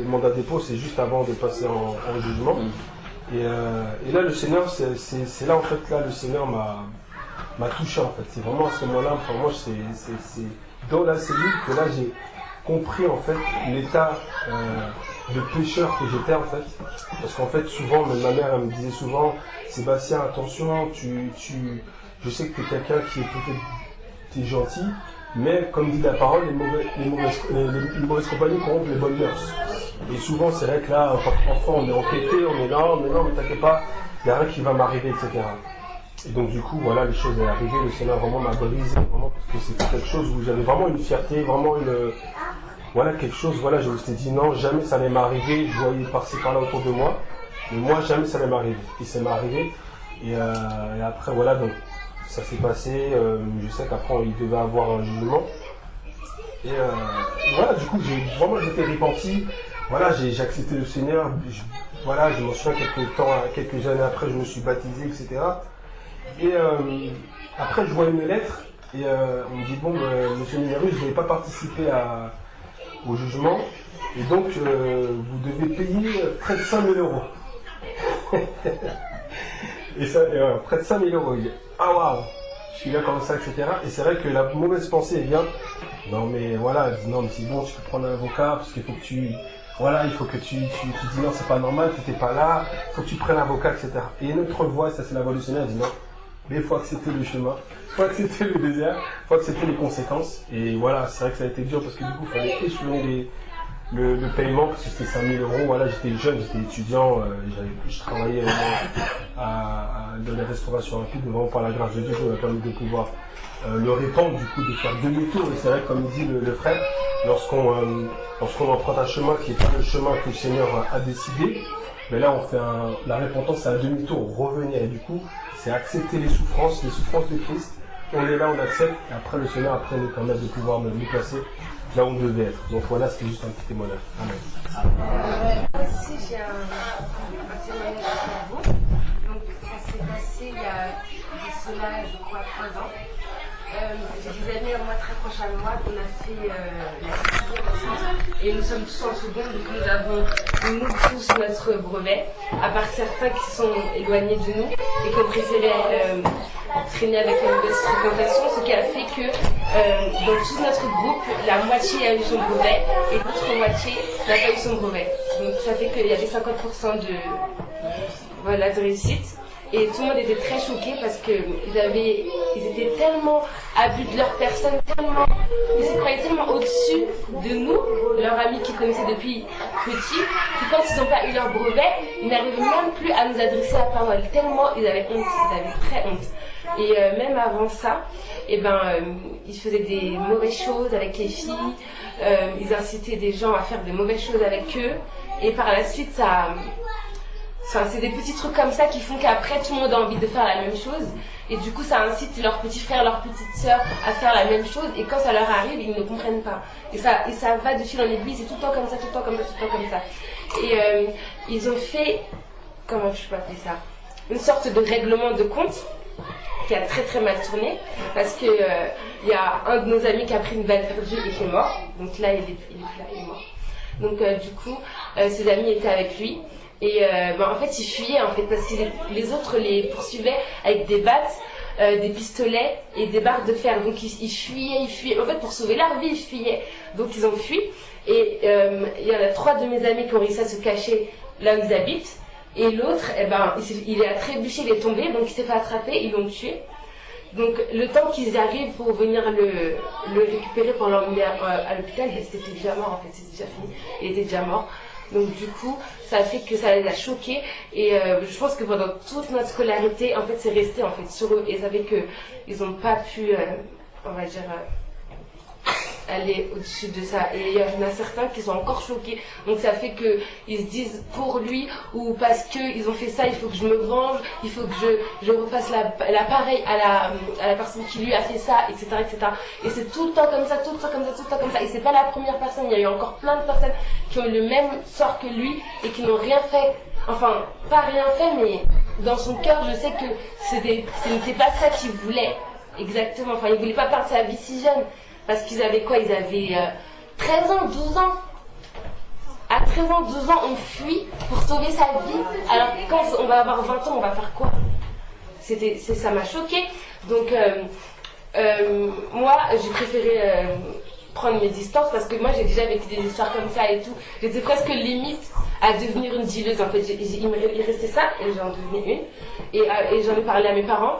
Mandat de dépôt, c'est juste avant de passer en jugement. Et là, le Seigneur, c'est là en fait, là, le Seigneur m'a touché en fait. C'est vraiment à ce moment-là, pour moi, c'est dans la cellule que là j'ai compris en fait l'état de pécheur que j'étais en fait. Parce qu'en fait, souvent, même ma mère, elle me disait souvent, Sébastien, attention, je sais que tu es quelqu'un qui est peut-être t'es gentil, mais comme dit la parole, les mauvaises compagnies corrompent les bonnes mœurs. Et souvent, c'est vrai que là, en tant qu'enfant, on est enquêté, on est là, mais non, mais t'inquiète pas, il n'y a rien qui va m'arriver, etc. Et donc, du coup, voilà, les choses sont arrivées, le Seigneur vraiment m'a brisé, vraiment, parce que c'était quelque chose où j'avais vraiment une fierté, vraiment voilà, quelque chose, voilà, je me suis dit non, jamais ça allait m'arriver, je voyais par-ci par-là autour de moi, mais moi, jamais ça allait m'arriver. Et ça m'est arrivé, et après, voilà, donc, ça s'est passé, je sais qu'après, il devait avoir un jugement. Et voilà, du coup, j'étais repenti. Voilà, j'ai accepté le Seigneur. Voilà, je m'en souviens quelques années après, je me suis baptisé, etc. Et après, je vois une lettre et on me dit bon, monsieur Numéru, je n'ai pas participé au jugement et donc vous devez payer près de 5 000 euros. Et près de 5 000 euros. Il dit, ah waouh, je suis là comme ça, etc. Et c'est vrai que la mauvaise pensée vient. Non mais voilà, elle dit non mais c'est bon, tu peux prendre un avocat parce qu'il faut que il faut que tu dis non, c'est pas normal, tu n'étais pas là, il faut que tu prennes un avocat, etc. Et une autre voix, ça c'est la voix du Seigneur, elle dit non, mais il faut accepter le chemin, il faut accepter le désert, il faut accepter les conséquences. Et voilà, c'est vrai que ça a été dur parce que du coup, il fallait échelonner le paiement parce que c'était 5 000 euros. Voilà, j'étais jeune, j'étais étudiant, je travaillais dans la restauration rapide, vraiment par la grâce de Dieu, ça m'a permis de pouvoir le répandre, du coup, de faire demi-tour. Et c'est vrai, comme dit le frère, lorsqu'on emprunte un chemin qui n'est pas le chemin que le Seigneur a décidé, mais là on fait la repentance, c'est un demi-tour, revenir. Et du coup, c'est accepter les souffrances de Christ. On est là, on accepte, et après le Seigneur nous permet de pouvoir nous placer là où on devait être. Donc voilà, c'était juste un petit témoignage. Amen. Moi aussi, j'ai un témoignage pour vous. Donc ça s'est passé il y a de cela, je crois, 3 ans. J'ai des amis à moi très proches à moi qu'on a fait la seconde ensemble et nous sommes tous en seconde, donc nous avons tous notre brevet, à part certains qui sont éloignés de nous et qui ont préféré traîner avec la mauvaise fréquentation, ce qui a fait que dans tout notre groupe, la moitié a eu son brevet et l'autre moitié n'a pas eu son brevet. Donc ça fait qu'il y avait 50% de réussite. Et tout le monde était très choqué parce qu'ils étaient tellement abus de leur personne, ils se croyaient tellement au-dessus de nous, leurs amis qu'ils connaissaient depuis petits, que quand ils n'ont pas eu leur brevet, ils n'arrivaient même plus à nous adresser la parole, tellement ils avaient honte, ils avaient très honte. Et même avant ça, ils faisaient des mauvaises choses avec les filles, ils incitaient des gens à faire des mauvaises choses avec eux, et par la suite c'est des petits trucs comme ça qui font qu'après tout le monde a envie de faire la même chose et du coup ça incite leurs petits frères, leurs petites sœurs à faire la même chose et quand ça leur arrive ils ne comprennent pas et ça va de fil en aiguille, c'est tout le temps comme ça, tout le temps comme ça, tout le temps comme ça et ils ont fait, comment je peux appeler ça, une sorte de règlement de compte qui a très très mal tourné parce que y a un de nos amis qui a pris une balle perdue et qui est mort, donc là il est mort, donc du coup ses amis étaient avec lui. Et en fait ils fuyaient en fait parce que les autres les poursuivaient avec des battes, des pistolets et des barres de fer. Donc ils fuyaient. En fait pour sauver leur vie ils fuyaient. Donc ils ont fui. Et il y en a 3 de mes amis qui ont réussi à se cacher là où ils habitent. Et l'autre, il est trébuché, il est tombé, donc il s'est fait attraper, ils l'ont tué. Donc le temps qu'ils arrivent pour venir le récupérer pour l'emmener à l'hôpital, c'était déjà mort en fait, c'était déjà fini. Il était déjà mort. Donc du coup, ça a fait que ça les a choqués et je pense que pendant toute notre scolarité, en fait, c'est resté en fait sur eux et ça fait que ils n'ont pas pu, on va dire, aller au-dessus de ça. Et il y en a certains qui sont encore choqués. Donc ça fait qu'ils se disent pour lui ou parce qu'ils ont fait ça, il faut que je me venge, il faut que je refasse l'appareil à la personne qui lui a fait ça, etc. etc. Et c'est tout le temps comme ça, tout le temps comme ça, tout le temps comme ça. Et c'est pas la première personne, il y a eu encore plein de personnes qui ont le même sort que lui et qui n'ont rien fait. Enfin, pas rien fait, mais dans son cœur, je sais que ce n'était pas ça qu'il voulait. Exactement. Enfin, il voulait pas perdre sa vie si jeune. Parce qu'ils avaient quoi? Ils avaient 13 ans, 12 ans. À 13 ans, 12 ans, on fuit pour sauver sa vie. Alors, quand on va avoir 20 ans, on va faire quoi? Ça m'a choquée. Donc, moi, j'ai préféré prendre mes distances parce que moi, j'ai déjà vécu des histoires comme ça et tout. J'étais presque limite à devenir une dealeuse. En fait, il restait ça et j'en devenais une. Et j'en ai parlé à mes parents.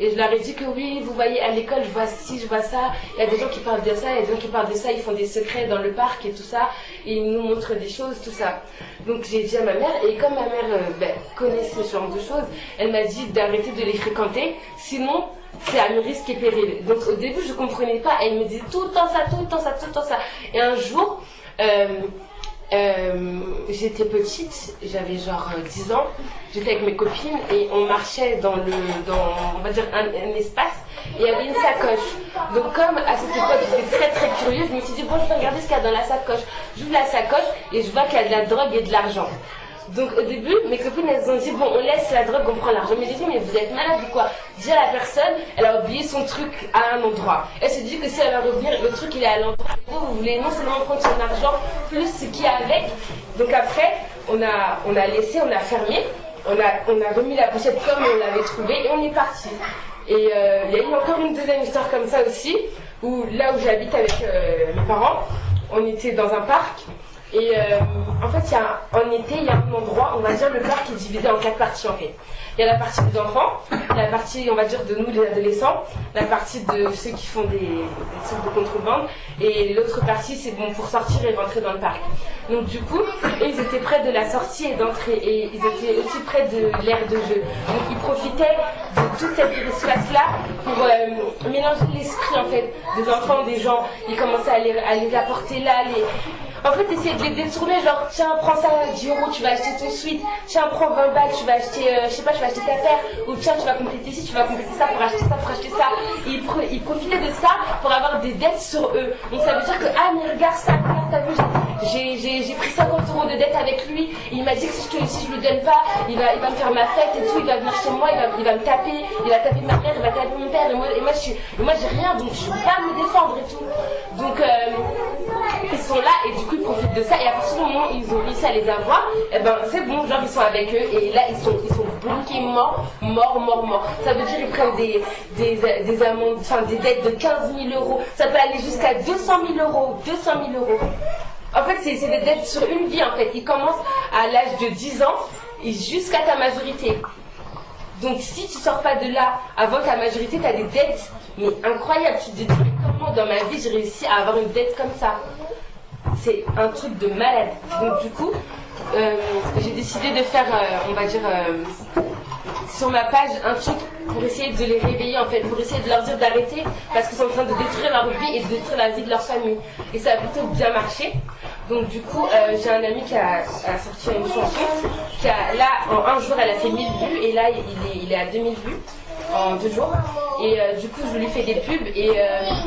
Et je leur ai dit que oui, vous voyez, à l'école, je vois ci, je vois ça. Il y a des gens qui parlent de ça, il y a des gens qui parlent de ça. Ils font des secrets dans le parc et tout ça. Et ils nous montrent des choses, tout ça. Donc j'ai dit à ma mère, et comme ma mère connaissait ce genre de choses, elle m'a dit d'arrêter de les fréquenter. Sinon, c'est à mes risques et périls. Donc au début, je comprenais pas. Elle me disait tout le temps ça, tout le temps ça, tout le temps ça. Et un jour, j'étais petite, j'avais genre 10 ans, j'étais avec mes copines et on marchait dans on va dire un espace et il y avait une sacoche. Donc comme à cette époque j'étais très très curieuse, je me suis dit bon, je vais regarder ce qu'il y a dans la sacoche. J'ouvre la sacoche et je vois qu'il y a de la drogue et de l'argent. Donc au début, mes copines elles ont dit bon, on laisse la drogue, on prend l'argent. Mais j'ai dit mais vous êtes malade ou quoi? Déjà la personne, elle a oublié son truc à un endroit. Elle se dit que si elle va revenir, le truc il est à l'endroit. Vous voulez non seulement prendre son argent, plus ce qu'il y a avec. Donc après, on a laissé, on a fermé, on a remis la pochette comme on l'avait trouvée et on est parti. Et il y a eu encore une deuxième histoire comme ça aussi, où là où j'habite avec mes parents, on était dans un parc. Et en fait, en été, il y a un endroit, on va dire, le parc est divisé en 4 parties en fait. Il y a la partie des enfants, la partie, on va dire, de nous les adolescents, la partie de ceux qui font des trucs de contrebande, et l'autre partie c'est bon pour sortir et rentrer dans le parc. Donc du coup, ils étaient près de la sortie et d'entrée, et ils étaient aussi près de l'aire de jeu. Donc ils profitaient de toute cette espace-là pour mélanger l'esprit en fait des enfants, des gens. Ils commençaient à les apporter là, en fait, essayer de les détourner, genre, tiens, prends ça, 10 €, tu vas acheter ton suite, tiens, prends 20 balles, tu vas acheter, je sais pas, tu vas acheter ta paire, ou tiens, tu vas compléter ci, tu vas compléter ça pour acheter ça, pour acheter ça. Et ils profitaient de ça pour avoir des dettes sur eux. Donc ça veut dire que, ah, mais regarde ça, regarde, t'as vu, j'ai pris 50 € de dette avec lui, et il m'a dit que si je lui donne pas, il va me faire ma fête et tout, il va venir chez moi, il va me taper, il va taper ma mère, il va taper mon père, et moi j'ai rien, donc je peux pas me défendre et tout. Donc, ils sont là, et du coup, ils profitent de ça, et à partir du moment où ils ont réussi à les avoir, et ben c'est bon, genre ils sont avec eux, et là ils sont bloqués morts. Ça veut dire qu'ils prennent des amendes, enfin des dettes de 15 000 €, ça peut aller jusqu'à 200 000 €. En fait, c'est des dettes sur une vie en fait. Ils commencent à l'âge de 10 ans et jusqu'à ta majorité. Donc si tu sors pas de là avant ta majorité, tu as des dettes mais incroyables. Tu te dis mais comment dans ma vie j'ai réussi à avoir une dette comme ça? C'est un truc de malade. Donc du coup, j'ai décidé de faire, on va dire, sur ma page un truc pour essayer de les réveiller en fait, pour essayer de leur dire d'arrêter parce qu'ils sont en train de détruire leur vie et de détruire la vie de leur famille. Et ça a plutôt bien marché. Donc du coup, j'ai un ami qui a sorti une chanson qui a, là, en un jour, elle a fait 1000 vues et là, il est à 2000 vues en 2 jours. Et du coup, je lui fais des pubs et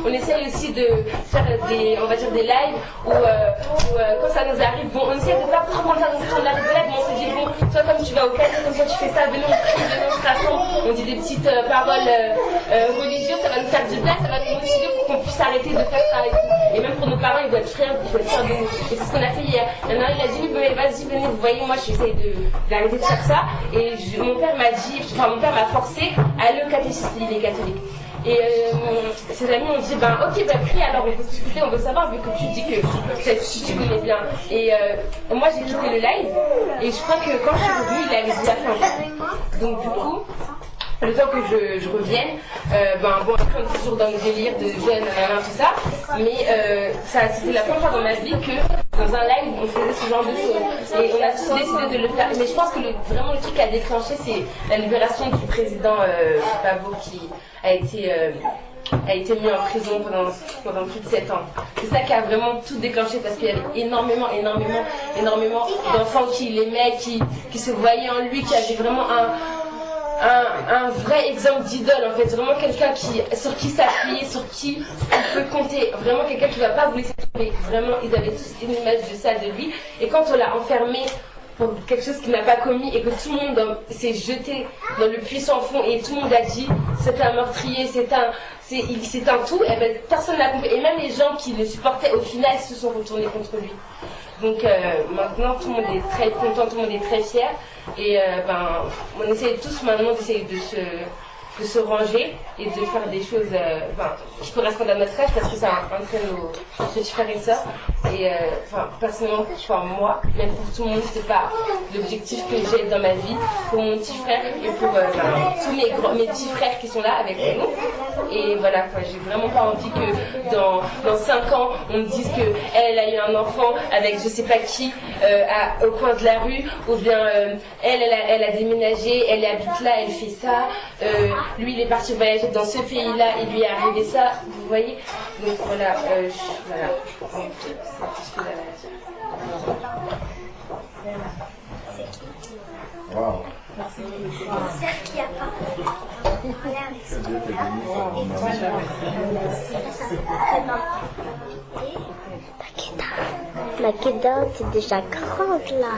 on essaye aussi de faire on va dire des lives où quand ça nous arrive, bon, on essaie de pas trop prendre ça dans la rigolade, mais on se dit bon, toi comme tu vas au cadet, comme ça tu fais ça, venons, on prie, venons, on se rassemble, on dit des petites paroles religieuses, ça va nous faire du bien, ça va nous motiver pour qu'on puisse arrêter de faire ça et tout. Et même pour nos parents, ils doivent être fiers de nous. Et c'est ce qu'on a fait hier. Il y en a un, il a dit, mais vas-y, venez, vous voyez, moi j'essaie d'arrêter de faire ça. Et mon père m'a forcé à aller au catéchisme, il est catholique. Et ses amis ont dit, ok, prie, alors on peut discuter, on veut savoir, vu que tu dis que tu connais bien. Et moi j'ai quitté le live, et je crois que quand je suis revenue, il avait déjà fait un peu. Donc du coup, le temps que je revienne, bon, après on est toujours dans le délire de jeunes, tout ça, mais c'était la première fois dans ma vie que dans un live on faisait ce genre de choses. Et on a tous décidé de le faire. Mais je pense que vraiment le truc à déclencher, c'est la libération du président Gbagbo qui a été a été mis en prison pendant plus de 7 ans. C'est ça qui a vraiment tout déclenché parce qu'il y avait énormément d'enfants qui l'aimaient, qui se voyaient en lui, qui avaient vraiment un vrai exemple d'idole en fait, vraiment quelqu'un sur qui s'appuyer, sur qui on peut compter, vraiment quelqu'un qui ne va pas vous laisser tomber. Vraiment, ils avaient tous une image de ça, de lui. Et quand on l'a enfermé pour quelque chose qu'il n'a pas commis et que tout le monde s'est jeté dans le puits sans fond et tout le monde a dit c'est un meurtrier, c'est un tout, et ben, personne n'a compris. Et même les gens qui le supportaient au final se sont retournés contre lui. Donc maintenant tout le monde est très content, tout le monde est très fier. Et on essaie tous maintenant d'essayer de se ranger et de faire des choses. Je peux répondre à notre rêve parce que c'est un de nos petits frères et sœurs. Et personnellement, moi, même pour tout le monde, c'est pas l'objectif que j'ai dans ma vie. Pour mon petit frère et pour tous mes petits frères qui sont là avec nous. Et voilà, j'ai vraiment pas envie que dans 5 ans, on me dise qu'elle a eu un enfant avec je sais pas qui au coin de la rue, ou bien elle a déménagé, elle habite là, elle fait ça. Lui, il est parti voyager dans ce pays-là, il lui est arrivé ça, vous voyez. Donc voilà, voilà. Donc, c'est tout ce que j'avais à dire. Wow. J'espère qu'il n'y a pas. Makeda, c'est déjà grande là.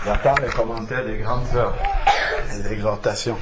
J'attends les commentaires des grandes sœurs et l'exhortation.